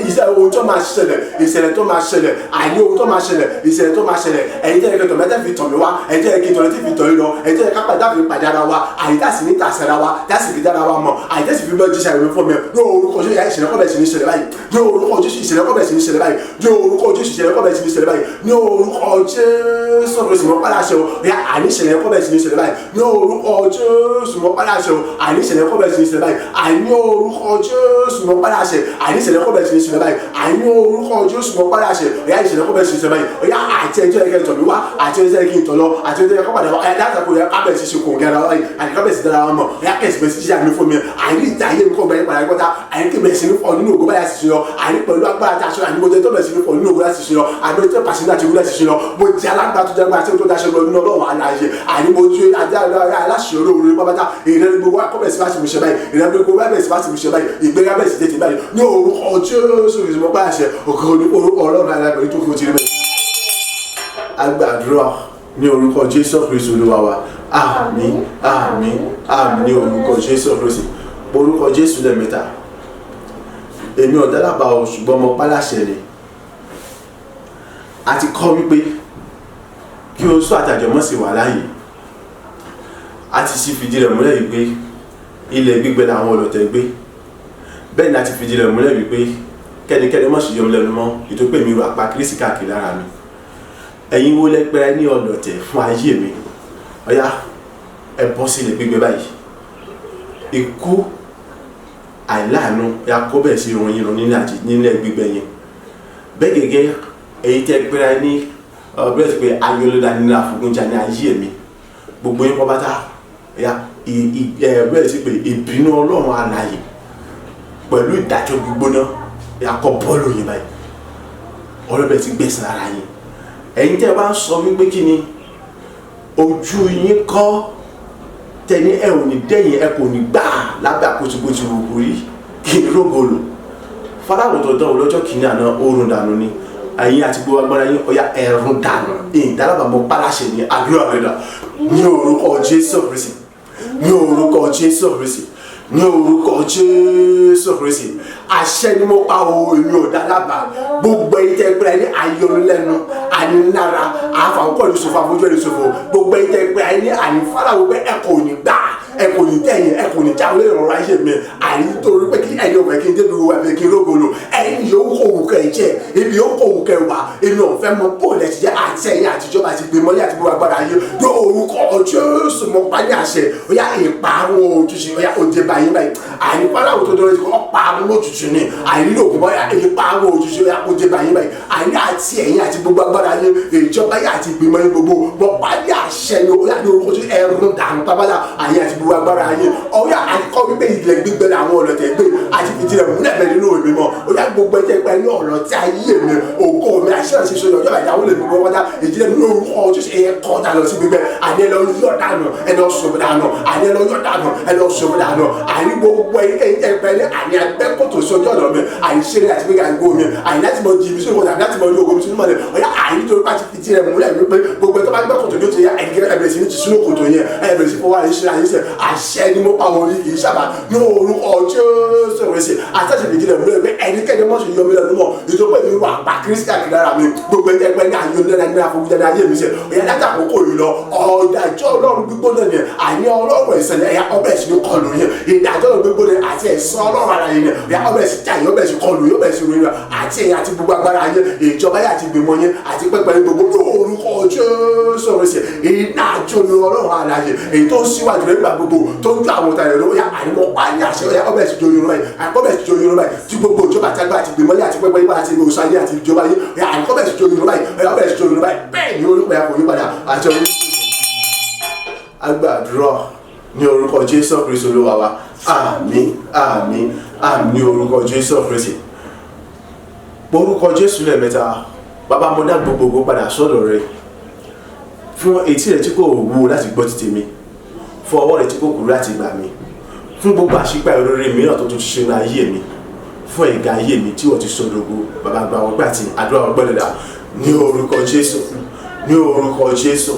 iṣẹ́ ohun tó máa ṣẹlẹ̀ ìṣẹ̀lẹ̀ tó máa ṣẹlẹ̀ àní ohun tó máa ṣẹlẹ̀ ìṣẹ̀lẹ̀ tó máa ṣẹlẹ̀ ẹ̀yin tẹ́lẹ̀ kẹtọ̀ mẹ́tẹ́ fi tọ̀ mí wá ẹ̀yin tẹ́lẹ̀ kẹtọ̀ tí fi tọ̀ yín lọ ẹ̀yin tẹ́lẹ̀ kápá dábì pàdé ara wa àyè tá sì ní tàṣẹ́ra wa tá sì fi dára wa mọ̀ àyè tá sì fi bọ́ jíṣẹ́ ìwé fún mi ní orúkọ Jésù ìṣẹ̀lẹ̀ kọ́ bẹ̀ sí ní ṣẹlẹ̀ báyìí ní orúkọ Jésù ìṣẹ̀lẹ̀ kọ́ bẹ̀ sí ní ṣẹlẹ̀ báyìí ní orúkọ Jésù ìṣẹ̀lẹ̀ kọ́ bẹ̀ sí ní ṣẹlẹ̀ báyìí ní orúkọ Jésù Kristi mọ́ padà ṣe o ya àní ìṣẹ̀lẹ̀ kọ́ bẹ̀ sí ní ṣẹlẹ̀ báyìí ní orúkọ Jésù mọ́ padà ṣe o àní ìṣẹ̀lẹ̀ kọ́ bẹ̀ sí ní ṣẹlẹ̀ báyìí àní orúkọ Jésù mọ́ padà ṣe àní ìṣẹ̀lẹ̀ kọ́ bẹ̀ sí ní ṣẹlẹ̀ báyìí àní orúkọ Jésù mọ́ padà ṣe ya ìṣẹ̀lẹ̀ kọ́ bẹ̀ sí ní ṣẹlẹ̀ báyìí ya àti ẹjọ́ ẹ̀kẹ́ ìtọ̀ mi wá àti ẹjọ́ ẹ̀kẹ́ ìtọ̀ lọ àti ẹjọ́ ẹ̀kẹ́ padà wá ẹ̀ dáta kò yẹ kábẹ̀ sí ṣe kò gẹ́ra wáyé àti kábẹ̀ sí dára wá mọ̀ ya kẹ̀sì bẹ̀ sí ṣíṣe àmì fún mi àní ìta ayé mi kọ́ bẹ̀rẹ̀ padà gbọ́ta àní kí bẹ̀ sí ní fọ nínú ògo báyà sì ṣe lọ àní pẹ̀lú agbára tí a ṣe àní mo jẹ́ tó bẹ̀ sí ní fọ nínú ògo láti ṣe lọ àní mo jẹ́ pàṣẹ láti wúlẹ̀ ṣe lọ mo jẹ́ alágbá tó jẹ́ agbára tí ó tó daṣẹ́ lọ nínú Ọlọ́run aláàyè àní mo jẹ́ aláṣẹ olóore pápátá ìrẹ́ni gbogbo akọ́bẹ̀ sí láti mú ṣe báyìí ìrẹ́ni gbogbo bẹ́ẹ̀ sí láti mú ṣe báyìí ìgbéga bẹ́ẹ̀ sí tètè báyìí ní orúkọ Jésù ìṣòwò bá ṣe òkè orúkọ Ọlọ́run alágbèrè tó fi ó ti rí bẹ́ẹ̀. Agbàdúrà ní orúkọ Jésù Kristi Olúwa wa àmín àmín àmín ní orúkọ Jésù Kristi orúkọ Jésù lẹ́ẹ̀mẹ́ta èmi ọ̀dá lábà o ṣùgbọ́n mo pálàṣẹ ni a ti kọ́ wípé kí o sọ àtàjọmọ́ sí wà láàyè a ti sì fìdí rẹ̀ múlẹ̀ wípé ilẹ̀ gbígbẹ làwọn ọlọ́tẹ̀ gbé bẹ́ẹ̀ ni a ti fìdí rẹ̀ múlẹ̀ wípé kẹ́nikẹ́ni mọ̀ sí yọm lẹ́nu mọ́ ìtòpé mi rò àpá kírísì káàkiri lára mi ẹ̀yin wo lẹ́pẹ́rẹ́ ní ọlọ́tẹ̀ fún ayé mi ọ̀yá ẹ bọ́ sí ilẹ̀ gbígbẹ báyìí ikú àìláàánú ya kó bẹ̀ sí irun yìí nílẹ̀ gbígbẹ yẹn bẹ́ẹ̀ gẹ́gẹ́ èyí tẹ́ pẹ́rẹ́ ní bẹ́ẹ̀ sì pé ayọ́lódà nínú àfọ̀gúnjà ní ayé mi gbogbo yín pọ́pátá ya bẹ́ẹ̀ sì pé ìbínú Ọlọ́run alààyè pẹ̀lú ìdájọ́ gbígbóná ya kọ́ bọ́ọ̀lù yín báyìí ọlọ́bẹ̀ ti gbẹ̀sán ara yín ẹ̀yin tẹ́ bá ń sọ wípé kí ni ojú yín kọ́ tẹni ẹ ò ní dẹ́yìn ẹ kò ní gbà lábẹ́ àkótógbòtì rògbò rí kí ni rógolo fọláwọ̀ tó dán o lọ́jọ́ kìíní àná oorun dànù ni ẹ̀yin àti gbogbo agbára yín ọ̀yà ẹ̀rùn dànù ìdálábàmọ́ pálásẹ̀ ní àdúrà rẹ̀ dà ní orúkọ Jésù Kristi ní orúkọ Jésù Kristi ní orúkọ Jésù Kristi àṣẹ ni mo pa o èmi ò dálábà gbogbo ẹ̀yin tẹ́ pé ní ayọ̀lẹ́nu ànílára àfàwọ́kọ̀ ní sọ̀fọ̀ àfojú ẹ̀rí sọ̀fọ̀ gbogbo ẹ̀yin tẹ́ pé ní ànífàlàwọ̀ pé ẹ kò ní gbà ẹ kò ní tẹ̀yìn ẹ kò ní jáwé ìrọ̀rọ̀ ayé mi àní torí pé kí ẹni ọ̀fẹ́ kí n débi wo ẹ̀fẹ́ kí n rógolo ẹni yóò kó òwú kẹ́ ẹ jẹ́ ibi yóò kó òwú kẹ́ ẹ wà èmi ò fẹ́ mọ bóòlù ẹ̀ ti jẹ́ àti ẹ̀yìn àtijọba àti gbèmọ́lé àti gbogbo agbára ayé ní orúkọ Jésù mo pa ní àṣẹ ó yá ìparun ojúṣe ó yá òde báyìí báyìí àní pàdáwò tó dọ́rẹ́ ti kọ́ parun lójúṣe ni àní lòkùn bọ́ yá ìparun ojúṣe ó yá òde báyìí báyìí àní àti ẹ̀yìn àti gbogbo agbára ayé ìjọba yá àti ìgbìmọ̀ gbogbo mo pa ní àṣẹ ni ó yá ní orúkọ Jésù ẹ̀rùn dànù tábàlà àyè àti gbogbo agbára ayé ó yá àkọ́ wípé ilẹ̀ gbígbẹ́ làwọn ọ̀lọ́tẹ̀ gbé àti fìdí rẹ̀ múlẹ̀ bẹ́ẹ̀ nínú òbí mọ́ ó yá gbogbo ẹ̀jẹ̀ pẹ́ ní ọ̀rọ̀ tí ayé mi ògo mi àṣẹ àti ìṣòro ọjọ́ ìdáwó lè gbogbo wọ́n dá ìdílé nínú orúkọ Jésù ẹ̀yẹ kọ́ dànù sí gbígbẹ́ àní ẹ lọ yọ̀ dànù ẹ lọ sọ̀rọ̀ dànù àní ẹ lọ yọ̀ dànù ẹ lọ sọ̀rọ̀ dànù àní gbogbo ẹ̀jẹ̀ pẹ́ ní àní agbẹ́kọ̀tò sọjọ́ ọ̀dọ̀ mi àní ṣeré àti gbéga gbó mi àní láti mọ jìbì sórí wọn láti mọ ní ogun sínú mọ́lẹ̀ ọ̀yá àní torí pàtí fìdí rẹ̀ múlẹ̀ wípé gbogbo ẹ̀ tó bá gbẹ́kọ̀tò ní ó ti yẹ ẹ̀dínkẹ́ ẹ̀bẹ̀rẹ̀ sí ní ti sínú kòtò yẹn ẹ̀bẹ̀rẹ̀ sí fọwọ́ àyíṣẹ́ àyíṣẹ́ àṣẹ ni mo pa wọn ní kì í sábà ní orúkọ Jésù rẹ̀ sí àtàṣe fìdí rẹ̀ múlẹ̀ wípé ẹnikẹ́ni mọ́ṣù yọ mi lẹ́nu mọ́ ìjọba èmi wà pa kírísítà kìlára mi gbogbo ẹ̀jẹ̀ pẹ́ ní ayé onílẹ̀ ní àfọwọ́jáde ayé mi sẹ́ ọ̀yá láti àkókò yìí lọ ọ̀dàjọ́ Ọlọ́run gbígbóná ni àní Ọlọ́run ìṣẹ̀lẹ̀ ẹ̀yà ọbẹ̀ sí ní kọlù yẹn ìdájọ́ Ọlọ́run gbígbóná àti ẹ̀sán Ọlọ́run ara yẹn ọ̀yá ọbẹ̀ sí jáyé ọbẹ̀ sí kọlù yẹn ọbẹ̀ sí ròyìn àti ẹ̀yà àti gbogbo agbára yẹn ìjọba yẹn àti gbèmọ̀ yẹn àti pẹ́pẹ́ gbogbo orúkọ Jésù rẹ̀ sí iná àjọ ni Ọlọ́run ara yẹn èyí tó ń síwájú nígbà gbogbo tó ń gbà àwọn tàyẹ̀ lọ́wọ́ yá ànímọ̀ pa ní àṣẹ ọ̀yá ọbẹ̀ sí joyún báyìí àkọ́bẹ̀ sí joyún báyìí tí gbogbo ìjọba àti agbára àti gbèmọ̀ yẹn àti pẹ́pẹ́ yẹn àti ìgbòsàn yẹn àti ìjọba yẹn ọ̀yá àkọ́bẹ̀ sí joyún báyìí ọ̀yá ọbẹ̀ sí joyún báyìí bẹ́ẹ̀ ni orúkọ yà kò yí padà àti ọ̀run agbàdúrà ní orúkọ Jésù Kristi Olúwa wa àmín àmín àmín ní orúkọ Jésù Kristi orúkọ Jésù lẹ́ẹ̀mẹ́ta bàbá mo dá gbogbogbò padà sọ́dọ̀ rẹ fún etí rẹ tí kò wúwo láti gbọ́ ti tèmi fún ọwọ́ rẹ tí kò kúrú láti gbà mí fún gbogbo àṣìpà ìrore mìíràn tó tún ti ṣe ní ayé mi fún ẹ̀gá ayé mi tí wọ́n ti sọdọ̀gbò bàbá gba àwọn gbà tí àdúrà ọgbọ́dọ̀dà ní orúkọ Jésù ní orúkọ Jésù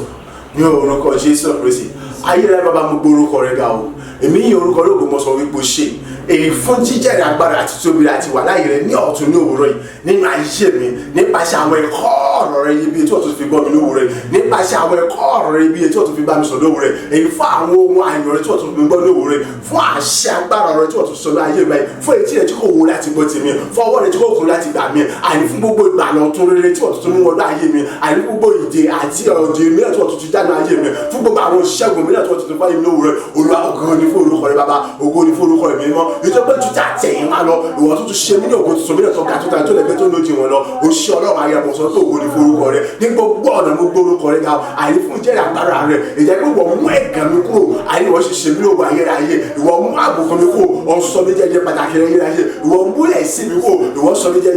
ní orúkọ Jésù Kristi ayé rẹ bàbá mo gbórúkọ rẹ ga o èmi yìn orúkọ rẹ ògo mo sọ wípé o ṣe èyí fún jíjẹ́rìí agbára àti tóbi àti wà láyé rẹ ní ọ̀tún ní òwúrọ̀ yìí nínú ayé mi nípasẹ̀ àwọn ẹ̀kọ́ ọ̀rọ̀ rẹ ibi tí wọ́n tún fi gbọ́ mi ní òwúrọ̀ yìí nípasẹ̀ àwọn ẹ̀kọ́ ọ̀rọ̀ rẹ ibi tí wọ́n tún fi bá mi sọ ní òwúrọ̀ yìí èyí fún àwọn ohun àyàn rẹ tí wọ́n tún fi gbọ́ ní òwúrọ̀ yìí fún àṣẹ agbára rẹ tí wọ́n tún sọ ní ayé mi fún etí rẹ tí kò wó láti gbọ́ tèmi fún ọwọ́ rẹ tí kò kún láti gbà mí àní fún gbogbo ìgbàlà ọ̀tun rere tí wọ́n tún mú wọlé ayé mi àní fún gbogbo ìdè àti ọ̀dẹ mìíràn tí wọ́n tún ti dá ní ayé mi fún gbogbo àwọn ìṣẹ́gun mìíràn tí wọ́n tún fáyé mi ní òwúrọ̀ Olúwa ògo ni fún orúkọ rẹ bàbá ògo ni fún orúkọ rẹ mímọ́ ìjọba ìtújà àtẹ̀yìn máa lọ ìwọ tó tún ṣe mí ní ògo tuntun mílíọ̀nù tó ga tó tàbí tó lẹ́gbẹ́ tó lójì wọn lọ o ṣe Ọlọ́run ayé àmọ̀ sọ pé ògo ni fún orúkọ rẹ ní gbogbo ọ̀nà mo gbọ́ orúkọ rẹ ga àyè fún ìjẹ́rìí agbára rẹ ìjẹ́ pé wọ́n mú ẹ̀gàn mi kúrò àyè wọ́n ṣe ṣe mí lóògùn ayérayé ìwọ mú àbùkù mi kúrò ọ̀ sọ mi jẹ́ pàtàkì rẹ ayérayé ìwọ mú ẹ̀sìn mi kúrò ìwọ sọ mi jẹ́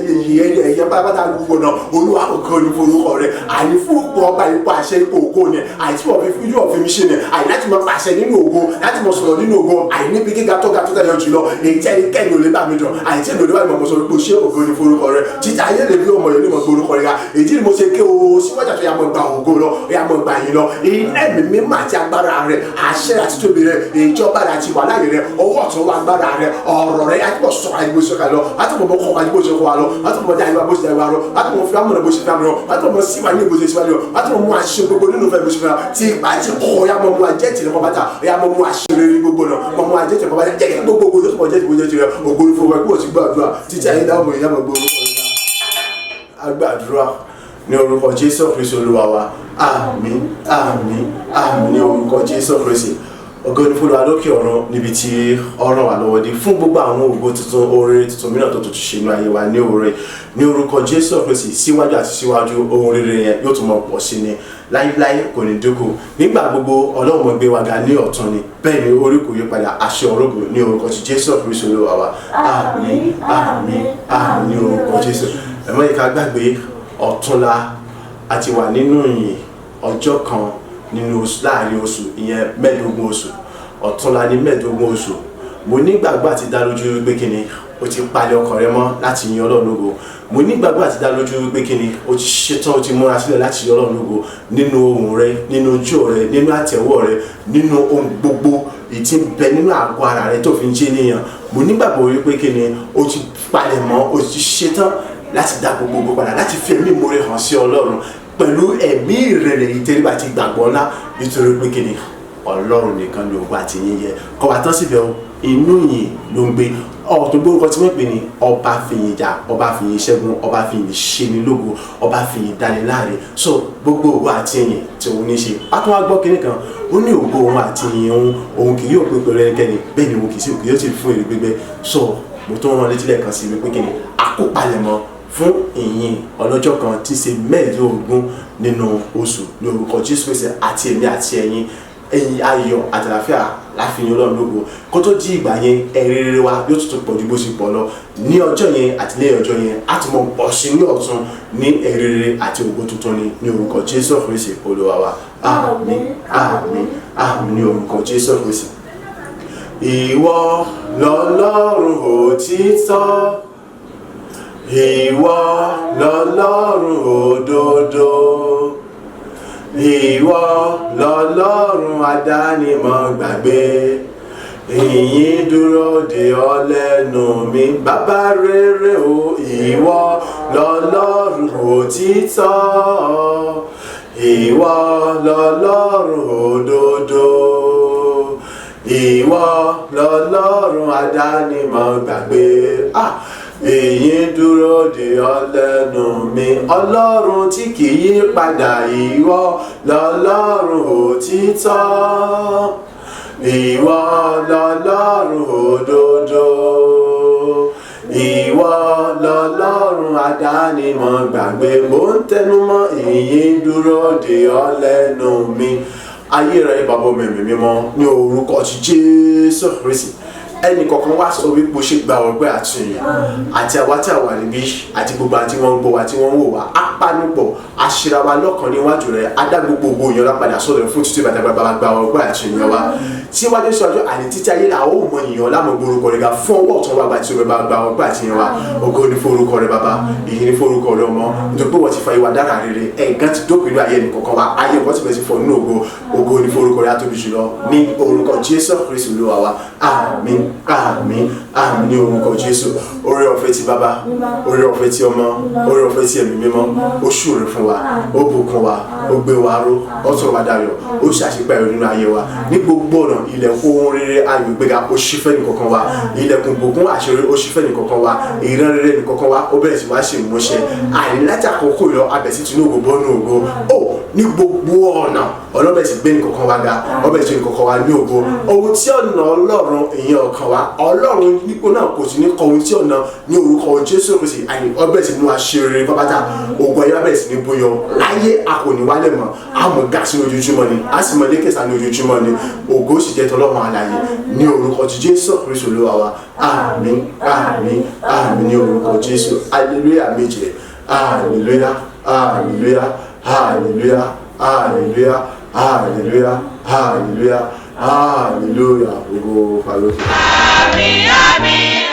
ẹ̀yẹ pátápátá gbogbo náà Olúwa ògo ni fún orúkọ rẹ àyè fún ipò ọba ipò àṣẹ ipò ògo ni àyè tí wọ́n fi fíjú ọ̀fin mi ṣe ni àyè láti mọ pàṣẹ nínú ògo láti mọ sọ̀rọ̀ nínú ògo àyè níbi gíga tó ga tó tẹ̀lé jùlọ èyí tí ẹnikẹ́ni ò lè bá mi dùn àyè tí èmi ò lè bá mi mọ̀ sọ wípé o ṣe ògo ni fún orúkọ rẹ títí ayé lè bí ọmọ yẹn ní mọ̀ gbé orúkọ rẹ ga èyí ni mo ṣe ké o síwájú àti ìyàmọ̀ gba ògo lọ ìyàmọ̀ gba yìí lọ iná ẹ̀mí mímọ́ àti agbára rẹ àṣẹ àti tóbi rẹ ìjọba rẹ àti wàláyé rẹ ọwọ́ ọ̀tún wa agbára rẹ ọ̀rọ̀ rẹ àtúbọ̀ sọ̀rọ̀ àyè bó ṣe kà lọ àtúbọ̀ mọ̀ kọ́ àyè bó ṣe kọ́ wa lọ àtúbọ̀ dá ìwà bó ṣe dá ìwà lọ àtúbọ̀ fi amúnà bó ṣe fi amúnà àtúbọ̀ mọ̀ síwá ní bó ṣe síwá lọ àtúbọ̀ mú àṣẹ gbogbo nínú fẹ́ bó ṣe fẹ́ tí ìgbà tí kọ́ ya mọ̀ mú àjẹ́ tìrẹ kọ́ bàtà ya mọ̀ mú àṣẹ rere gbogbo náà mọ̀ mú àjẹ́ tìrẹ kọ́ bàtà jẹ́ kí gbogbo yóò tó mọ̀ jẹ́ tìrẹ ògo ni fún wa kí wọ́n ti gbàdúrà títí ayé dáhùn ìyá mọ̀ gbogbo agbàdúrà ní orúkọ Jésù Kristi Olúwa wa àmín àmín àmín ní orúkọ Jésù Kristi ògo ni fún wa lókè ọ̀run níbi tí ọ̀rọ̀ wà lọ́wọ́ dé fún gbogbo àwọn ògo tuntun oore tuntun mìíràn tó tún ṣe inú ayé wa ní òre ní orúkọ Jésù Kristi síwájú àti síwájú ohun rere yẹn yóò tún mọ̀ pọ̀ sí ni láíláí kò ní dínkù nígbà gbogbo Ọlọ́run mọ̀ gbé wa ga ní ọ̀tun ni bẹ́ẹ̀ ni orí kò yí padà àṣẹ òrógùn ní orúkọ ti Jésù Kristi Olúwa wa àmín àmín àmín ní orúkọ Jésù ẹ̀mọ́ yìí ká gbàgbé ọ̀túnla àti wà nínú ìyìn ọjọ́ kan nínú láàrin oṣù ìyẹn mẹ́ẹ̀ẹ́dógún oṣù ọ̀túnla ní mẹ́ẹ̀ẹ́dógún oṣù mo nígbàgbọ́ àti dá lójú pé kíni o ti palẹ̀ ọkàn rẹ mọ́ láti yin Ọlọ́run lógo mo nígbàgbọ́ àti dá lójú pé kíni o ti ṣetán o ti múra sílẹ̀ láti yin Ọlọ́run lógo nínú ohùn rẹ nínú ojú rẹ nínú àtẹ́wọ́ rẹ nínú ohun gbogbo ìtì ń bẹ nínú àgọ́ ara rẹ tó fi ń jẹ́ níyàn mo nígbàgbọ́ wípé kíni o ti palẹ̀ mọ́ o ti ṣetán láti dá gbogbo padà láti fi ẹ̀mí ìmoore hàn sí Ọlọ́run pẹ̀lú ẹ̀mí ìrẹ̀lẹ̀ ìtẹríba àti ìgbàgbọ́ ńlá nítorí pé kíni Ọlọ́run nìkan ni ògo àti ìyìn yẹ kọ́ wa tán síbẹ̀ o inú yìí ló ń gbé ọ̀tún gbórúkọ tí wọ́n pè ní ọba fìyìn jà ọba fìyìn ṣẹ́gun ọba fìyìn ṣeni lógo ọba fìyìn dání láre so gbogbo ògo àti ìyìn tí òun ní ṣe a tún wá gbọ́ kinní kan ó ní ògo òun àti ìyìn òun kì yóò pín pẹ̀lú ẹnikẹ́ni bẹ́ẹ̀ ni òun kì í sí òkè yóò sì fún èrè gbígbẹ́ so mo tó rán létí lẹ́ẹ̀kan sí wípé kinní àkópalẹ̀mọ́ fún ìyìn ọlọ́jọ́ kan tí í ṣe mẹ́ẹ̀ẹ́dógún nínú oṣù ní orúkọ Jésù Kristi àti èmi àti ẹ̀yin ayọ̀ àtàlàfíà láfihàn Ọlọ́run lógo kó tó di ìgbà yẹn ẹ̀rẹ́rẹ́ wa yóò tuntun pọ̀ ju bó ṣe pọ̀ lọ ní ọjọ́ yẹn àti lẹ́yìn ọjọ́ yẹn á tún mọ ọ̀sìn ní ọ̀tun ní ẹ̀rẹ́rẹ́ àti ògo tuntun ní orúkọ Jésù Kristi Olúwa wa àmín àmín àmín ní orúkọ Jésù Kristi. Ìwọ lọ́lọ́run òtítọ́ ìwọ lọ́lọ́run òdodo ìwọ lọ́lọ́run adánimọ̀ gbàgbé ìyìn dúró de ọ lẹ́nu mi bàbá rere o ìwọ lọ́lọ́run òtítọ́ ìwọ lọ́lọ́run òdodo ìwọ lọ́lọ́run adánimọ̀ gbàgbé ìyìn dúró de ọ lẹ́nu mi Ọlọ́run tí kì í yí padà ìwọ lọ́lọ́run òtítọ́ ìwọ lọ́lọ́run òdodo ìwọ lọ́lọ́run adánimọ̀ gbàgbé mo ń tẹnumọ́ ìyìn dúró de ọ lẹ́nu mi ayérayé bàbá mẹ̀mí mímọ́ ní orúkọ ti Jésù Kristi ẹnì kọ̀ọ̀kan wá sọ wípé ó ṣe gba ọgbẹ́ àtúnyìn àti àwa tí a wà níbí àti gbogbo àti wọn ń gbọ́ wa tí wọ́n ń wò wá á panupọ̀ aṣèrà wa lọ́kàn níwájú rẹ̀ á dá gbogbo ògo yẹn lápadà sọ̀rọ̀ fún títí bàtà bàbá gba ọgbẹ́ àtúnyìn wa tí wájú sí ọjọ́ àní títí ayé la ó mọ ìyàn lámọ̀ gbórúkọ rẹ̀ ga fún ọwọ́ ọ̀tún wa bá tí ó bá gba ọgbẹ́ àtúnyìn wa ògo ní forúkọ rẹ̀ bàbá ìyìn ní forúkọ rẹ̀ ọmọ nítorí pé wọ́n ti fa ìwà dára rere ẹ̀gán ti dópin inú ayé ẹnìkọ̀ọ̀kan wa ayé wọ́n ti bẹ̀rẹ̀ sí fọ nínú ògo ní forúkọ rẹ̀ àtóbi jùlọ ní orúkọ Jésù Kristi Olúwa wa àmín àmín àmín ní orúkọ Jésù oore ọ̀fẹ́ ti bàbá oore ọ̀fẹ́ ti ọmọ oore ọ̀fẹ́ ti ẹ̀mí mímọ́ ó ṣúre fún wa ó bùkún wa ó gbé wa ró ó sọ̀rọ̀ wa dayọ̀ ó ṣàṣepẹ́ ẹ̀rọ nínú ayé wa ní gbogbo ọ̀nà ilẹ̀kùn ohun rere ayọ̀ ìgbéga ó ṣí fẹ́ nìkọ̀kan wa ilẹ̀kùn gbogbo àṣírí ó ṣí fẹ́ nìkọ̀kan wa ìran rere nìkọ̀kan wa ó bẹ̀rẹ̀ sí wá ṣe ìmúṣẹ àìlájà àkókò ìlọ abẹ̀sí tinú ògo bọ́nú ògo ó ní gbogbo ọ̀nà ọlọ́bẹ̀ sì gbé nìkọ̀kan wa ga ọbẹ̀ sì nìkọ̀kan wa ní ògo ohun tí ọ̀nà Ọlọ́run ìyẹn ọkàn wa Ọlọ́run nípò náà kò sí ní kọ ohun tí ọ̀nà ní orúkọ Jésù Kristi àyè ọbẹ̀ sì mú aṣèrè pápátá ògo ayé ọbẹ̀ sì ní bóyọ láyé àkòní wálẹ̀ mọ́ àmọ́ gà sí ojoojúmọ́ ni a sì mọ lékèsà ní ojoojúmọ́ ni ògo sì jẹ́ tọ́lọ́run àlàyé ní orúkọ ti Jésù Kristi Olúwa wa àmín àmín àmín ní orúkọ Jésù hallelujah méje hallelujah hallelujah hallelujah hallelujah hallelujah hallelujah hallelujah ògo falókè. Àmín àmín.